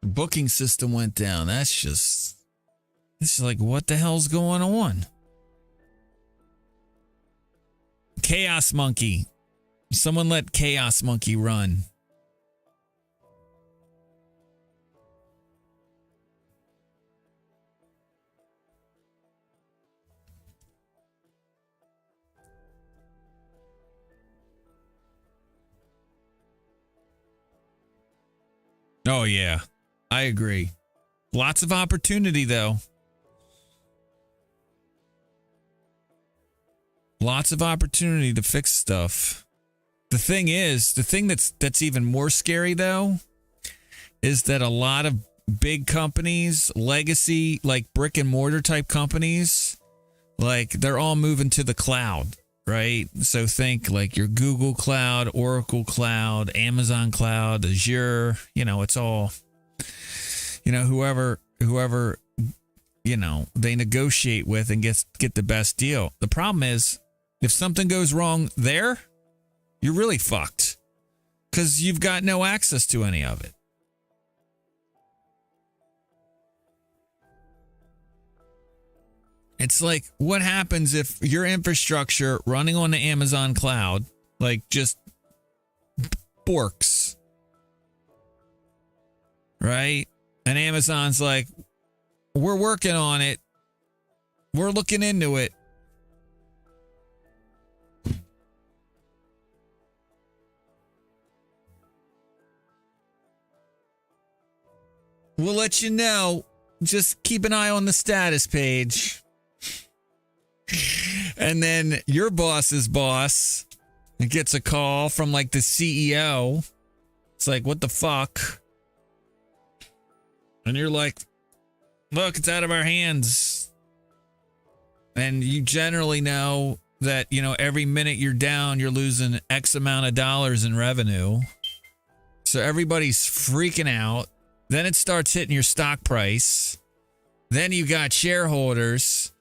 Booking system went down. That's just, it's like, what the hell's going on? Chaos Monkey. Someone let Chaos Monkey run. Oh, yeah. I agree. Lots of opportunity, though. Lots of opportunity to fix stuff. The thing is, the thing that's even more scary, though, is that a lot of big companies, legacy, like brick and mortar type companies, like they're all moving to the cloud, right? So think like your Google Cloud, Oracle Cloud, Amazon Cloud, Azure, you know, it's all, you know, whoever, you know, they negotiate with and get the best deal. The problem is if something goes wrong there, you're really fucked because you've got no access to any of it. It's like, what happens if your infrastructure running on the Amazon cloud, like, just borks, right? And Amazon's like, we're working on it. We're looking into it. We'll let you know. Just keep an eye on the status page. And then your boss's boss gets a call from like the CEO. It's like, what the fuck? And you're like, look, it's out of our hands. And you generally know that, you know, every minute you're down, you're losing X amount of dollars in revenue. So everybody's freaking out. Then it starts hitting your stock price. Then you got shareholders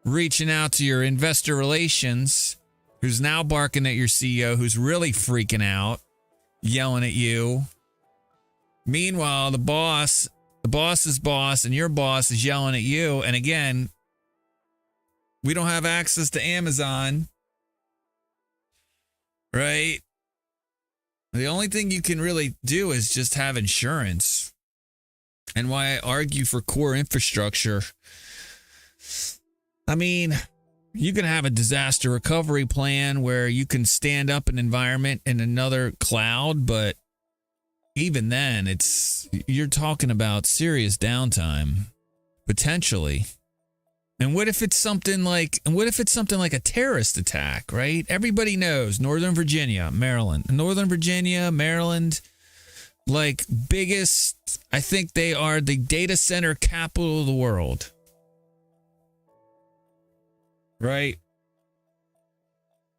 reaching out to your investor relations, who's now barking at your CEO, who's really freaking out, yelling at you. Meanwhile, the boss's boss and your boss is yelling at you. And again, we don't have access to Amazon, right? The only thing you can really do is just have insurance. And why I argue for core infrastructure. I mean, you can have a disaster recovery plan where you can stand up an environment in another cloud, but even then, you're talking about serious downtime, potentially. And what if it's something like a terrorist attack, right? Everybody knows Northern Virginia, Maryland, like biggest, I think they are the data center capital of the world. Right?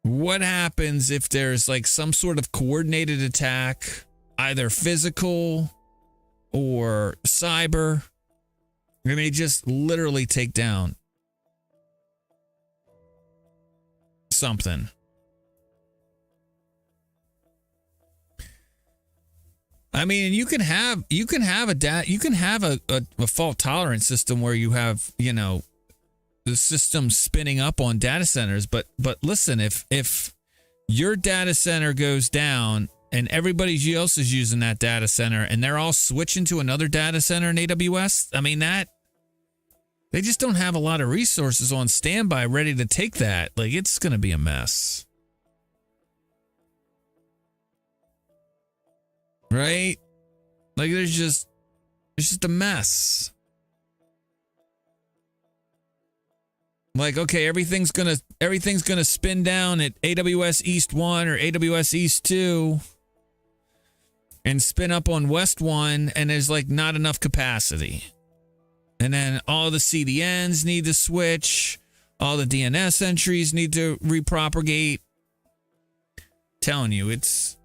What happens if there's like some sort of coordinated attack, either physical or cyber? And they just literally take down something. I mean, you can have a fault tolerance system where you have, you know, the system spinning up on data centers, but listen, if your data center goes down and everybody else is using that data center and they're all switching to another data center in AWS, I mean, they just don't have a lot of resources on standby ready to take that. Like, it's going to be a mess. Right? Like, it's just a mess. Like, okay, everything's gonna spin down at AWS East 1 or AWS East 2 and spin up on West 1, and there's like not enough capacity. And then all the CDNs need to switch, all the DNS entries need to repropagate. Telling you, it's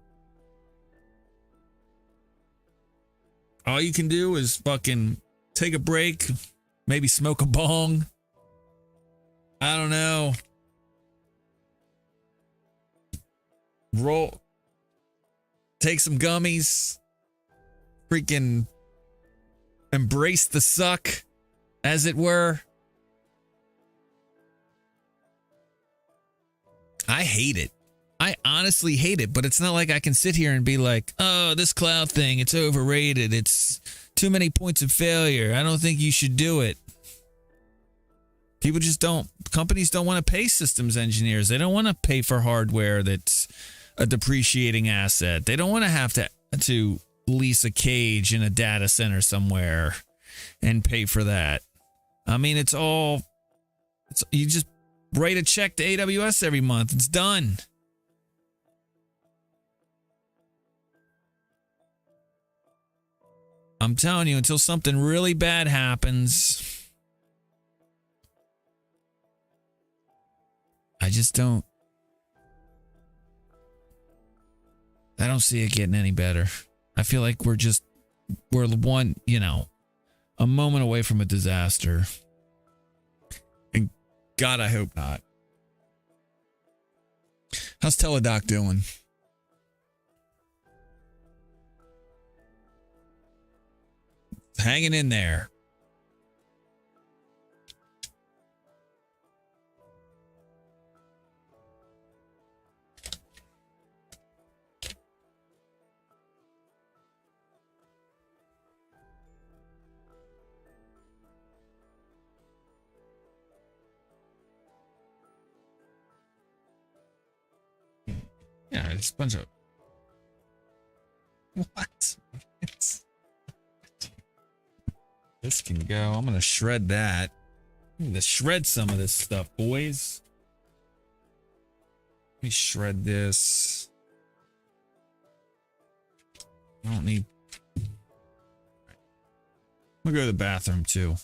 all you can do is fucking take a break, maybe smoke a bong. I don't know. Roll. Take some gummies. Freaking embrace the suck, as it were. I hate it. I honestly hate it, but it's not like I can sit here and be like, oh, this cloud thing, it's overrated. It's too many points of failure. I don't think you should do it. People just don't. Companies don't want to pay systems engineers. They don't want to pay for hardware that's a depreciating asset. They don't want to have to lease a cage in a data center somewhere and pay for that. I mean, you just write a check to AWS every month. It's done. I'm telling you, until something really bad happens, I don't see it getting any better. I feel like we're one, a moment away from a disaster. And God, I hope not. How's Teledoc doing? Hanging in there. It's a bunch of what? This can go. I'm gonna shred that. I'm gonna shred some of this stuff, boys. Let me shred this. I don't need. I'm gonna go to the bathroom too.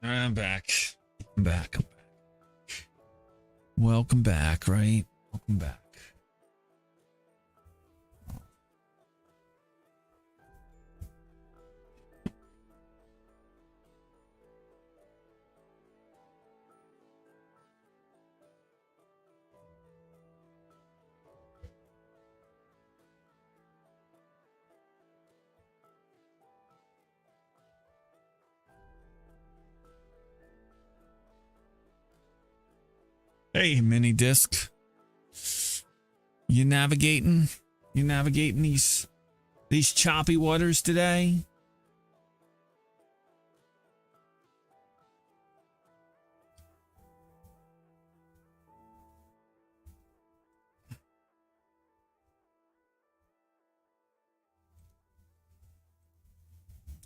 I'm back. I'm back. I'm back. Welcome back, right? Welcome back. Hey, mini disc. You navigating? You navigating these choppy waters today?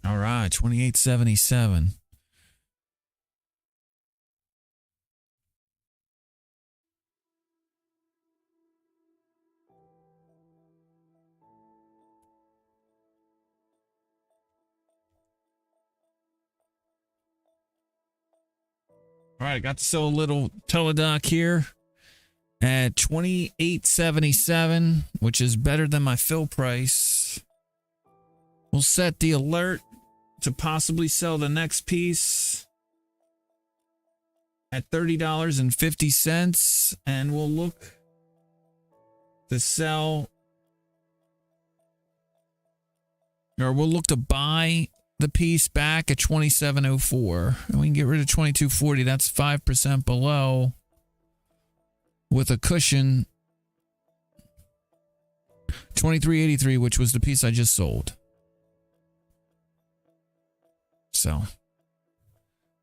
All right, 28.77. All right, I got to sell a little teledoc here at 28.77, which is better than my fill price. We'll set the alert to possibly sell the next piece at $30.50, and we'll look to sell, or we'll look to buy the piece back at 27.04, and we can get rid of 22.40. That's 5% below with a cushion. 23.83, which was the piece I just sold. So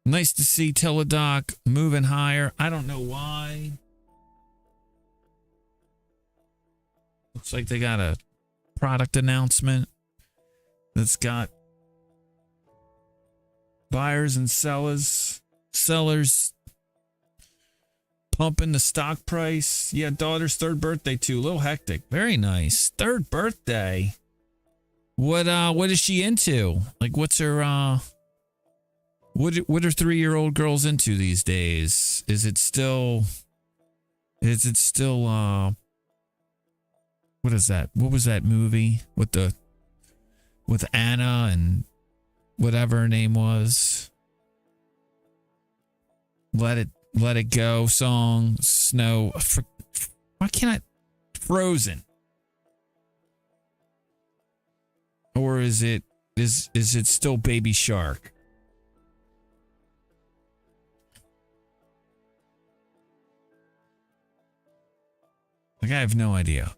nice to see Teledoc moving higher. I don't know why. Looks like they got a product announcement that's got buyers and sellers pumping the stock price. Yeah, daughter's third birthday too. A little hectic. Very nice. Third birthday. What is she into? Like, what's her what are 3-year-old girls into these days? Is it still what is that? What was that movie with Anna and whatever her name was? Let It Go song, Snow. Why can't I? Frozen. Or is it still Baby Shark? Like, I have no idea.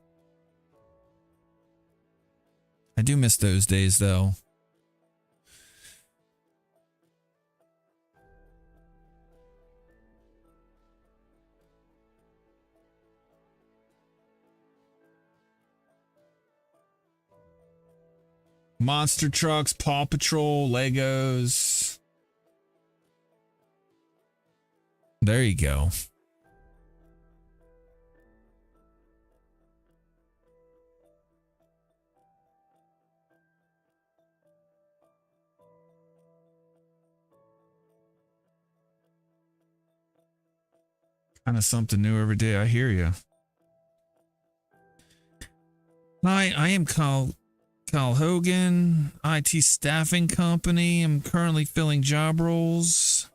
I do miss those days, though. Monster trucks, Paw Patrol, Legos. There you go. Kind of something new every day. I hear you. Hi, I am Kyle Hogan, IT staffing company. I'm currently filling job roles.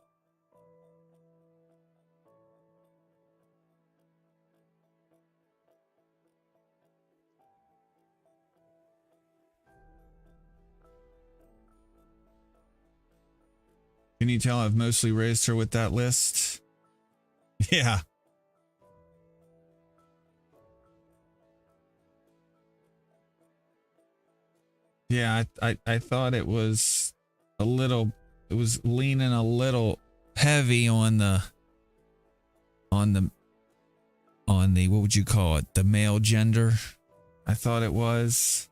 Can you tell I've mostly raised her with that list? Yeah. Yeah, I thought it was leaning a little heavy on the what would you call it? The male gender. I thought it was.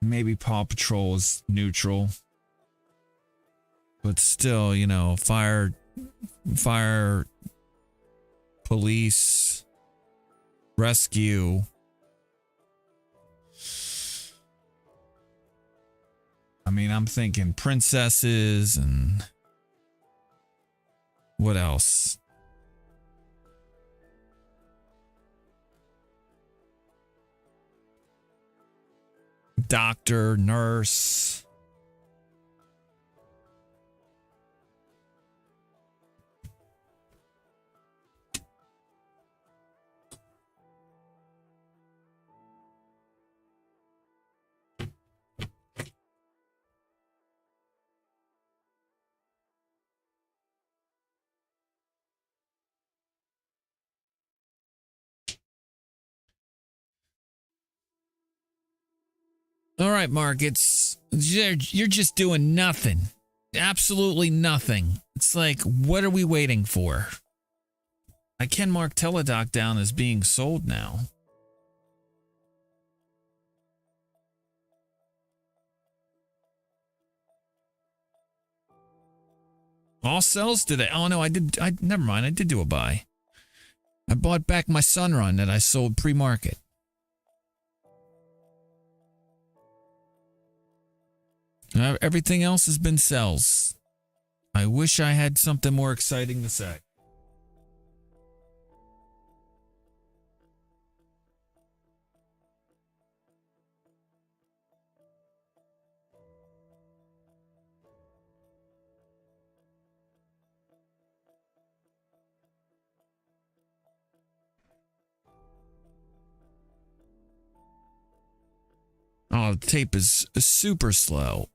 Maybe Paw Patrol is neutral. But still, you know, fire, police, rescue. I mean, I'm thinking princesses and what else? Doctor, nurse. All right, Mark, you're just doing nothing. Absolutely nothing. It's like, what are we waiting for? I can mark Teledoc down as being sold now. All sells today. Oh no, I did. Never mind. I did do a buy. I bought back my Sunrun that I sold pre-market. Everything else has been sells. I wish I had something more exciting to say. Oh, the tape is super slow.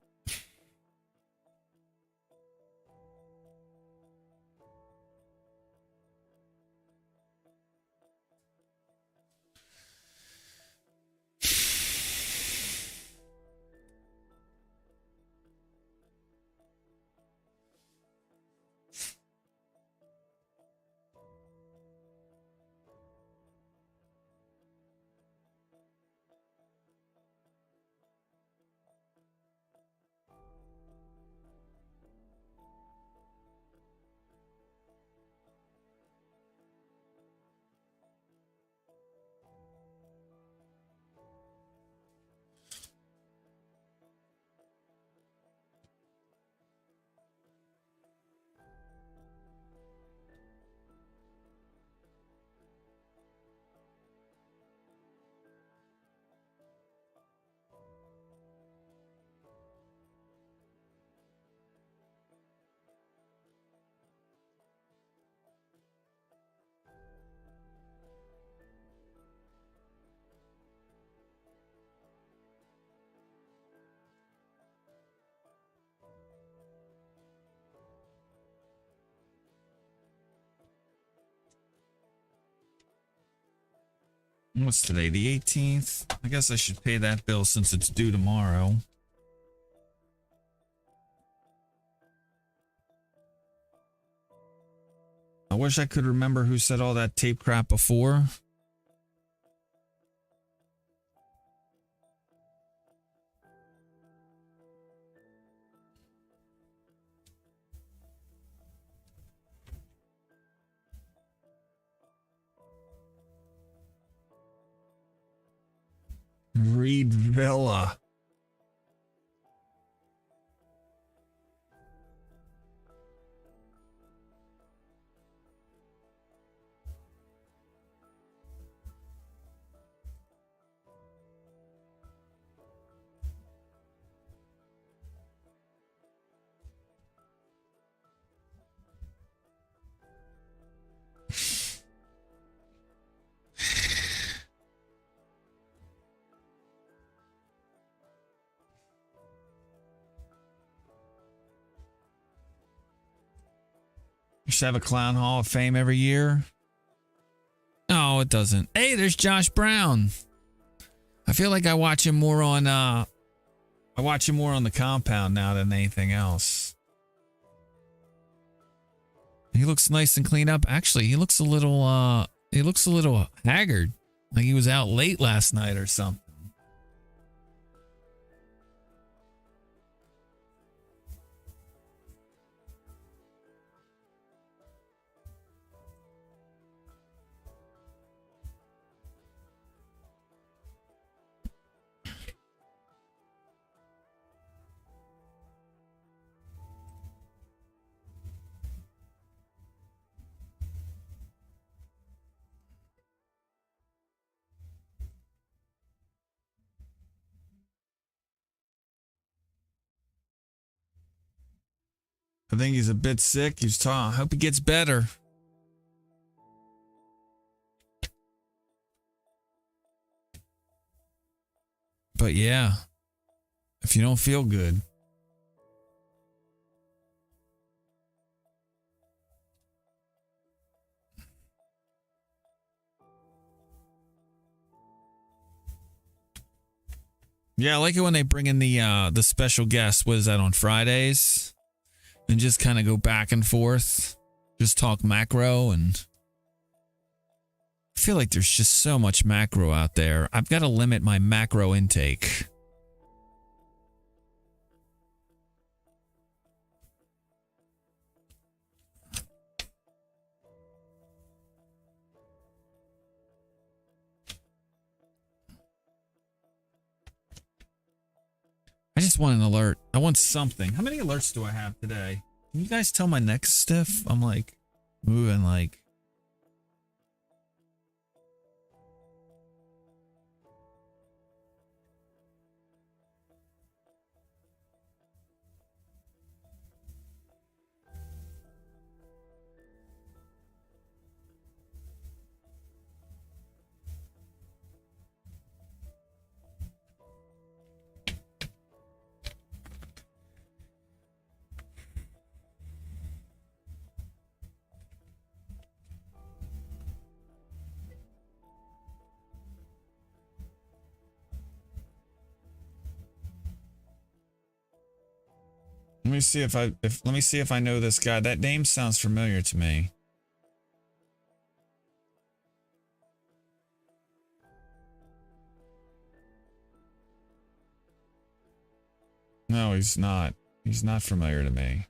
What's today? The 18th? I guess I should pay that bill since it's due tomorrow. I wish I could remember who said all that tape crap before. Reed Villa. Should have a Clown Hall of Fame every year. No, it doesn't. Hey, there's Josh Brown. I feel like I watch him more on the compound now than anything else. He looks nice and cleaned up. Actually, he looks a little haggard. Like he was out late last night or something. I think he's a bit sick. He's talking. I hope he gets better. But yeah, if you don't feel good. Yeah, I like it when they bring in the special guest. What is that, on Fridays? And just kind of go back and forth. Just talk macro, and I feel like there's just so much macro out there. I've got to limit my macro intake. just want an alert. I want something. How many alerts do I have today? Can you guys tell my neck's stiff? I'm like moving like. Let me see if I know this guy. That name sounds familiar to me. No, he's not. He's not familiar to me.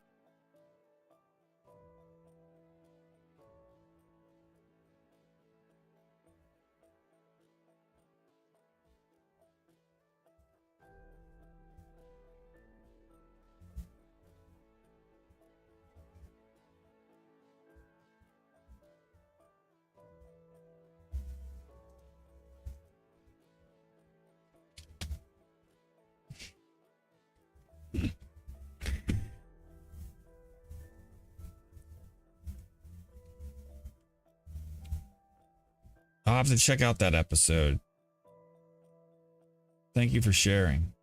I'll have to check out that episode. Thank you for sharing.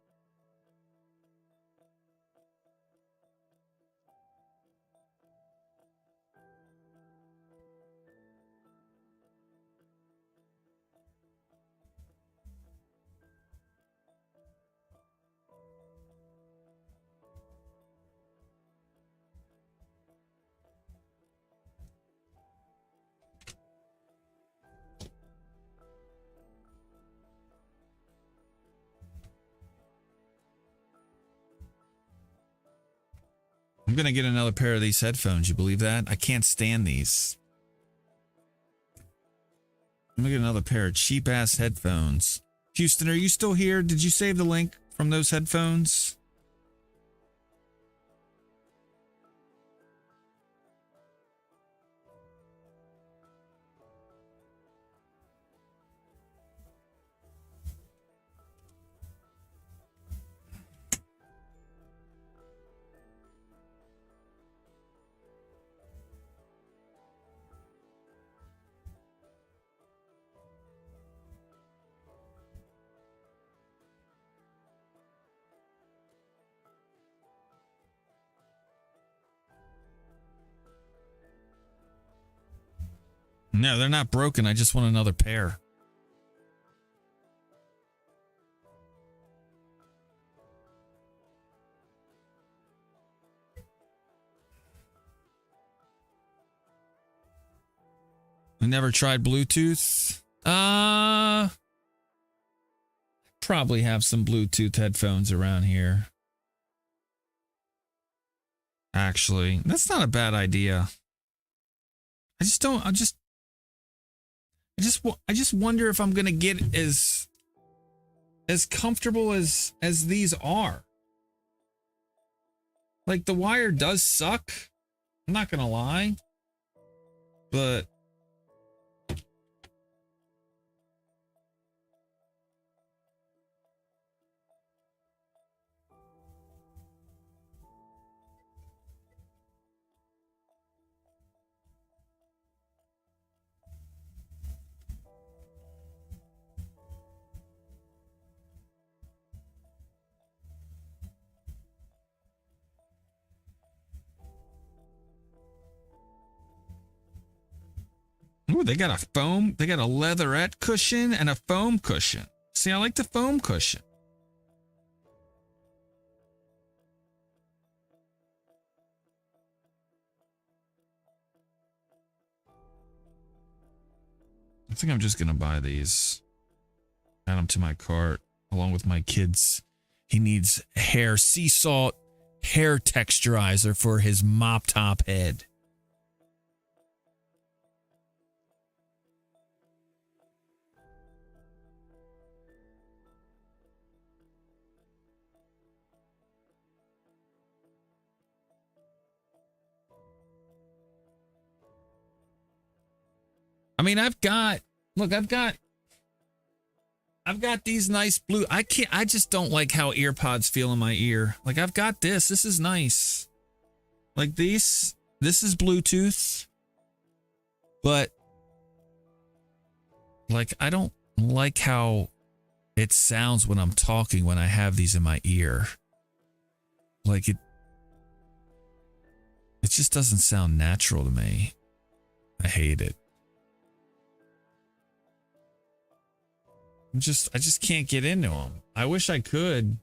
I'm going to get another pair of these headphones. You believe that? I can't stand these. I'm going to get another pair of cheap ass headphones. Houston, are you still here? Did you save the link from those headphones? No, they're not broken. I just want another pair. I never tried Bluetooth. Probably have some Bluetooth headphones around here. Actually, that's not a bad idea. I just wonder if I'm gonna get as comfortable as these are. Like, the wire does suck. I'm not gonna lie, but ooh, they got a leatherette cushion and a foam cushion. See, I like the foam cushion. I think I'm just going to buy these. Add them to my cart along with my kids. He needs sea salt hair texturizer for his mop top head. I mean, I've got these nice blue. I just don't like how earpods feel in my ear. Like I've got this. This is nice. Like this is Bluetooth. But like I don't like how it sounds when I'm talking when I have these in my ear. Like it just doesn't sound natural to me. I hate it. I just can't get into them. I wish I could.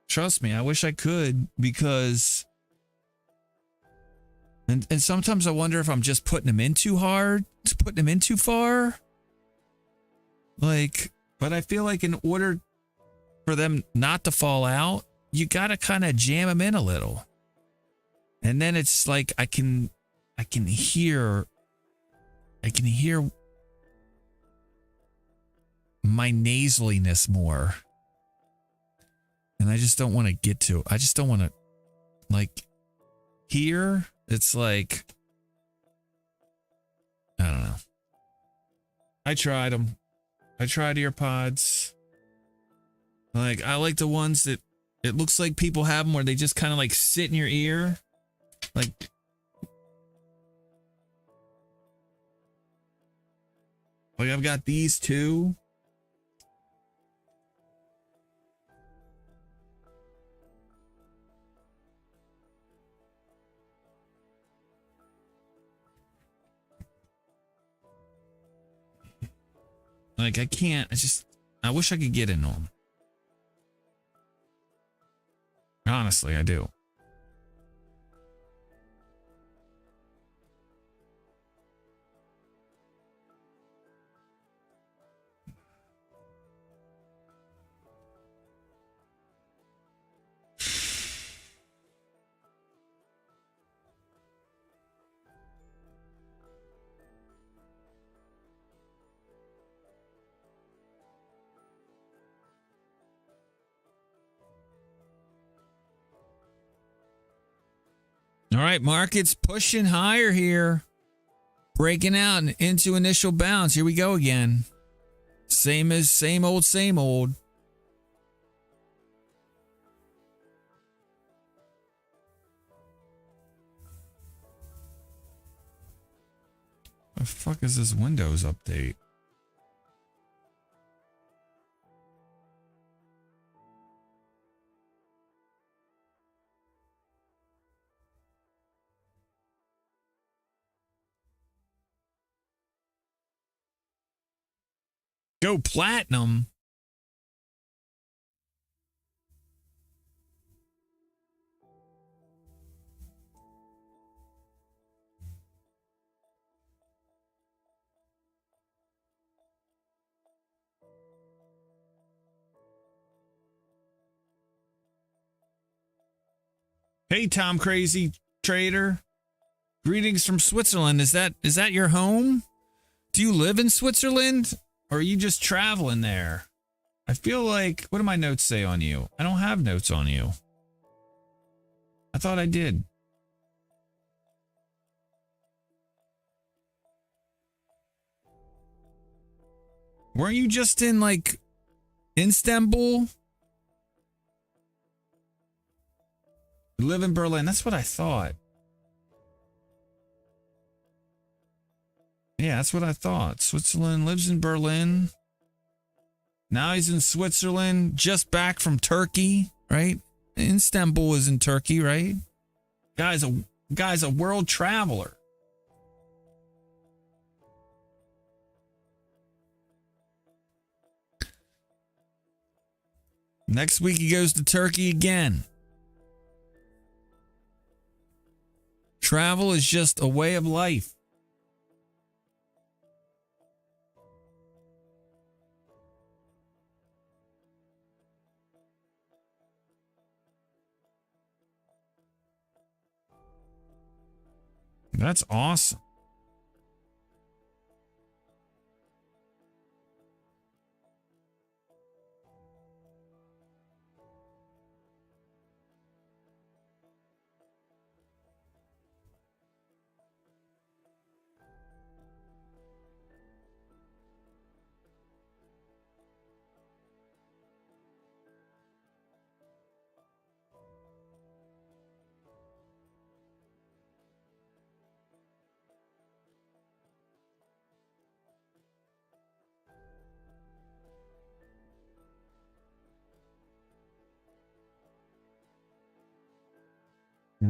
Trust me, I wish I could because and sometimes I wonder if I'm just putting them in too hard, putting them in too far. Like, but I feel like in order for them not to fall out, you got to kind of jam them in a little. And then it's like I can hear my nasaliness more. And I just don't want to get to it. I just don't want to, like, here, it's like, I don't know. I tried them. I tried earpods. Like, I like the ones that it looks like people have them where they just kind of like sit in your ear. Like, I've got these two. Like, I can't, I wish I could get into them. Honestly, I do. All right, market's pushing higher here. Breaking out into initial bounce. Here we go again. Same old, same old. The fuck is this Windows update? Go platinum. Hey, Tom Crazy Trader. Greetings from Switzerland. Is that your home? Do you live in Switzerland? Or are you just traveling there? I feel like, what do my notes say on you? I don't have notes on you. I thought I did. Weren't you just in like Istanbul? You live in Berlin. That's what I thought. Yeah, that's what I thought. Switzerland, lives in Berlin. Now he's in Switzerland, just back from Turkey, right? Istanbul is in Turkey, right? Guy's a world traveler. Next week he goes to Turkey again. Travel is just a way of life. That's awesome.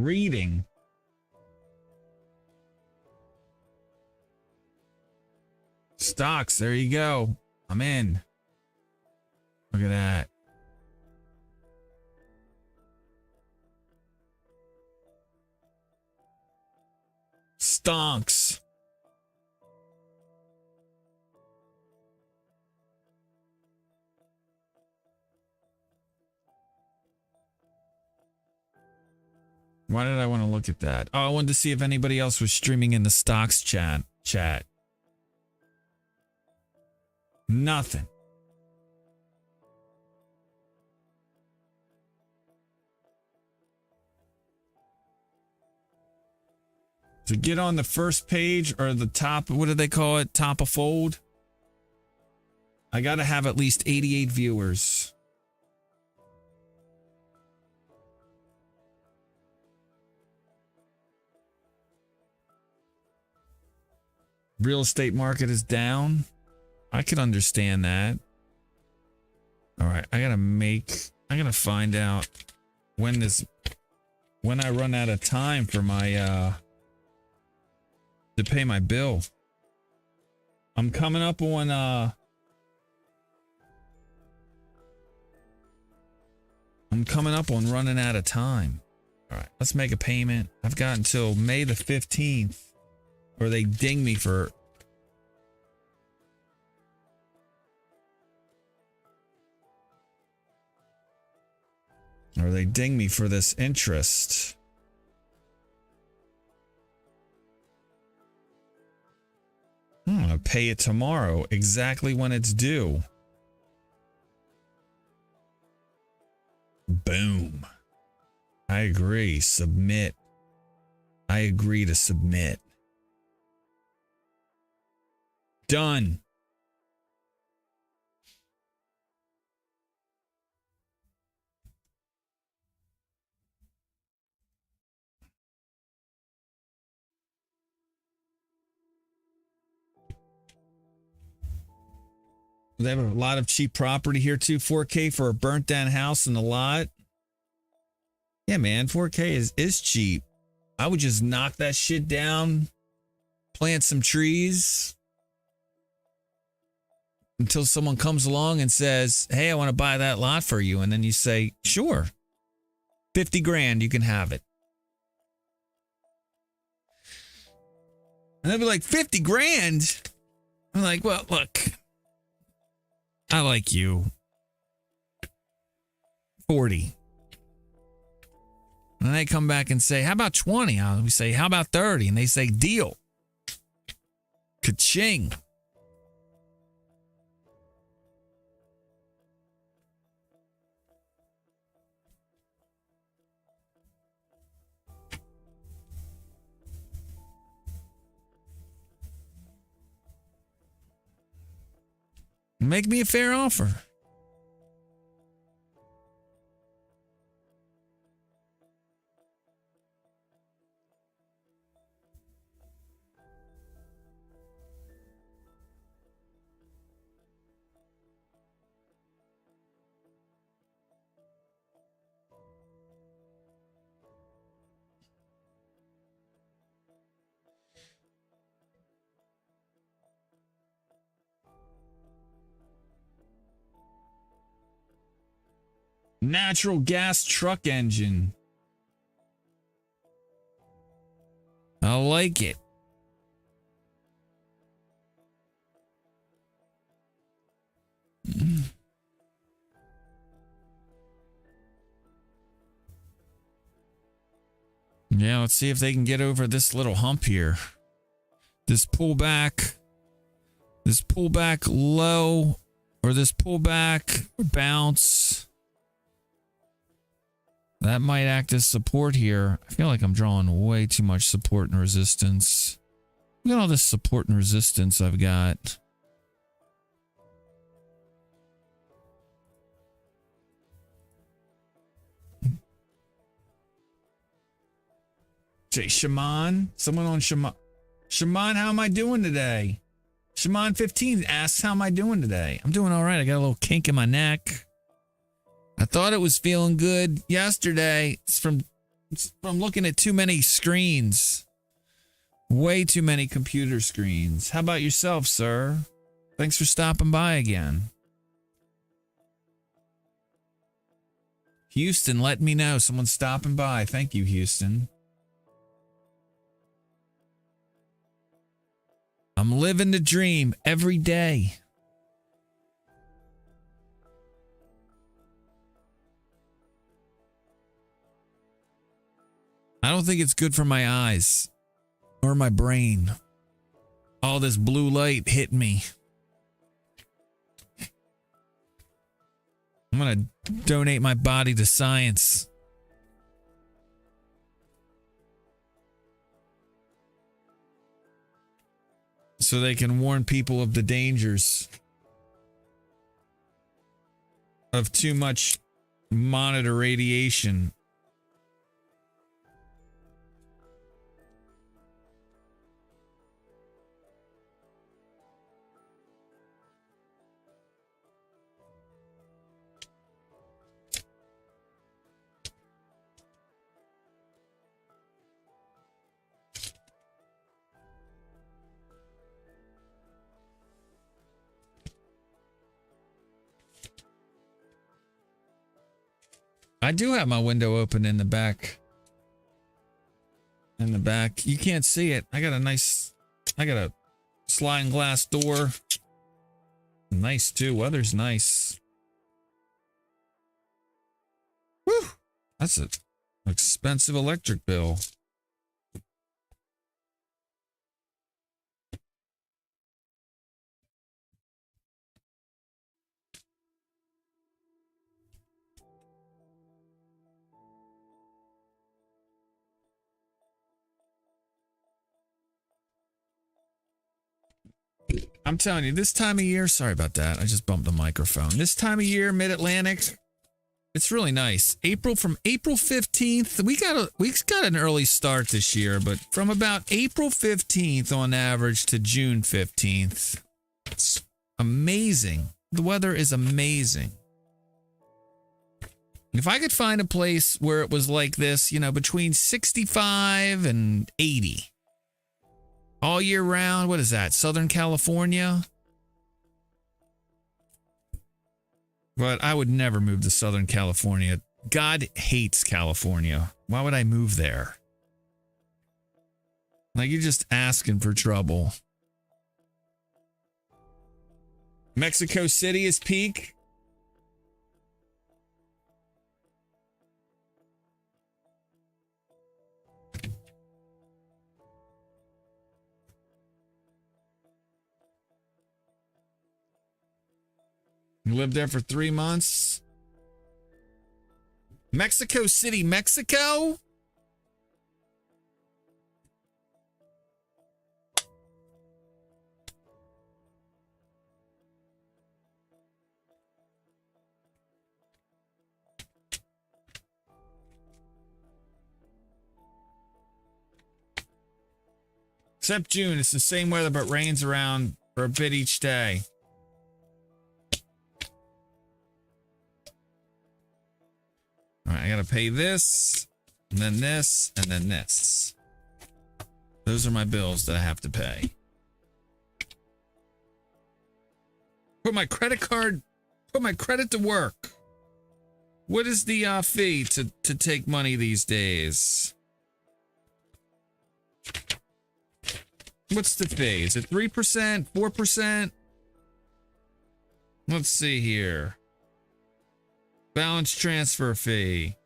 reading. Stocks, there you go. I'm in. Look at that. Stonks. Why did I want to look at that? Oh, I wanted to see if anybody else was streaming in the stocks chat. Nothing. To get on the first page or the top, what do they call it? Top of fold? I got to have at least 88 viewers. Real estate market is down. I could understand that. All right, I gotta find out when I run out of time for my to pay my bill. I'm coming up on running out of time. All right, let's make a payment. I've got until May the 15th, or they ding me for. Or they ding me for this interest. I'm gonna pay it tomorrow, exactly when it's due. Boom. I agree. Submit. I agree to submit. Done. They have a lot of cheap property here too. 4K for a burnt down house in the lot. Yeah, man, 4K is cheap. I would just knock that shit down, plant some trees until someone comes along and says, "Hey, I want to buy that lot for you." And then you say, "Sure. 50 grand, you can have it." And they'll be like, 50 grand? I'm like, well, look, I like you. 40. And they come back and say, how about 20? We say, how about 30? And they say, deal. Ka-ching. Make me a fair offer. Natural gas truck engine. I like it. Yeah, let's see if they can get over this little hump here. This pullback low, or this pullback bounce. That might act as support here. I feel like I'm drawing way too much support and resistance. Look at all this support and resistance I've got. Jay Shaman? Someone on Shaman. Shaman, how am I doing today? Shaman 15 asks, how am I doing today? I'm doing all right. I got a little kink in my neck. I thought it was feeling good yesterday. It's from It's from looking at too many screens. Way too many computer screens. How about yourself, sir? Thanks for stopping by again. Houston, let me know. Someone's stopping by. Thank you, Houston. I'm living the dream every day. I don't think it's good for my eyes or my brain. All this blue light hit me. I'm going to donate my body to science. So they can warn people of the dangers of too much monitor radiation. I do have my window open in the back. In the back. You can't see it. I got a sliding glass door. Nice too. Weather's nice. Whew. That's an expensive electric bill. I'm telling you, this time of year, sorry about that. I just bumped the microphone. This time of year, Mid-Atlantic, it's really nice. From April 15th, we got an early start this year, but from about April 15th on average to June 15th, it's amazing. The weather is amazing. If I could find a place where it was like this, between 65 and 80. All year round, what is that? Southern California? But I would never move to Southern California. God hates California. Why would I move there? Like, you're just asking for trouble. Mexico City is peak. You lived there for 3 months. Mexico City, Mexico? Except June, it's the same weather, but rains around for a bit each day. All right, I gotta pay this, and then this, and then this. Those are my bills that I have to pay. Put my credit to work. What is the fee to take money these days? What's the fee? Is it 3%, 4%? Let's see here. Balance transfer fee.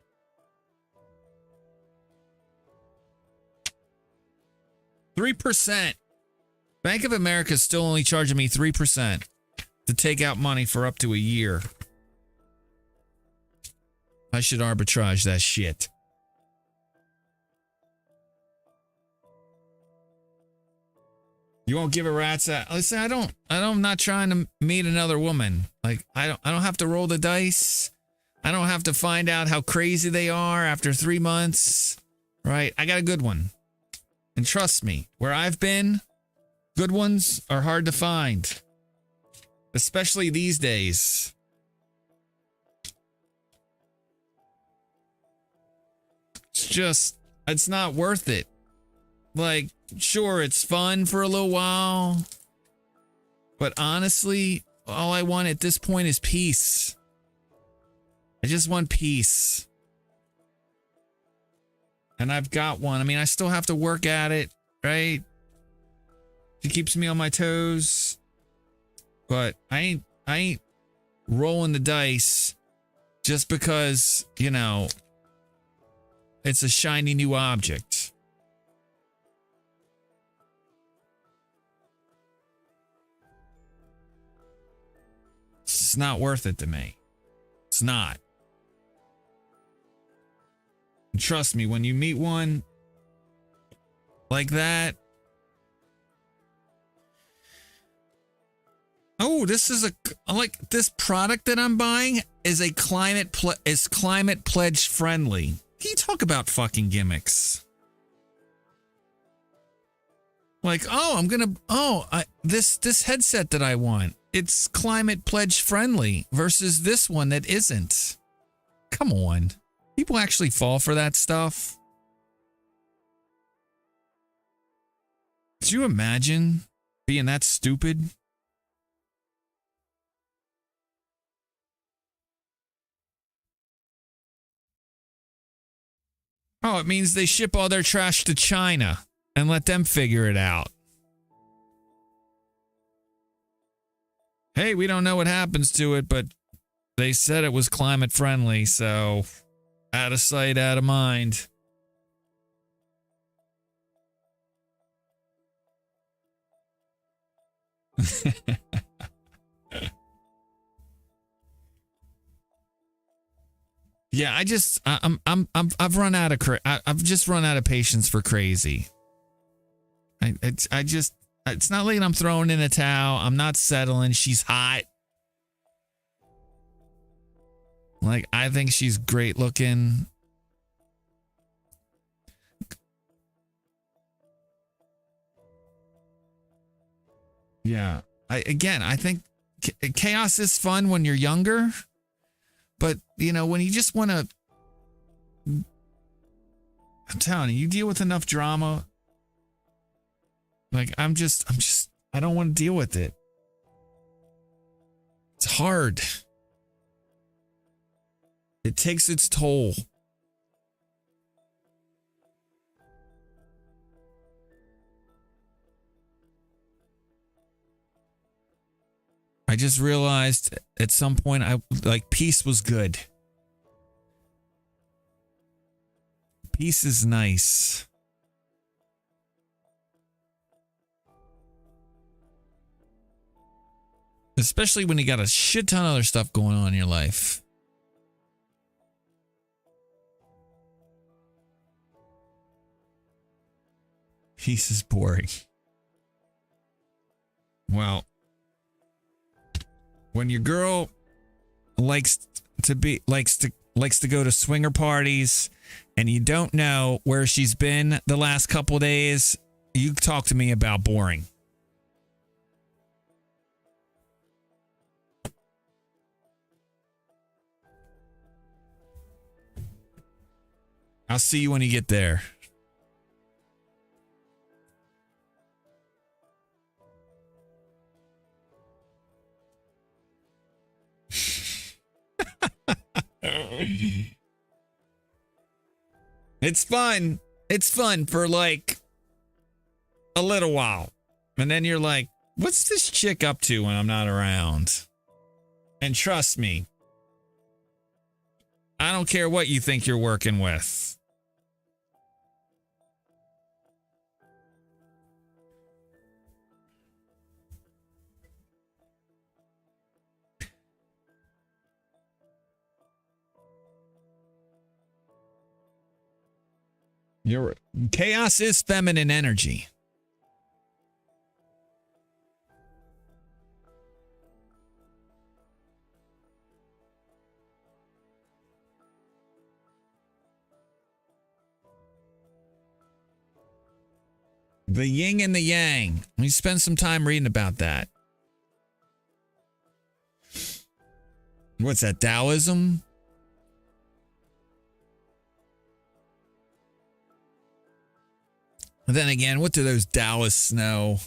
$3%. Bank of America is still only charging me 3% to take out money for up to a year. I should arbitrage that shit. You won't give a rat's ass. Listen, I'm not trying to meet another woman. Like, I don't have to roll the dice. I don't have to find out how crazy they are after 3 months. Right? I got a good one. And trust me, where I've been, good ones are hard to find. Especially these days. it's not worth it. Like, sure, it's fun for a little while, but honestly, all I want at this point is peace. I just want peace. And I've got one. I mean, I still have to work at it, right? She keeps me on my toes. But I ain't rolling the dice just because, you know, it's a shiny new object. It's not worth it to me. It's not. And trust me, when you meet one like that, oh, this is like this product that I'm buying is a climate pledge friendly. Can you talk about fucking gimmicks? Like, this headset that I want, it's climate pledge friendly versus this one that isn't. Come on. People actually fall for that stuff. Could you imagine being that stupid? Oh, it means they ship all their trash to China and let them figure it out. Hey, we don't know what happens to it, but they said it was climate friendly, so out of sight, out of mind. Yeah, I've just run out of patience for crazy. It's not like I'm throwing in a towel. I'm not settling. She's hot. Like, I think she's great looking. Yeah. I think chaos is fun when you're younger. But, you know, when you just want to, I'm telling you, you deal with enough drama. Like, I don't want to deal with it. It's hard. It takes its toll. I just realized at some point peace was good. Peace is nice. Especially when you got a shit ton of other stuff going on in your life. Peace is boring. Well, when your girl likes to go to swinger parties and you don't know where she's been the last couple days, you talk to me about boring. I'll see you when you get there. It's fun. It's fun for like a little while. And then you're like, what's this chick up to when I'm not around? And trust me, I don't care what you think you're working with. Chaos is feminine energy. The yin and the yang. Let me spend some time reading about that. What's that, Taoism? then again, what do those Dallas know?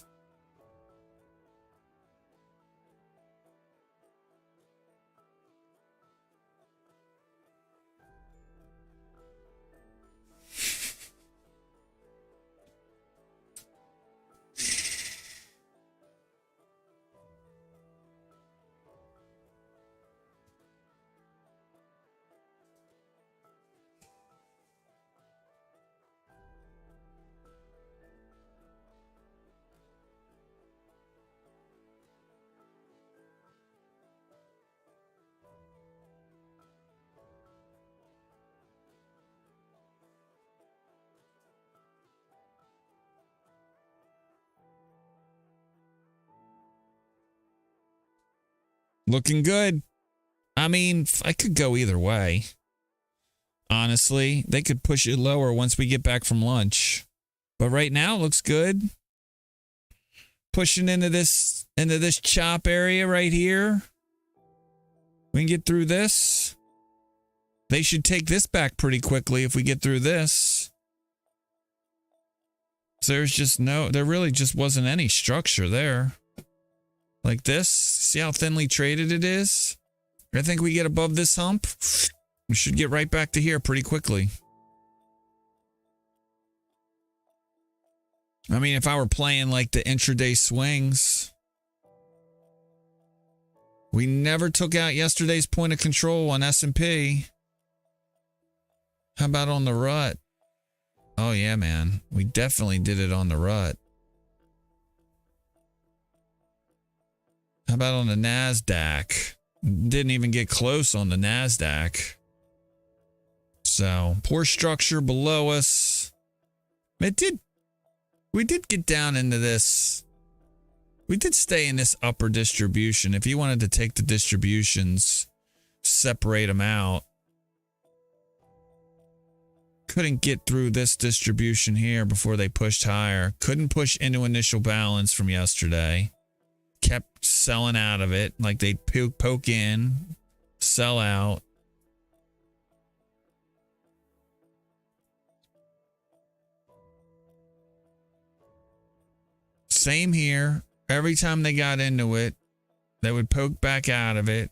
Looking good. I mean, I could go either way. Honestly, they could push it lower once we get back from lunch. But right now it looks good. Pushing into this chop area right here. We can get through this. They should take this back pretty quickly if we get through this. There really just wasn't any structure there. Like this. See how thinly traded it is? I think we get above this hump. We should get right back to here pretty quickly. I mean, if I were playing like the intraday swings, we never took out yesterday's point of control on S&P. How about on the rut? Oh yeah, man. We definitely did it on the rut. How about on the NASDAQ? Didn't even get close on the NASDAQ. So, poor structure below us. We did get down into this. We did stay in this upper distribution. If you wanted to take the distributions, separate them out. Couldn't get through this distribution here before they pushed higher. Couldn't push into initial balance from yesterday. Kept selling out of it. Like they'd poke in, sell out. Same here. Every time they got into it, they would poke back out of it.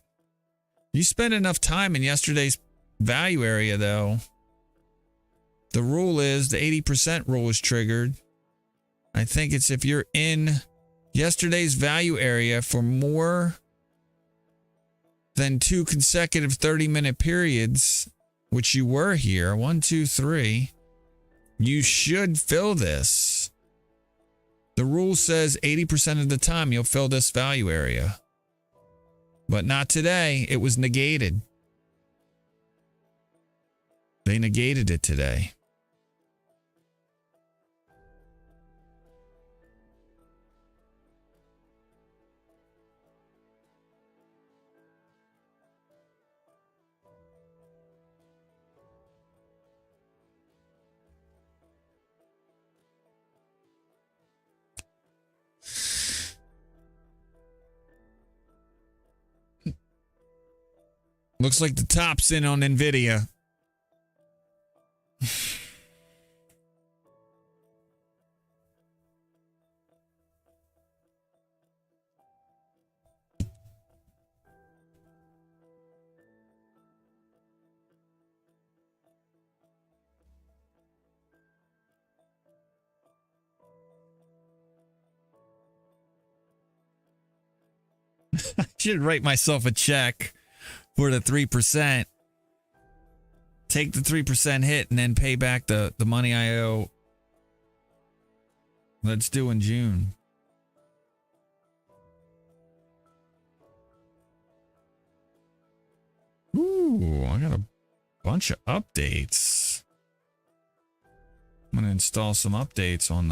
You spent enough time in yesterday's value area, though. The rule is the 80% rule is triggered. I think it's if you're in yesterday's value area for more than 2 consecutive 30-minute periods, which you were here, 1, 2, 3, you should fill this. The rule says 80% of the time you'll fill this value area. But not today. It was negated. They negated it today. Looks like the top's in on NVIDIA. I should write myself a check for the 3%. Take the 3% hit and then pay back the money I owe. Let's do in June. Ooh, I got a bunch of updates. I'm gonna install some updates on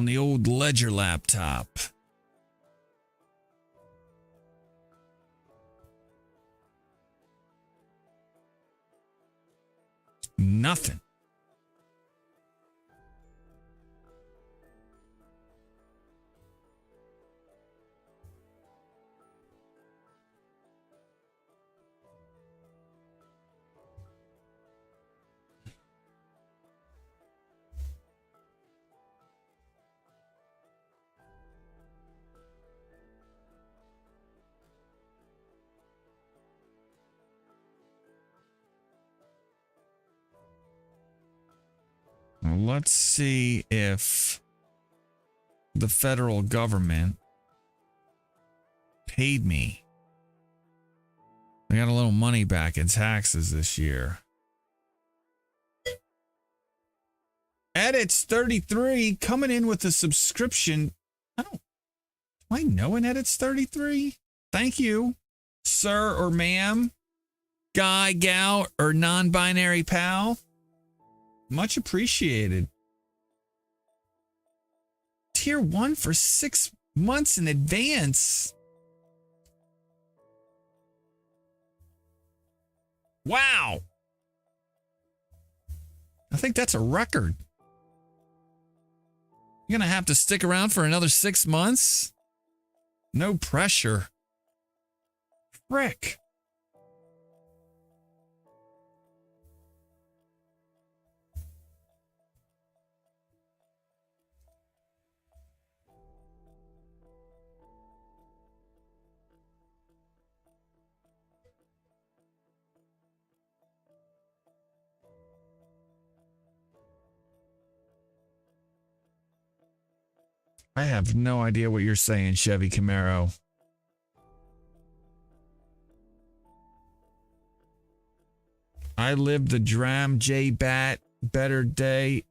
the old Ledger laptop. Nothing. let's see if the federal government paid me. I got a little money back in taxes this year. Edits 33 coming in with a subscription. Do I know an Edits 33? Thank you, sir or ma'am, guy, gal, or non-binary pal. Much appreciated. Tier 1 for 6 months in advance. Wow. I think that's a record. You're going to have to stick around for another 6 months? No pressure. Frick. I have no idea what you're saying, Chevy Camaro. I lived the dram J Bat better day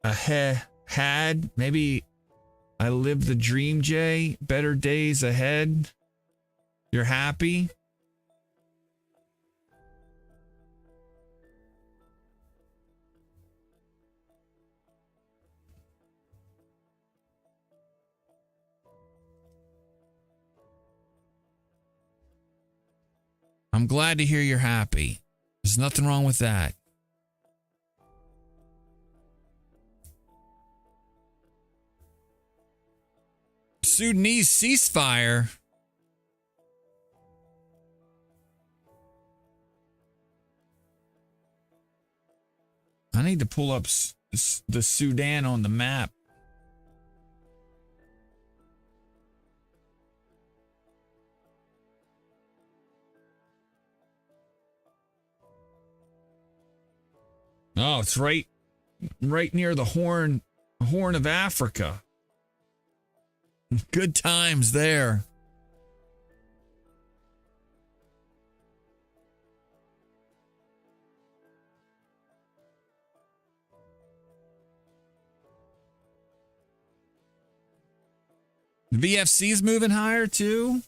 ahead. Maybe I lived the dream J better days ahead. You're happy? I'm glad to hear you're happy. There's nothing wrong with that. Sudanese ceasefire. I need to pull up the Sudan on the map. Oh, it's right near the Horn of Africa. Good times there. The VFC's moving higher too.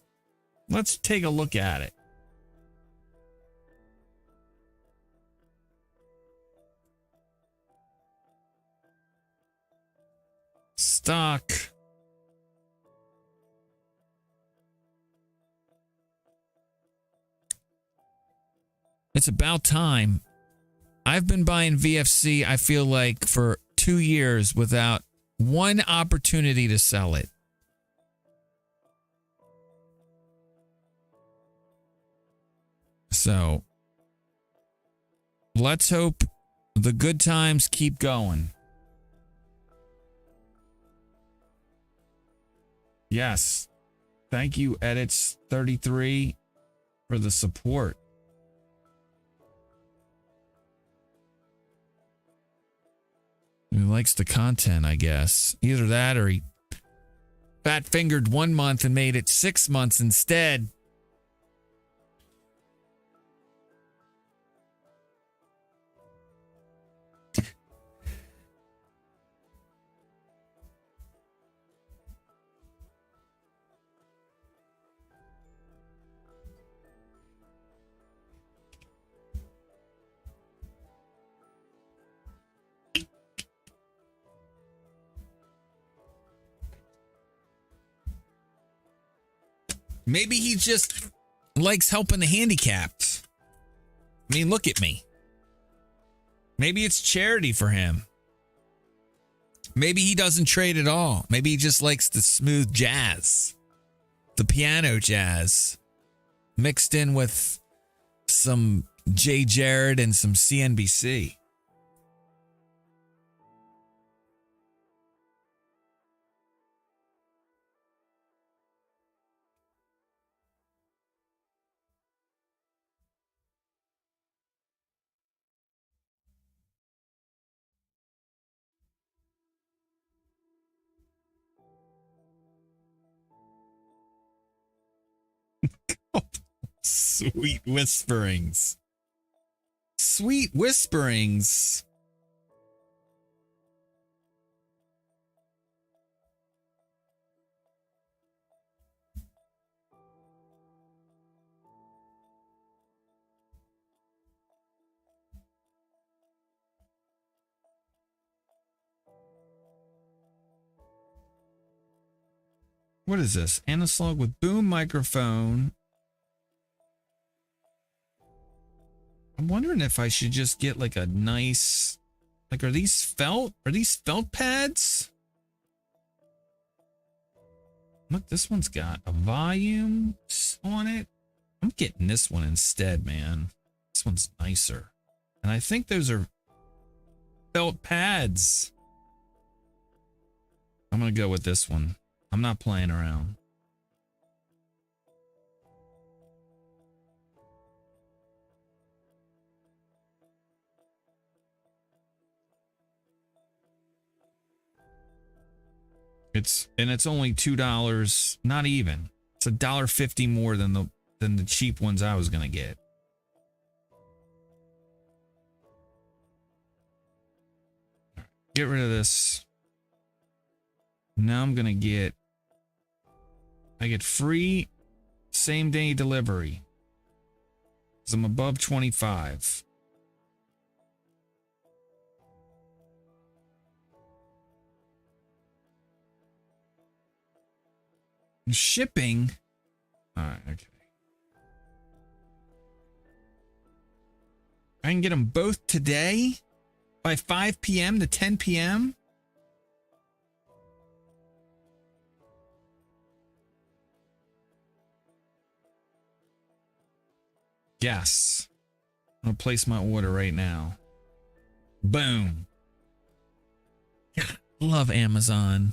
Let's take a look at it. Stock. It's about time. I've been buying VFC, I feel like, for 2 years without one opportunity to sell it. So, let's hope the good times keep going. Yes. Thank you, Edits 33, for the support. He likes the content, I guess. Either that or he fat fingered 1 month and made it 6 months instead. Maybe he just likes helping the handicapped. I mean, look at me. Maybe it's charity for him. Maybe he doesn't trade at all. Maybe he just likes the smooth jazz, the piano jazz, mixed in with some Jay Jared and some CNBC. Sweet whisperings. Sweet whisperings. What is this? Anaslog with boom microphone. I'm wondering if I should just get like a nice, like, are these felt pads? Look, this one's got a volume on it. I'm getting this one instead, man. This one's nicer. And I think those are felt pads. I'm going to go with this one. I'm not playing around. It's only $2, not even. It's $1.50 more than the cheap ones I was gonna get. Get rid of this. Now I'm gonna get free same day delivery. Because I'm above 25. Shipping. All right, okay. I can get them both today by 5 p.m. to 10 p.m. Yes. I'm going to place my order right now. Boom. Yeah, love Amazon.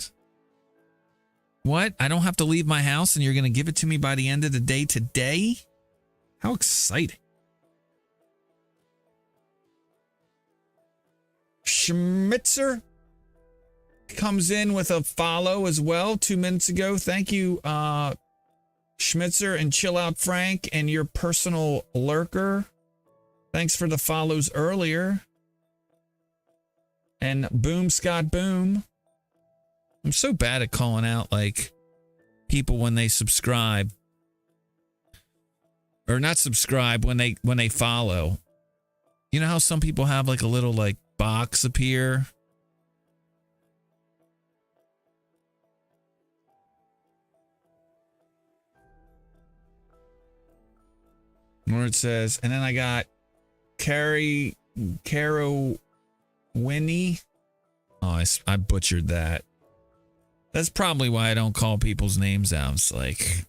What? I don't have to leave my house and you're going to give it to me by the end of the day today? How exciting. Schmitzer comes in with a follow as well 2 minutes ago. Thank you, Schmitzer and Chill Out Frank and your personal lurker. Thanks for the follows earlier. And Boom Scott Boom. I'm so bad at calling out like people when they subscribe or not subscribe when they follow. You know how some people have like a little like box appear? Where it says, and then I got Caro Winnie. Oh, I butchered that. That's probably why I don't call people's names out. It's like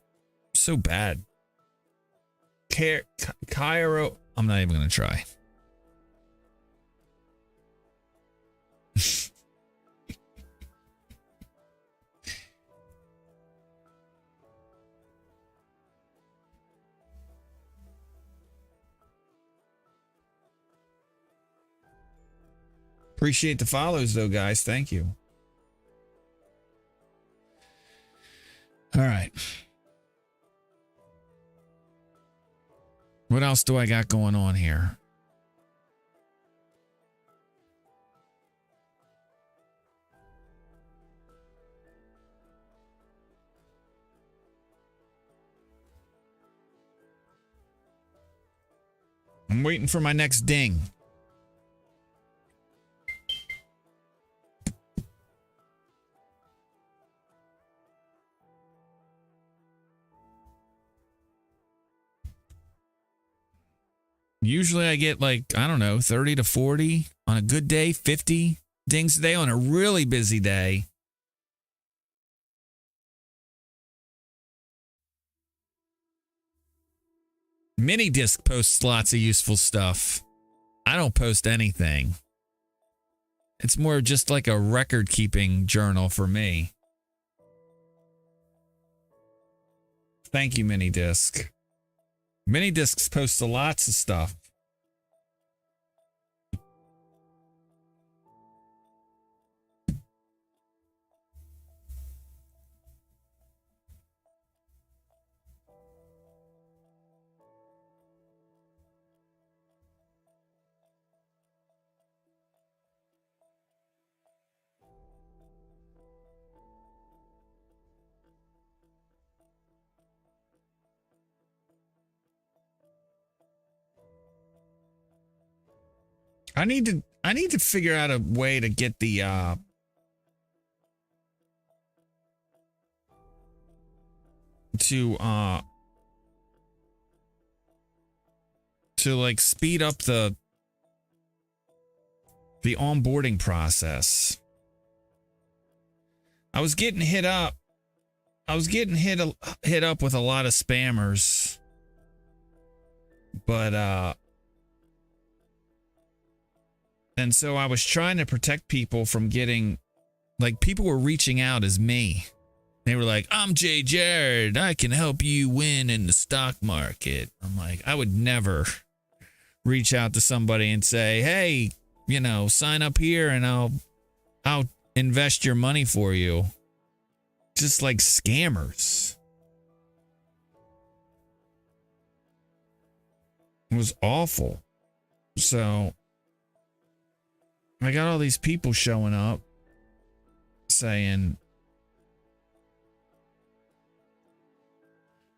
so bad. Cairo. I'm not even gonna try. Appreciate the follows though, guys. Thank you. All right. What else do I got going on here? I'm waiting for my next ding. Usually I get like, I don't know, 30 to 40 on a good day, 50 dings a day on a really busy day. Mini Disc posts lots of useful stuff. I don't post anything. It's more just like a record keeping journal for me. Thank you, Mini Disc. Mini Discs posts lots of stuff. I need to figure out a way to get the to like speed up the onboarding process. I was getting hit up. I was getting hit up with a lot of spammers. But and so I was trying to protect people from getting, like, people were reaching out as me. They were like, "I'm Jay Jared. I can help you win in the stock market." I'm like, I would never reach out to somebody and say, "Hey, you know, sign up here and I'll invest your money for you." Just like scammers. It was awful. So I got all these people showing up saying,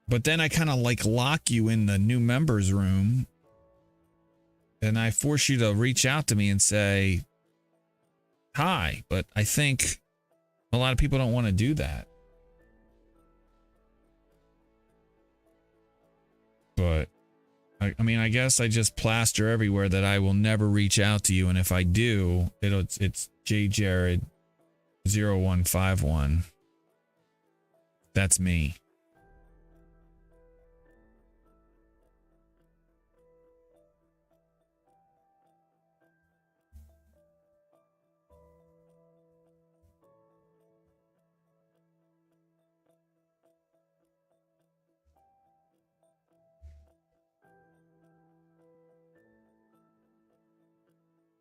but then I kind of like lock you in the new members room and I force you to reach out to me and say hi. But I think a lot of people don't want to do that. But I mean, I guess I just plaster everywhere that I will never reach out to you, and if I do, it's JayJared0151. That's me.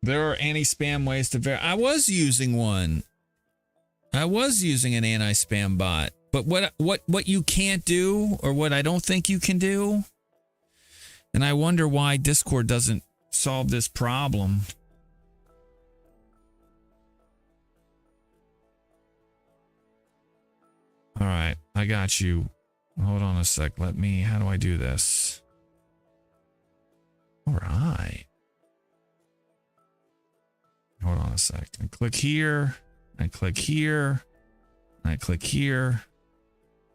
There are anti-spam ways to verify. I was using one. I was using an anti-spam bot. But what you can't do, or what I don't think you can do, and I wonder why Discord doesn't solve this problem. All right, I got you. Hold on a sec. How do I do this? All right. Hold on a sec. I click here. I click here. I click here.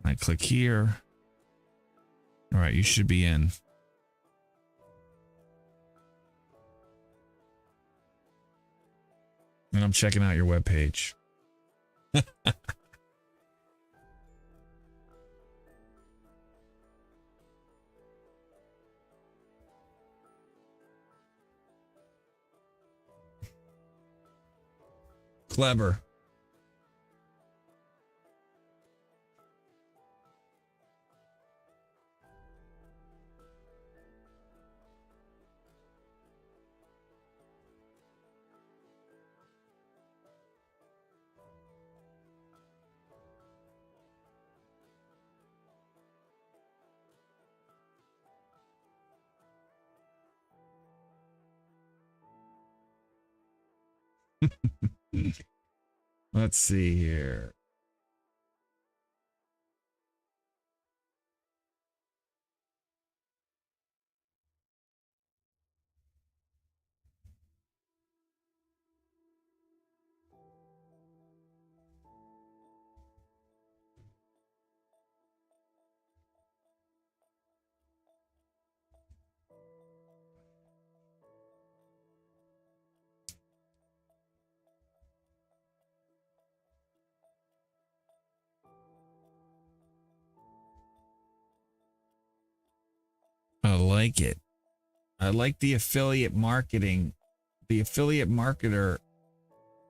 I click here. All right, you should be in. And I'm checking out your webpage. Clever. Let's see here. I like it. I like the affiliate marketing. The affiliate marketer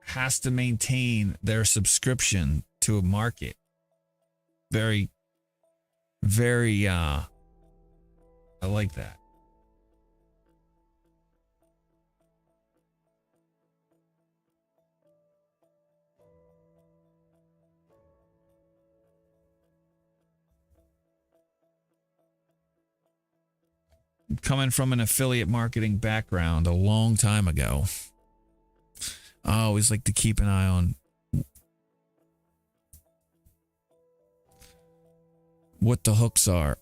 has to maintain their subscription to a market. Very, very, I like that. Coming from an affiliate marketing background a long time ago, I always like to keep an eye on what the hooks are.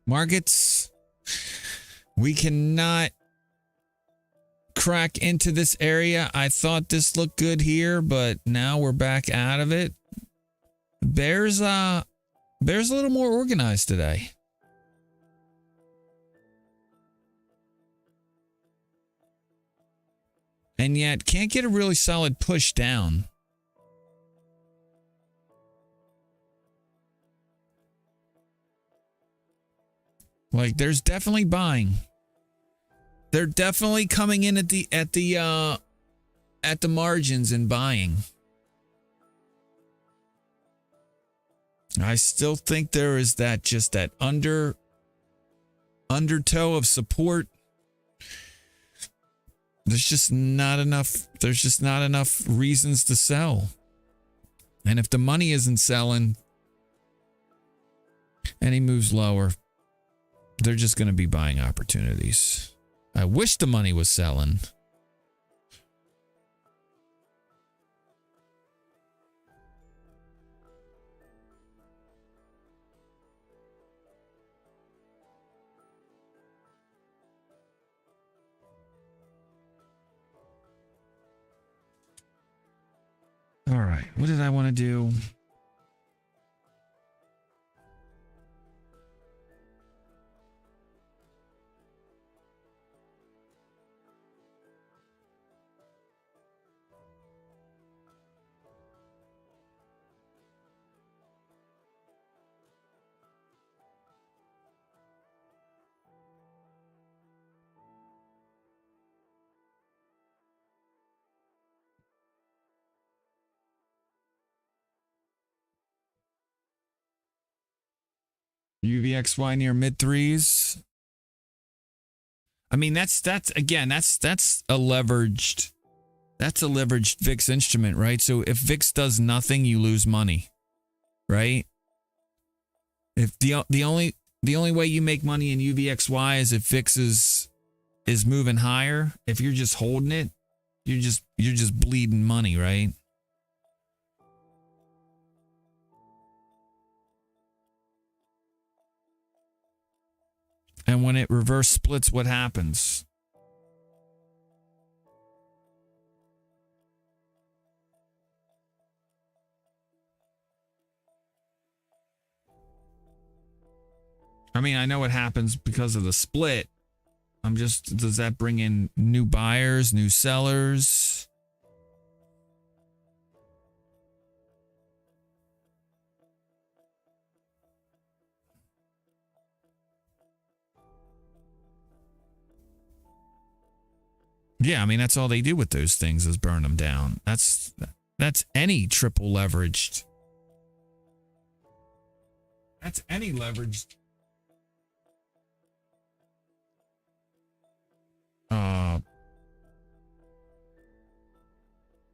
Markets, we cannot crack into this area. I thought this looked good here, but now we're back out of it. Bears a little more organized today. And yet can't get a really solid push down. Like there's definitely buying. They're definitely coming in at the margins and buying. I still think there is that undertow of support. There's just not enough reasons to sell. And if the money isn't selling and he moves lower, they're just going to be buying opportunities. I wish the money was selling. All right, what did I want to do? UVXY near mid threes. I mean, that's a leveraged VIX instrument, right? So if VIX does nothing, you lose money, right? If the only way you make money in UVXY is if VIX is moving higher. If you're just holding it, you're just bleeding money, right? And when it reverse splits, what happens? I mean, I know it happens because of the split. Does that bring in new buyers, new sellers? Yeah, I mean, that's all they do with those things is burn them down. That's any triple leveraged. That's any leveraged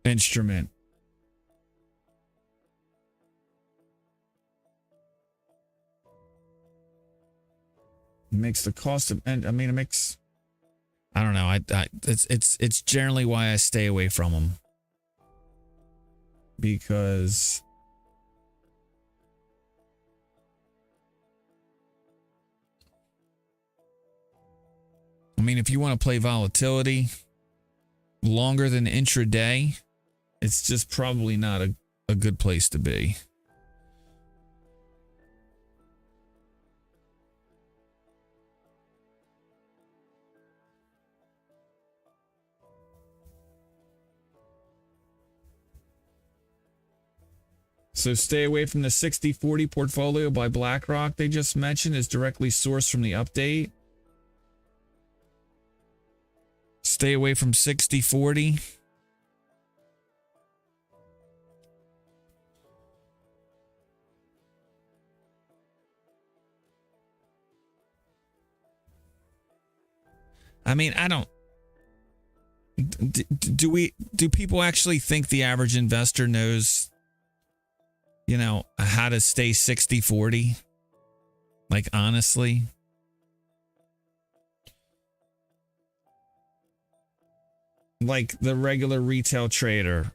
instrument. It makes the cost of, and I mean, it makes, I don't know. It's generally why I stay away from them, because I mean, if you want to play volatility longer than intraday, it's just probably not a good place to be. So stay away from the 60-40 portfolio by BlackRock they just mentioned is directly sourced from the update. Stay away from 60-40. I mean, I don't. Do people actually think the average investor knows, you know, how to stay 60-40? Like, honestly? Like the regular retail trader,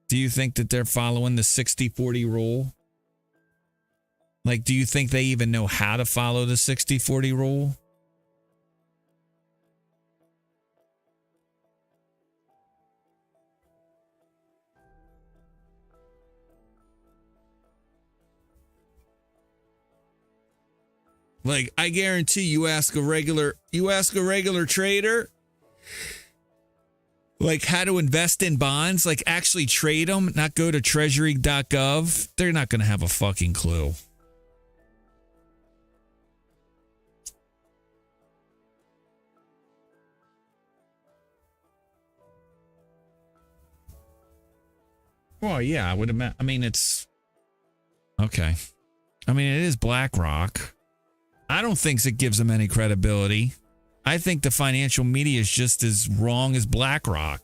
do you think that they're following the 60-40 rule? Like, do you think they even know how to follow the 60-40 rule? Like, I guarantee you ask a regular trader, like how to invest in bonds, like actually trade them, not go to treasury.gov. They're not going to have a fucking clue. Well, yeah, I would imagine. I mean, it's okay. I mean, it is BlackRock. I don't think it gives them any credibility. I think the financial media is just as wrong as BlackRock.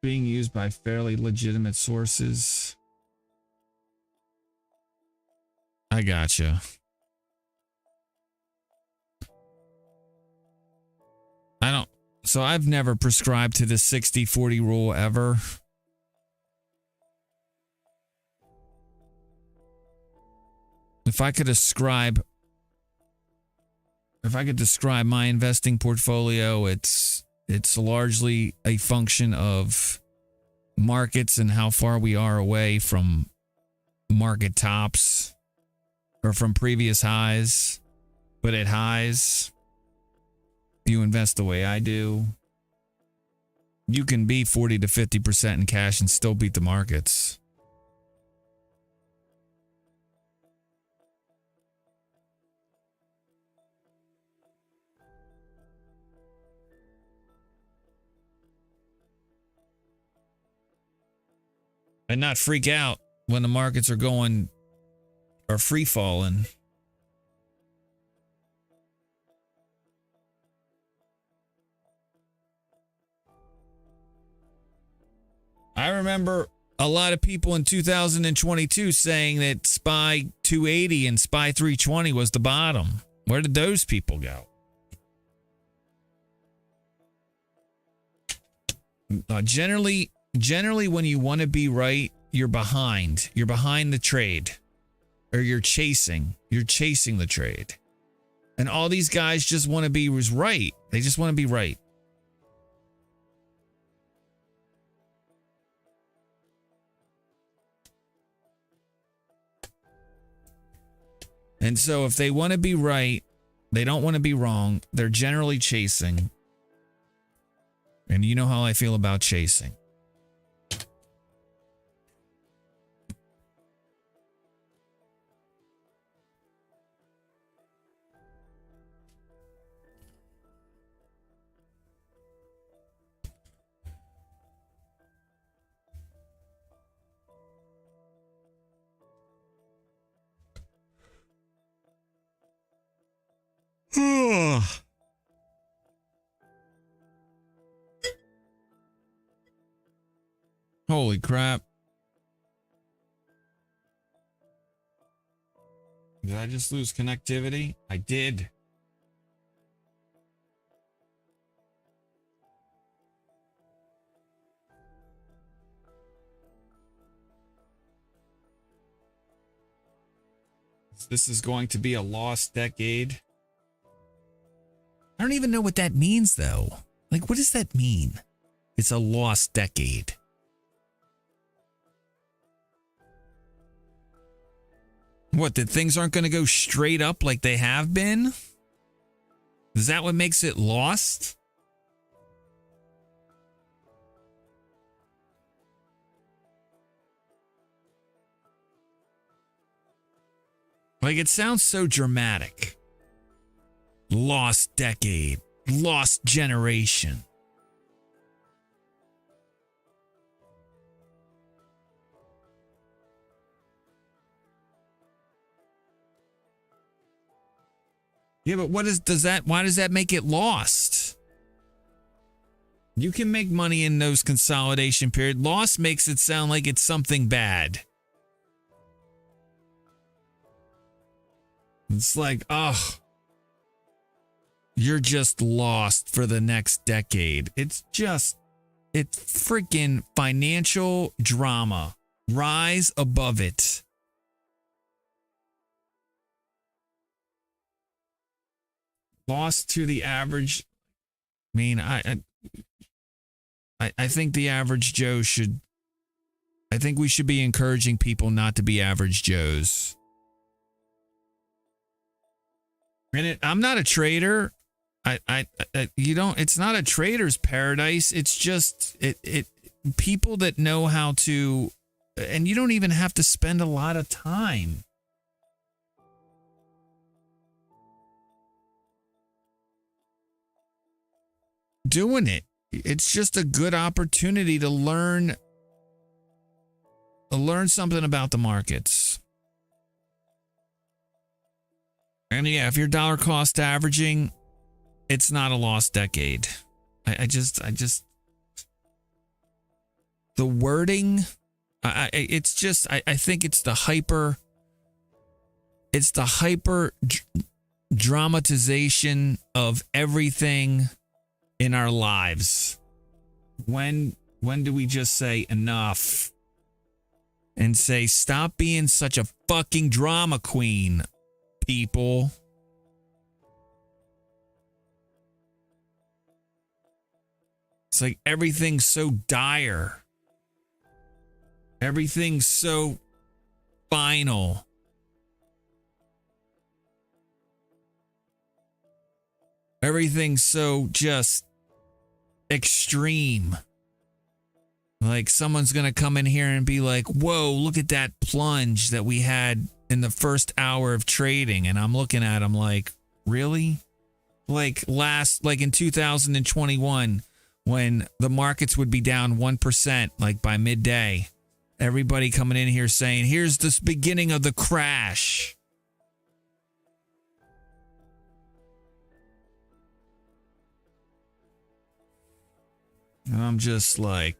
Being used by fairly legitimate sources. I gotcha. So I've never prescribed to the 60-40 rule ever. If I could describe my investing portfolio, it's largely a function of markets and how far we are away from market tops or from previous highs. But at highs, if you invest the way I do, you can be 40 to 50% in cash and still beat the markets. And not freak out when the markets are free falling. I remember a lot of people in 2022 saying that SPY 280 and SPY 320 was the bottom. Where did those people go? Generally, when you want to be right, you're behind. You're behind the trade. Or you're chasing the trade. And all these guys just want to be right. They just want to be right. And so if they want to be right, they don't want to be wrong. They're generally chasing. And you know how I feel about chasing. Holy crap. Did I just lose connectivity? I did. This is going to be a lost decade. I don't even know what that means, though. Like, what does that mean? It's a lost decade. What, that things aren't going to go straight up like they have been? Is that what makes it lost? Like, it sounds so dramatic. Lost decade. Lost generation. Yeah, but why does that make it lost? You can make money in those consolidation period. Lost makes it sound like it's something bad. It's like, oh, you're just lost for the next decade. It's freaking financial drama. Rise above it. Lost to the average. I mean, I think the average Joe should. I think we should be encouraging people not to be average Joes. And I'm not a trader. You don't. It's not a trader's paradise. It's just people that know how to, and you don't even have to spend a lot of time. Doing it. It's just a good opportunity to learn something about the markets. And yeah, if you're dollar cost averaging, it's not a lost decade. I just the wording, I think it's the hyper dramatization of everything in our lives. When do we just say enough and say, stop being such a fucking drama queen, people? It's like everything's so dire. Everything's so final. Everything's so just extreme. Like someone's going to come in here and be like, whoa, look at that plunge that we had in the first hour of trading. And I'm looking at them like, really? Like in 2021, when the markets would be down 1%, like by midday, everybody coming in here saying, here's the beginning of the crash. And I'm just like,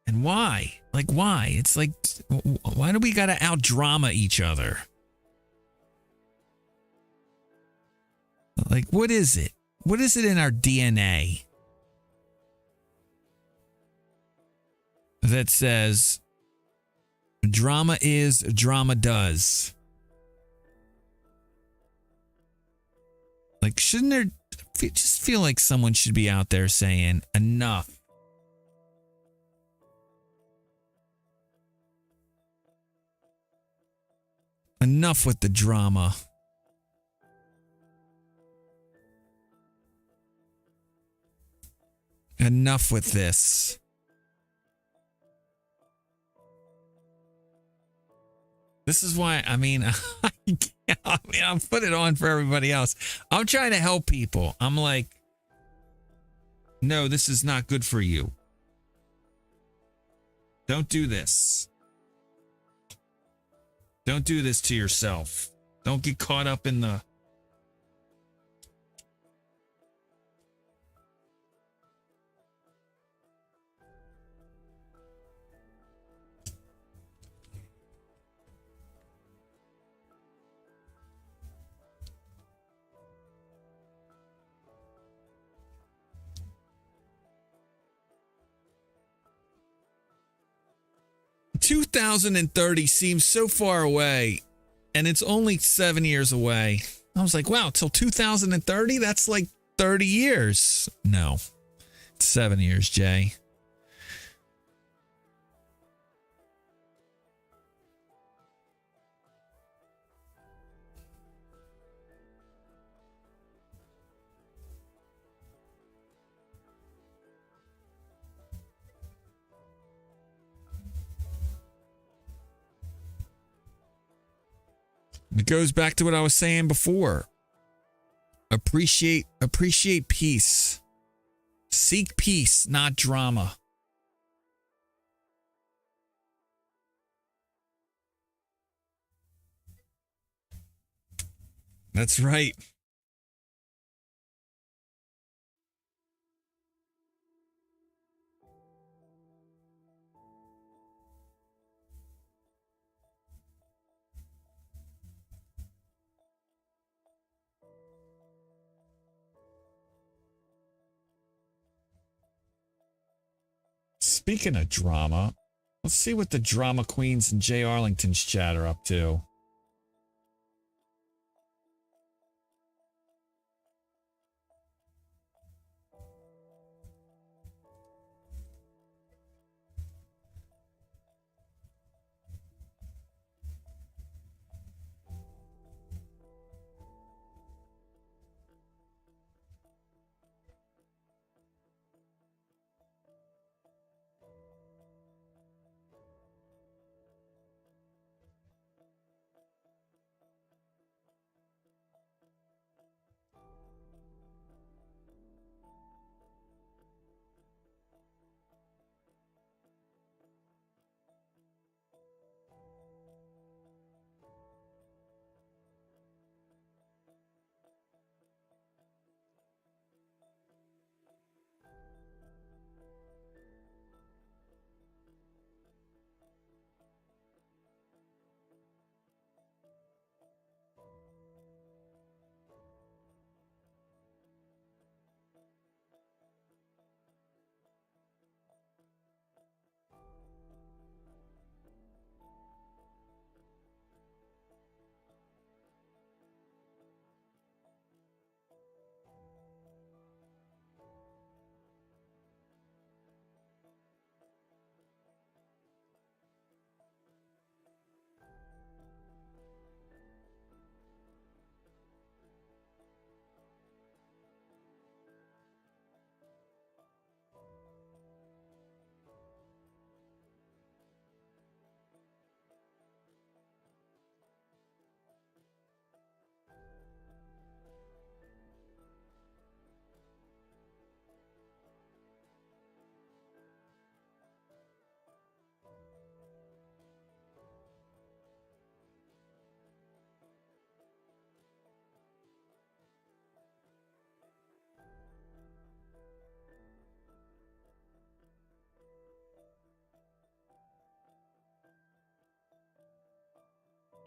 and why? Like, why? It's like, why do we got to out-drama each other? Like, what is it? What is it in our DNA that says drama is, drama does? Like, shouldn't there just feel like someone should be out there saying enough? Enough with the drama. Enough with this. This is why, I mean, I'll put it on for everybody else. I'm trying to help people. I'm like, no, this is not good for you. Don't do this. Don't do this to yourself. Don't get caught up in the... 2030 seems so far away, and it's only 7 years away. I was like, wow, till 2030? That's like 30 years. No, it's 7 years, Jay. It goes back to what I was saying before. Appreciate peace. Seek peace, not drama. That's right. Speaking of drama, let's see what the drama queens and Jay Arlington's chat are up to.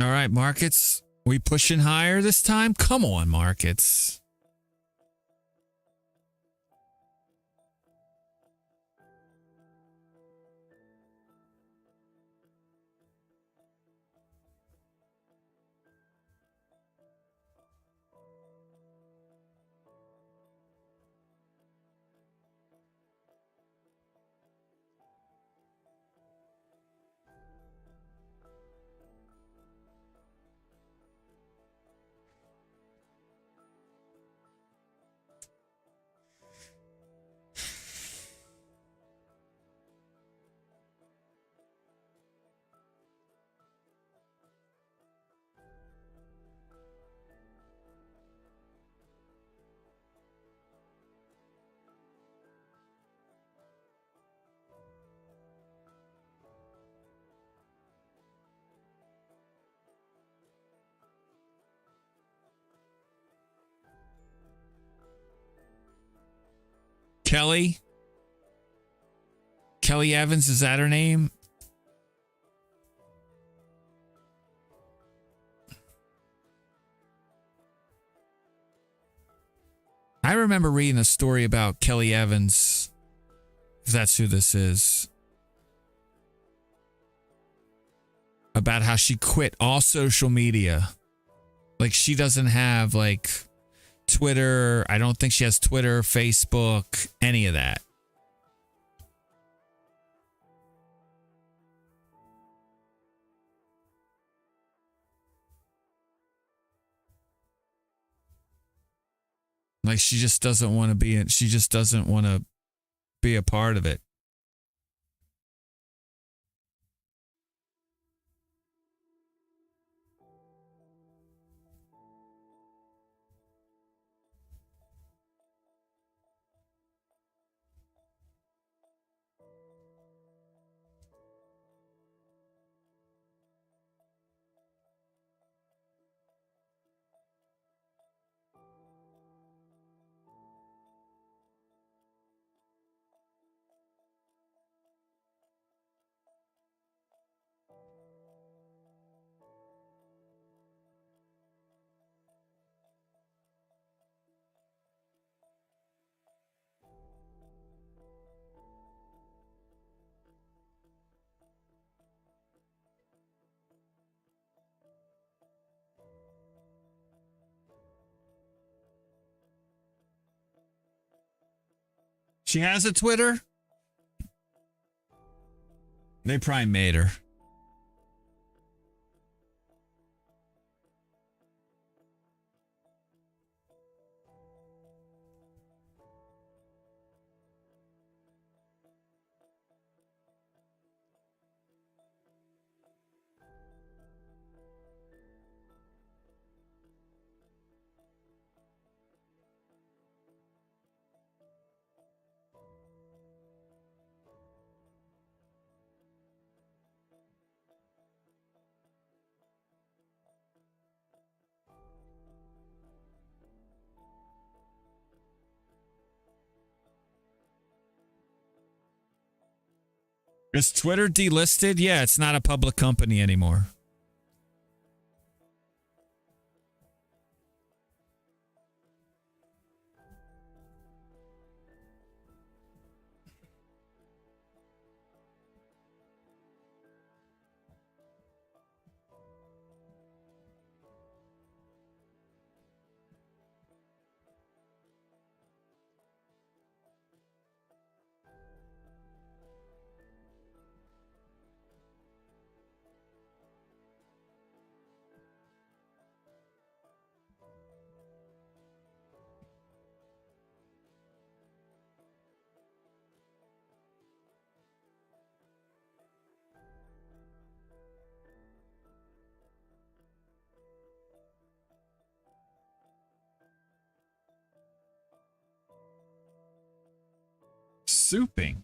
All right, markets. We pushing higher this time? Come on, markets. Kelly Evans, is that her name? I remember reading a story about Kelly Evans, if that's who this is. about how she quit all social media. Like she doesn't have like Twitter. I don't think she has Twitter, Facebook, any of that. Like she just doesn't want to be in, she just doesn't want to be a part of it. She has a Twitter? They probably made her. Is Twitter delisted? Yeah, it's not a public company anymore. Souping.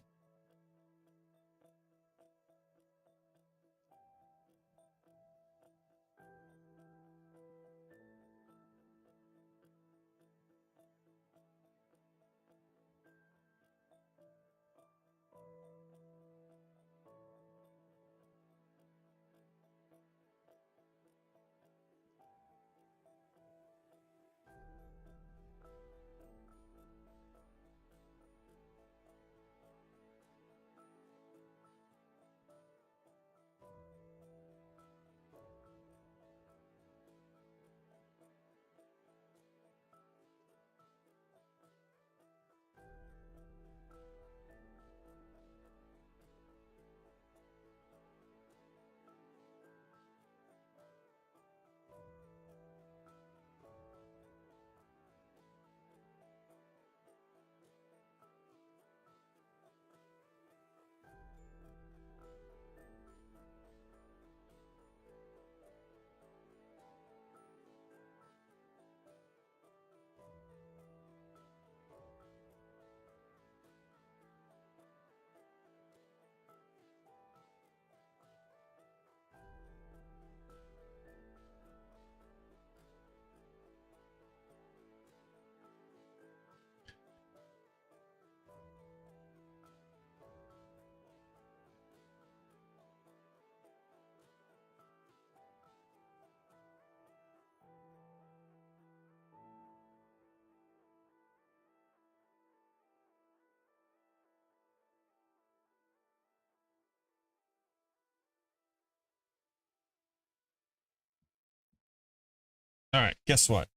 All right, guess what?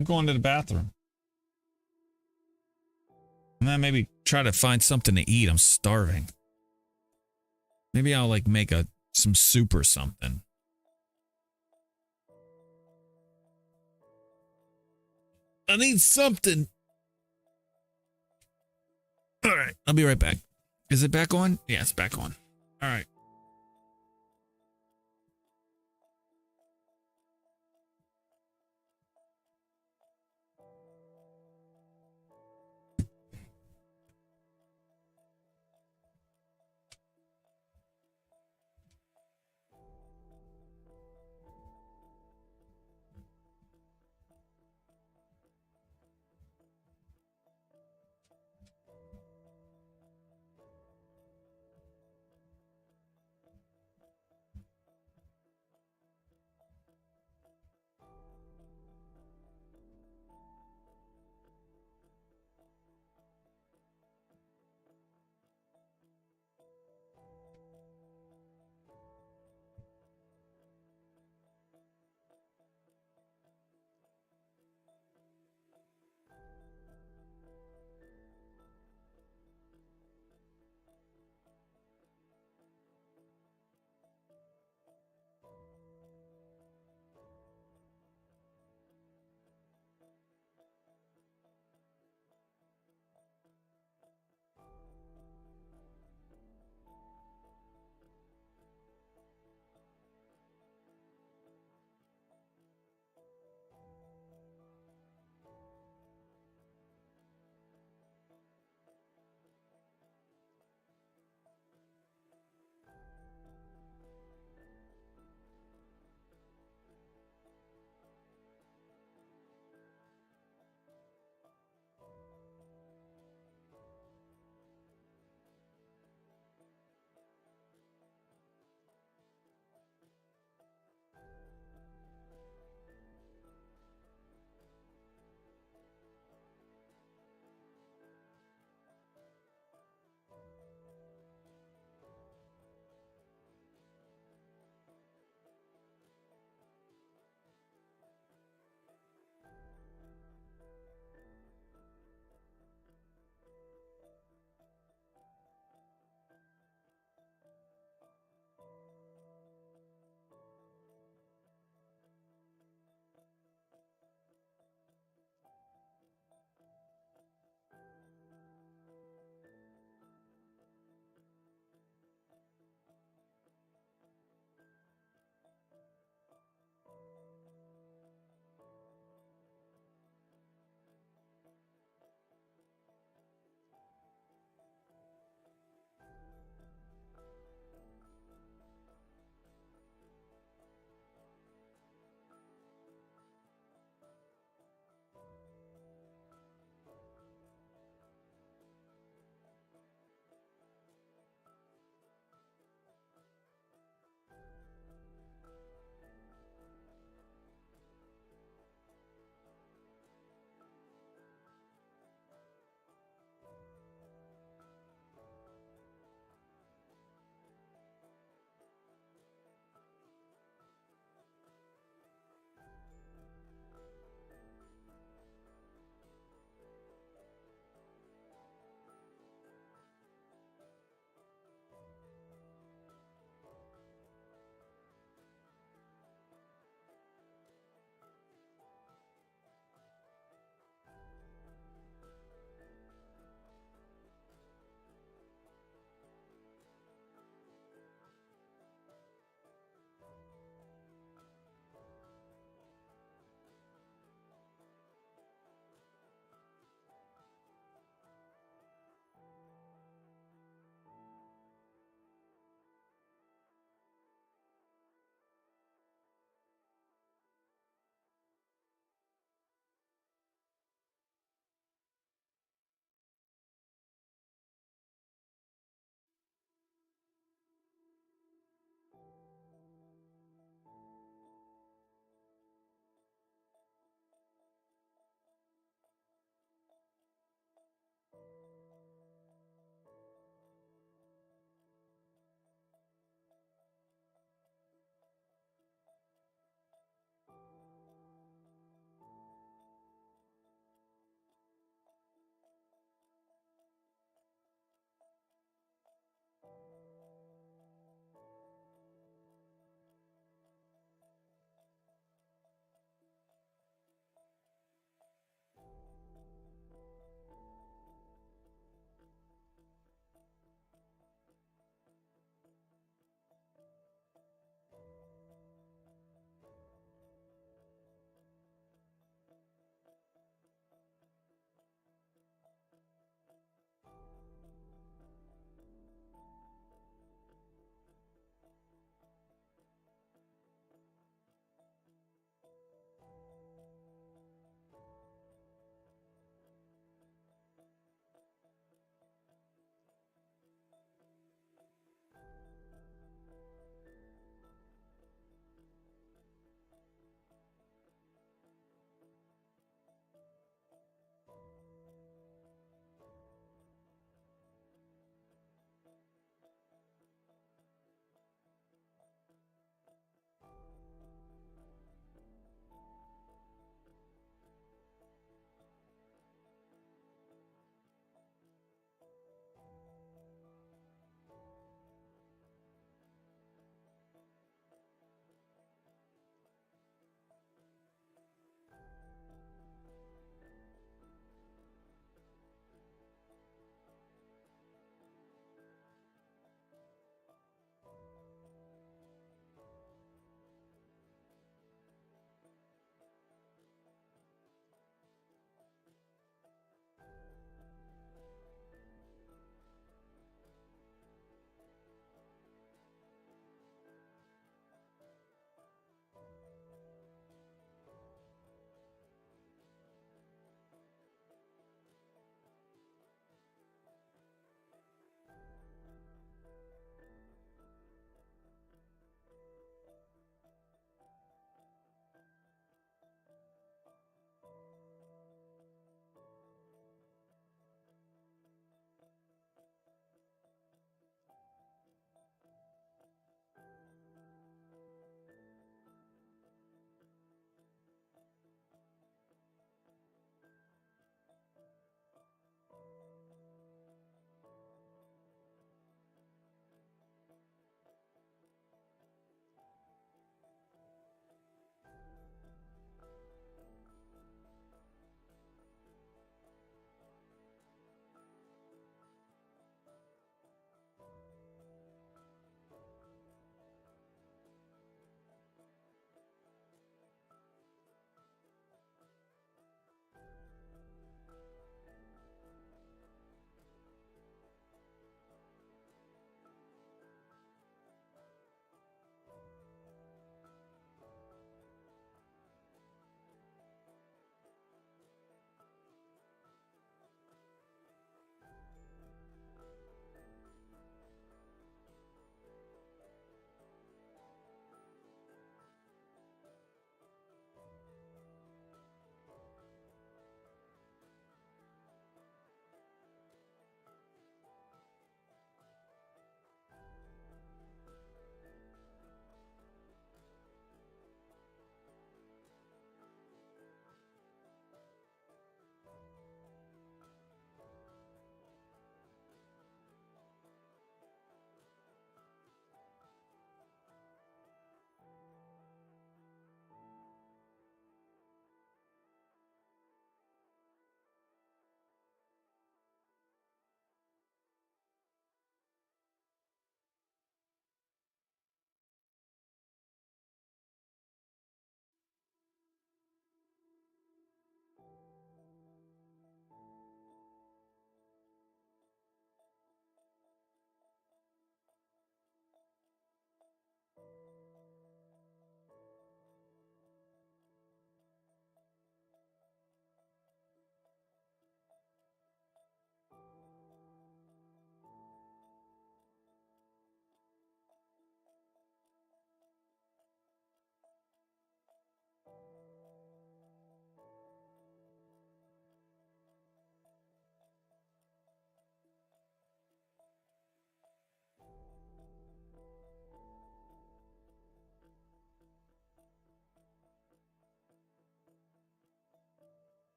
I'm going to the bathroom. And then maybe try to find something to eat. I'm starving. Maybe I'll like make some soup or something. I need something. All right, I'll be right back. Is it back on? Yeah, it's back on. All right.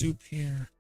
soup here.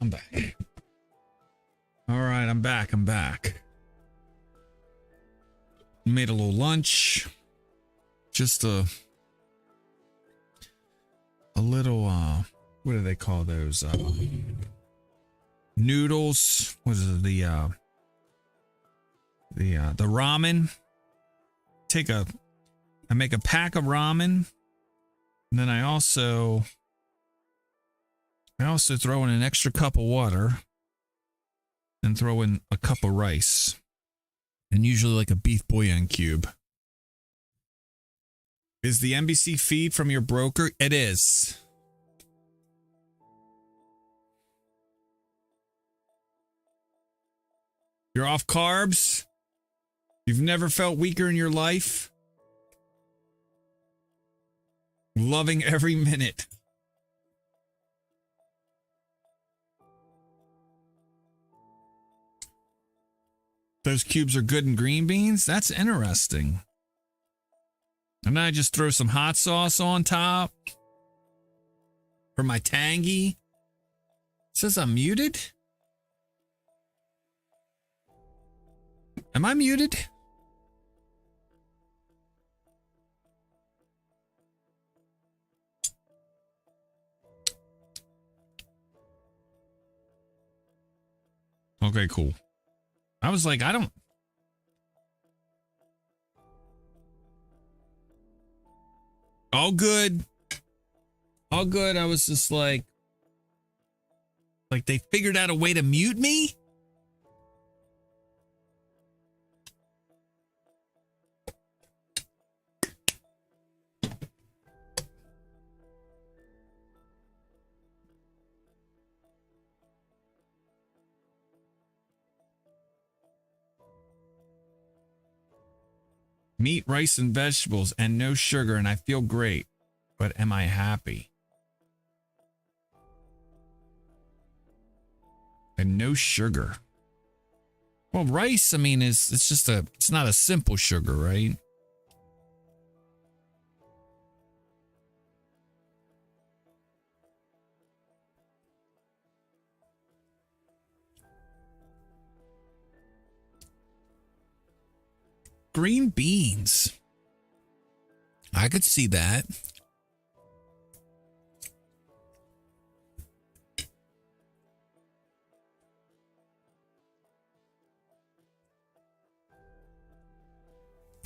I'm back. All right, I'm back. Made a little lunch. Just a little what do they call those? Noodles. What is it? The ramen. I make a pack of ramen. And then I also throw in an extra cup of water and throw in a cup of rice. And usually like a beef bouillon cube. Is the NBC feed from your broker? It is. You're off carbs? You've never felt weaker in your life? Loving every minute. Those cubes are good in green beans? That's interesting. And then I just throw some hot sauce on top for my tangy. It says I'm muted. Am I muted? Okay, cool. I was like, I don't. All good. All good. I was just like they figured out a way to mute me? Meat, rice, and vegetables, and no sugar, and I feel great. But am I happy? And no sugar. Well, rice, I mean, it's not a simple sugar, right? Green beans. I could see that.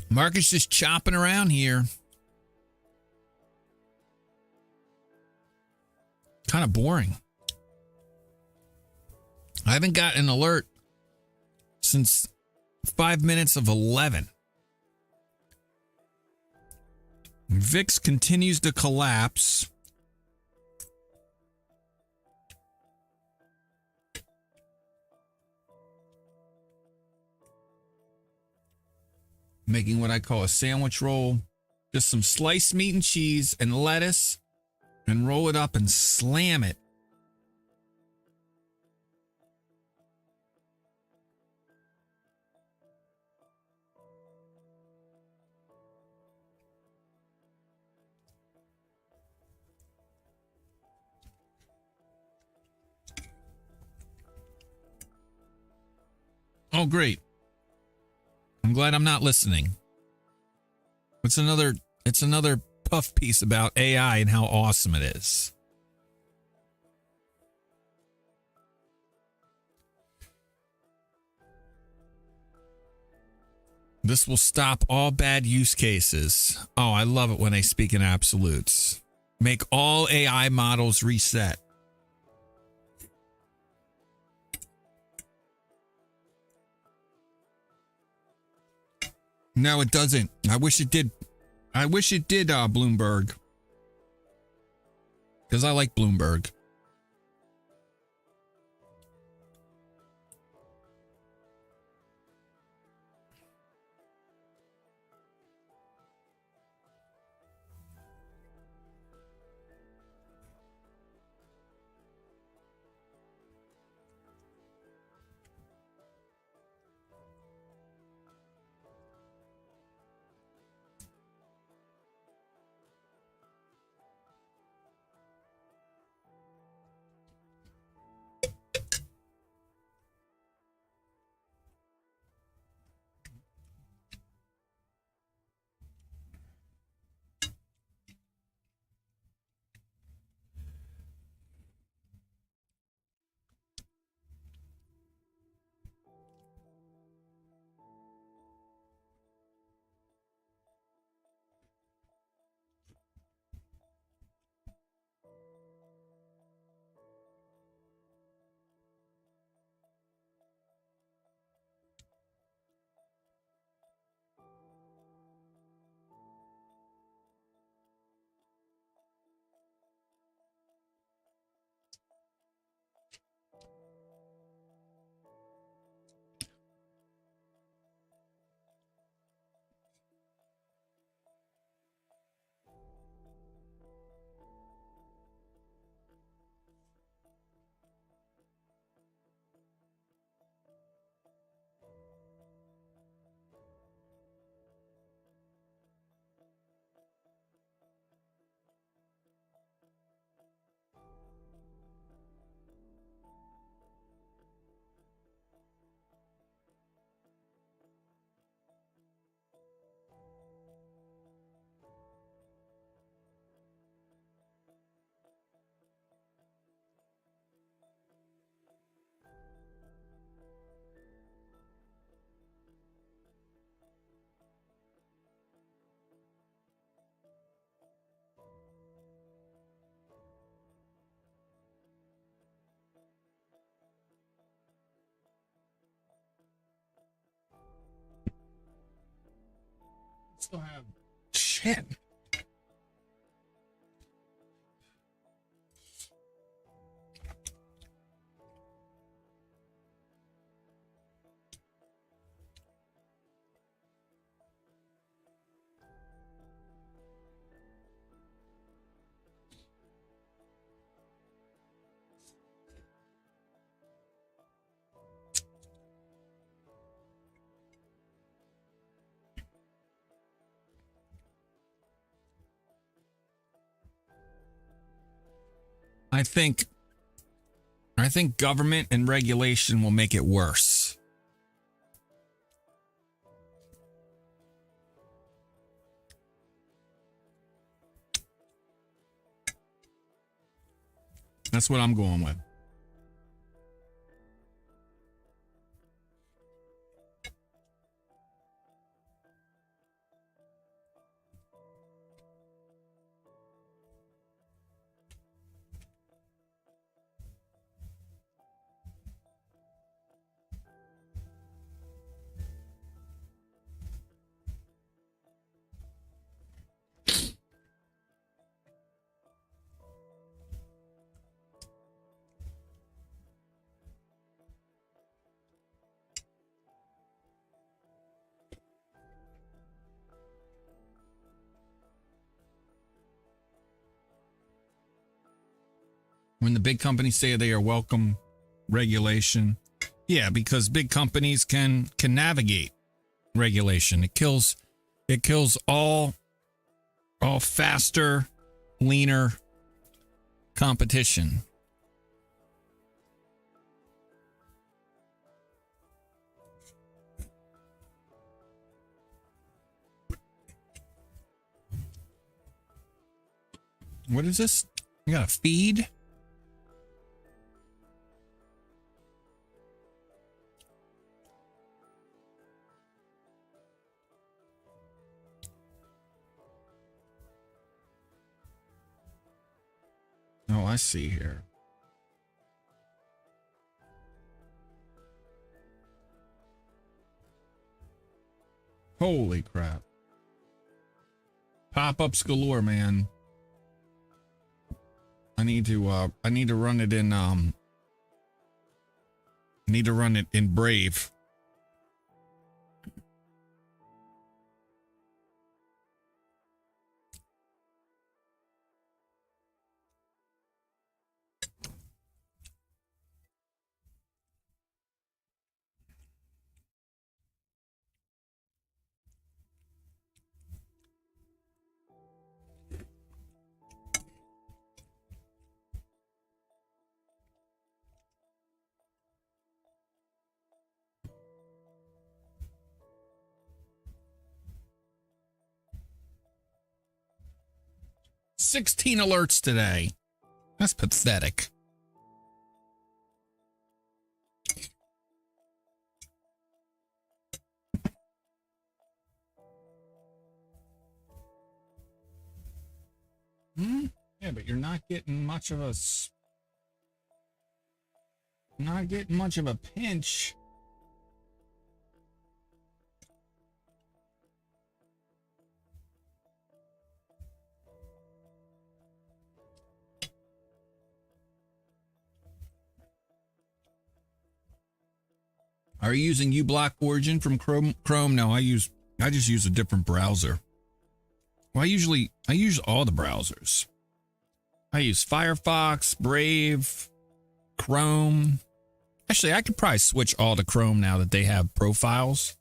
Marcus just chopping around here. Kind of boring. I haven't got an alert since 5 minutes of 11. VIX continues to collapse. Making what I call a sandwich roll. Just some sliced meat and cheese and lettuce. And roll it up and slam it. Oh, great. I'm glad I'm not listening. It's another puff piece about AI and how awesome it is. This will stop all bad use cases. Oh, I love it when they speak in absolutes. Make all AI models reset. No, it doesn't. I wish it did. I wish it did, Bloomberg. Because I like Bloomberg. Still have shit. I think government and regulation will make it worse. That's what I'm going with. When the big companies say they are welcome regulation, yeah, because big companies can navigate regulation. It kills all faster, leaner competition. What is this? You got a feed? Oh, I see here. Holy crap. Pop-ups galore, man. I need to run it in Brave. $16 alerts today. That's pathetic. Yeah, but you're not getting much of a pinch. Are you using uBlock Origin from Chrome? No, I just use a different browser. Well, I use all the browsers. I use Firefox, Brave, Chrome. Actually, I could probably switch all to Chrome now that they have profiles.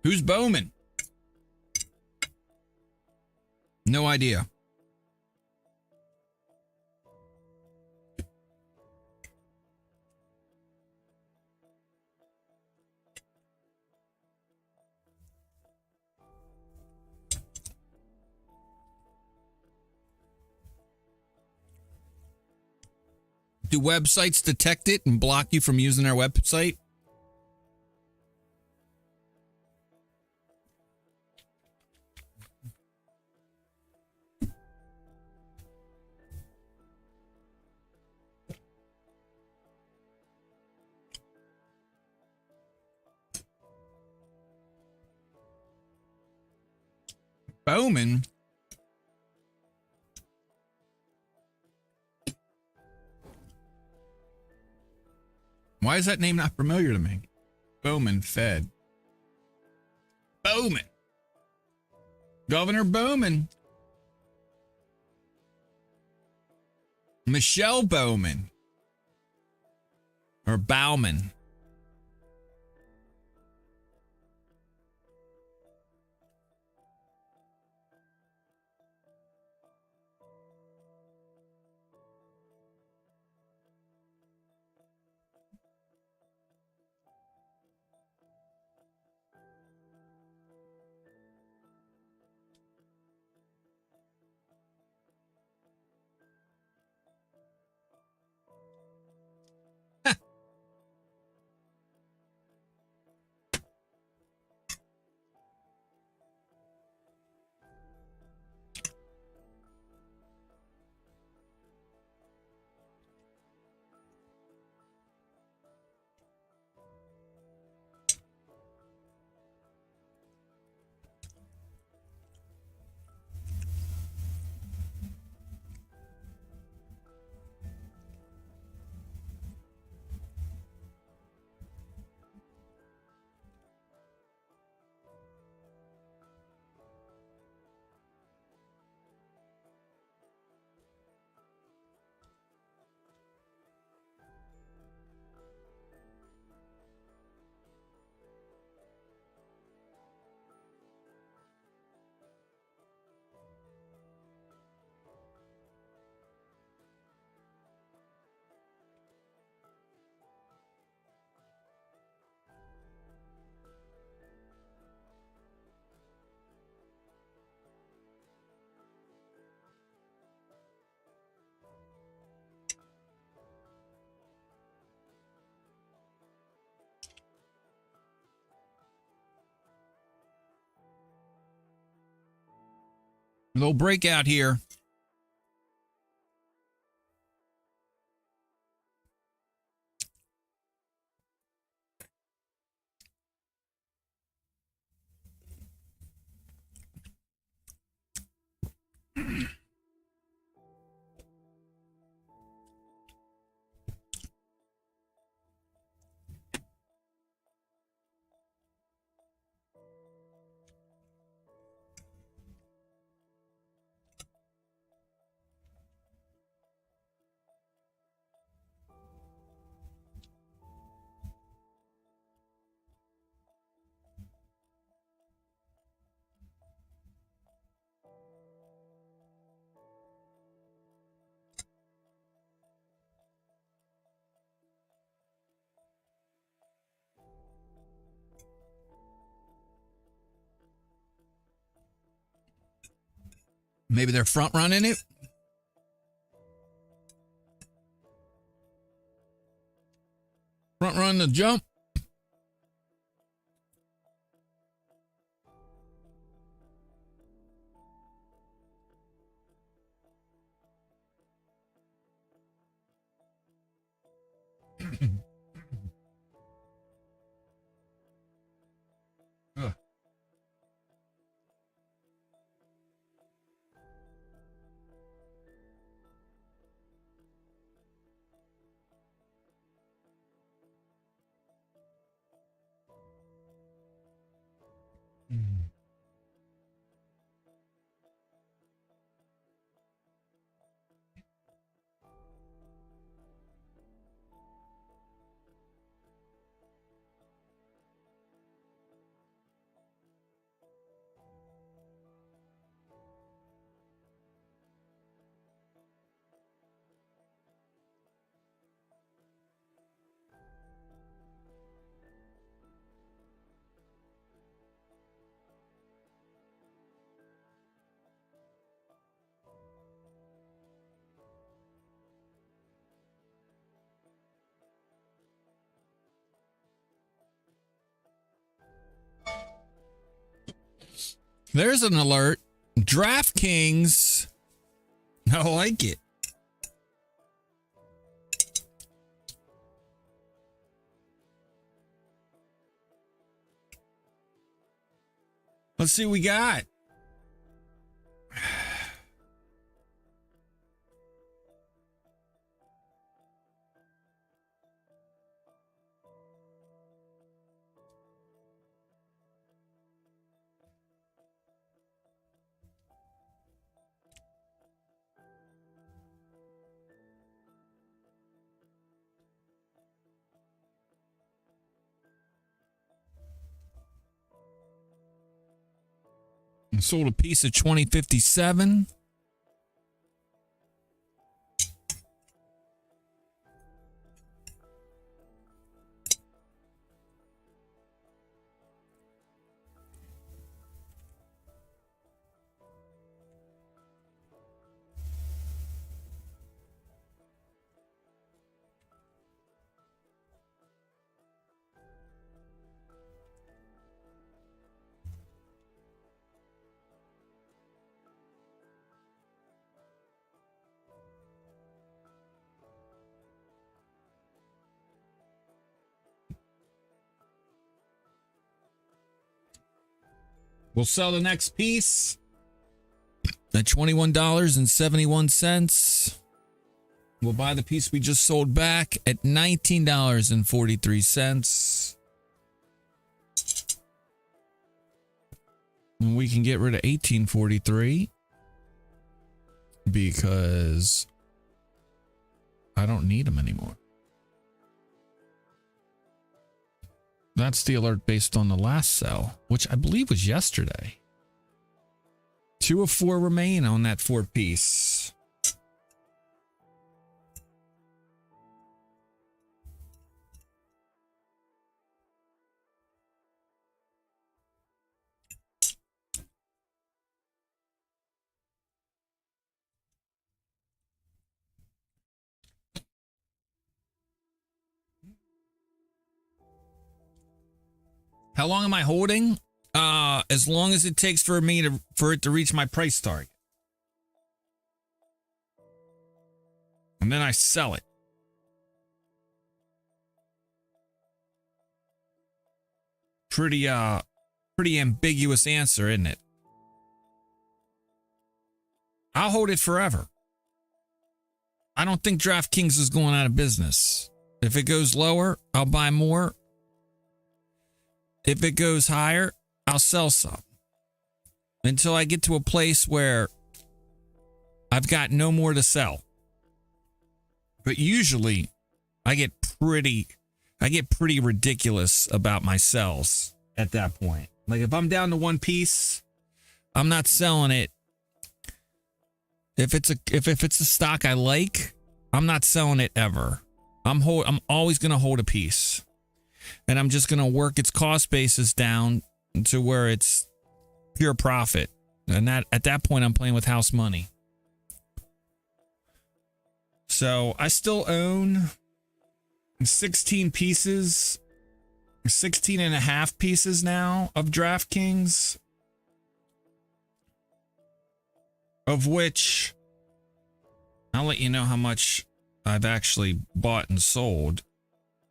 Who's Bowman? No idea. Do websites detect it and block you from using their website? Bowman? Why is that name not familiar to me? Bowman Fed. Bowman. Governor Bowman. Michelle Bowman. Or Bowman. Little breakout here. Maybe they're front running it. Front run the jump. Ugh. There's an alert. DraftKings. I like it. Let's see what we got. Sold a piece of 2057. We'll sell the next piece at $21.71. We'll buy the piece we just sold back at $19.43. And we can get rid of $18.43 because I don't need them anymore. That's the alert based on the last sell, which I believe was yesterday. 2 of 4 remain on that 4 piece. How long am I holding? As long as it takes for it to reach my price target. And then I sell it. Pretty ambiguous answer, isn't it? I'll hold it forever. I don't think DraftKings is going out of business. If it goes lower, I'll buy more. If it goes higher, I'll sell some. Until I get to a place where I've got no more to sell. But usually I get pretty ridiculous about my sells at that point. Like if I'm down to one piece, I'm not selling it. If it's a stock I like, I'm not selling it ever. I'm always going to hold a piece. And I'm just going to work its cost basis down to where it's pure profit. And that at that point I'm playing with house money. So, I still own 16 pieces, 16 and a half pieces now of DraftKings, of which I'll let you know how much I've actually bought and sold,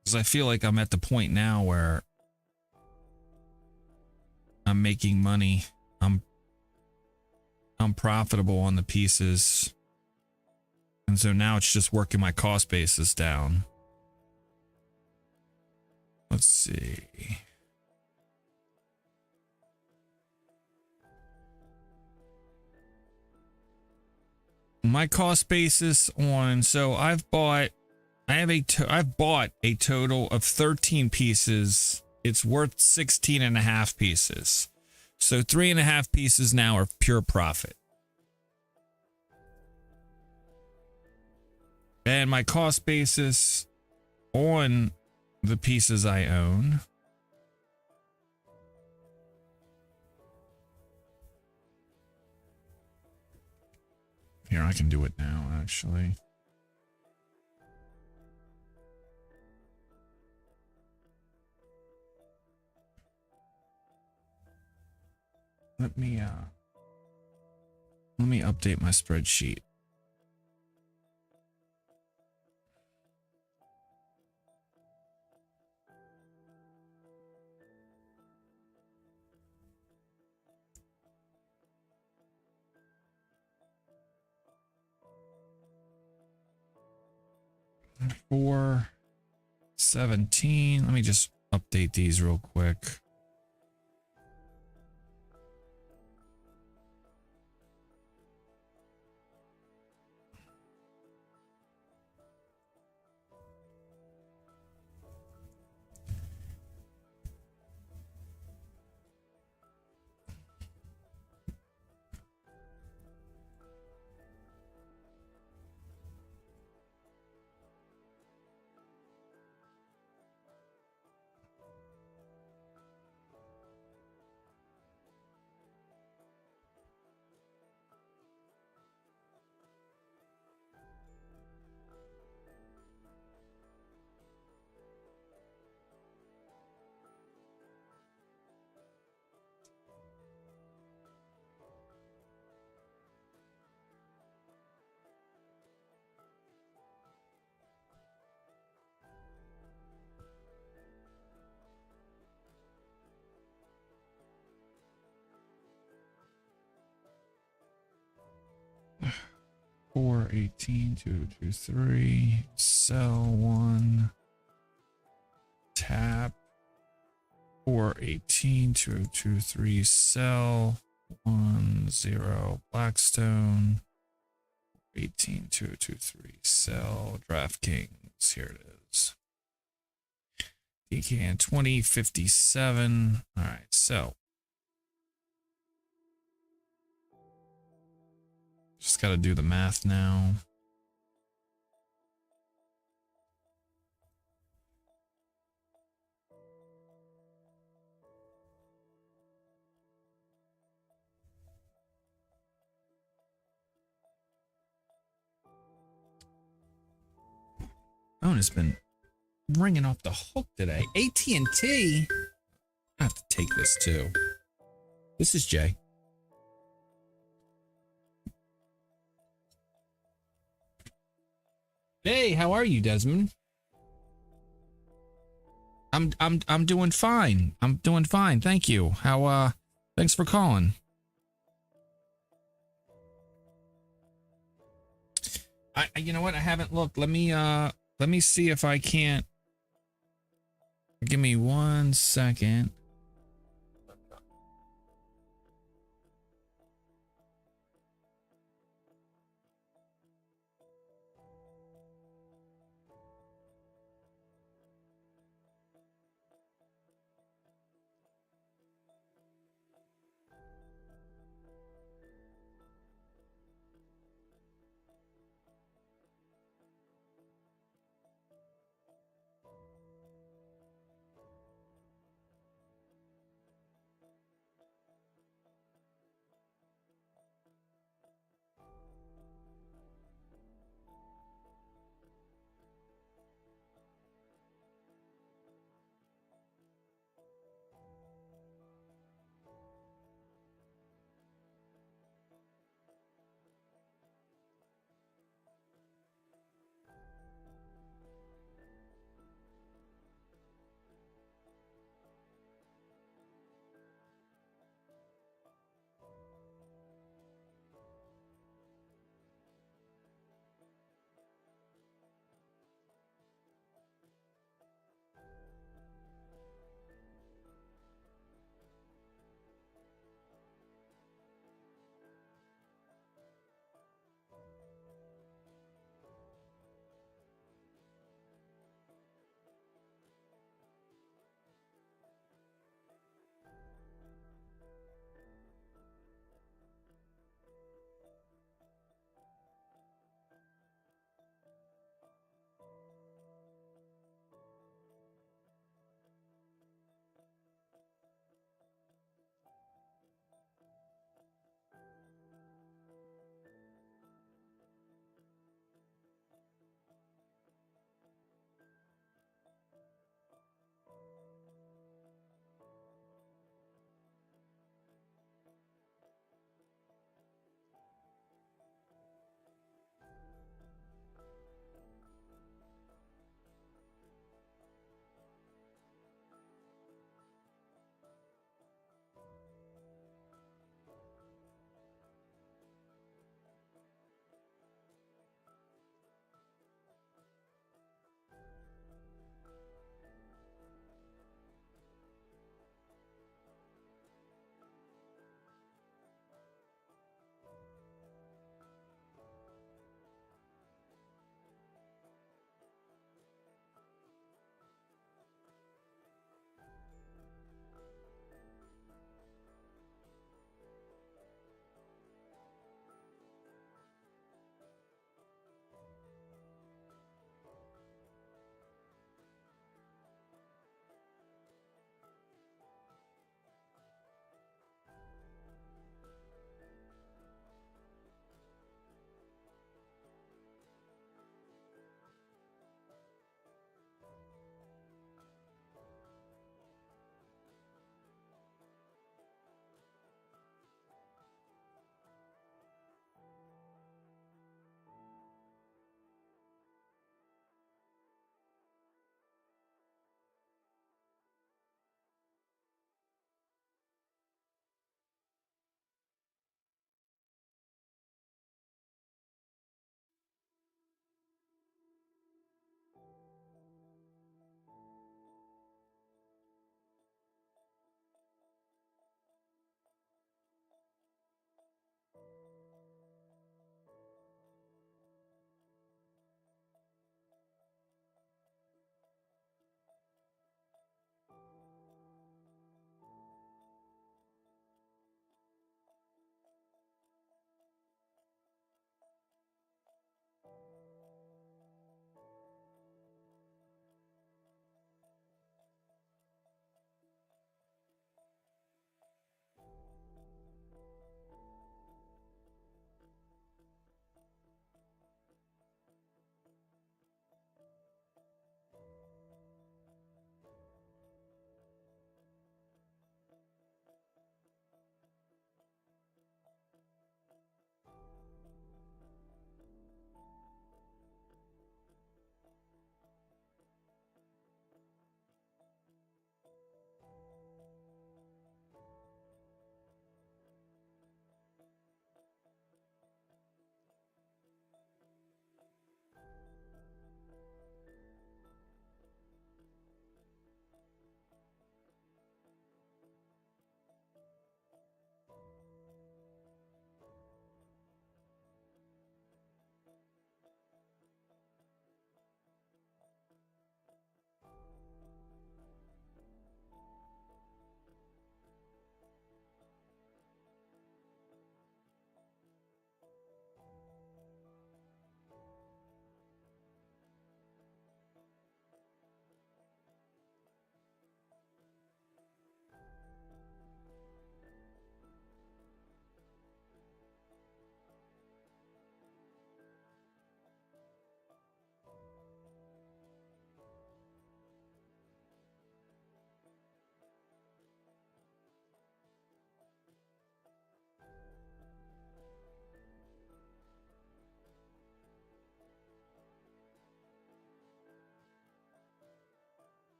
because I feel like I'm at the point now where I'm making money. I'm profitable on the pieces. And so now it's just working my cost basis down. Let's see. My cost basis on, so I've bought a total of 13 pieces. It's worth 16 and a half pieces. So 3.5 pieces now are pure profit. And my cost basis on the pieces I own here, I can do it now, actually. Let me update my spreadsheet. For 17, let me just update these real quick. Four 18 2 2 3 sell one tap 418 2 2 3 sell 1 Blackstone 18 2 2 3 sell DraftKings. Here it is. DKN 2057. All right, so just got to do the math now. Phone has been ringing off the hook today. AT&T. I have to take this too. This is Jay. Hey, how are you, Desmond? I'm doing fine. I'm doing fine. Thank you. Thanks for calling. You know what? I haven't looked. Let me see if I can't. Give me 1 second.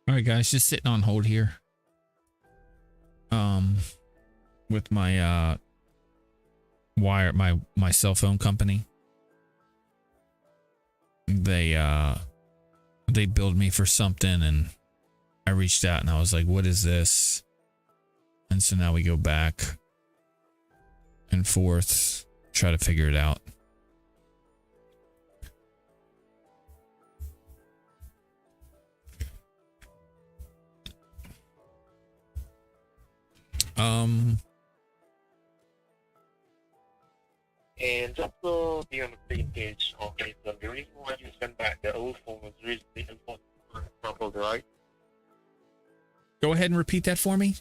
All right, guys, just sitting on hold here. With my my cell phone company. They billed me for something, and I reached out and I was like, "What is this?" And so now we go back and forth, try to figure it out. And just to be on the same page, okay, so the reason why you sent back the old phone was really important, right? Go ahead and repeat that for me.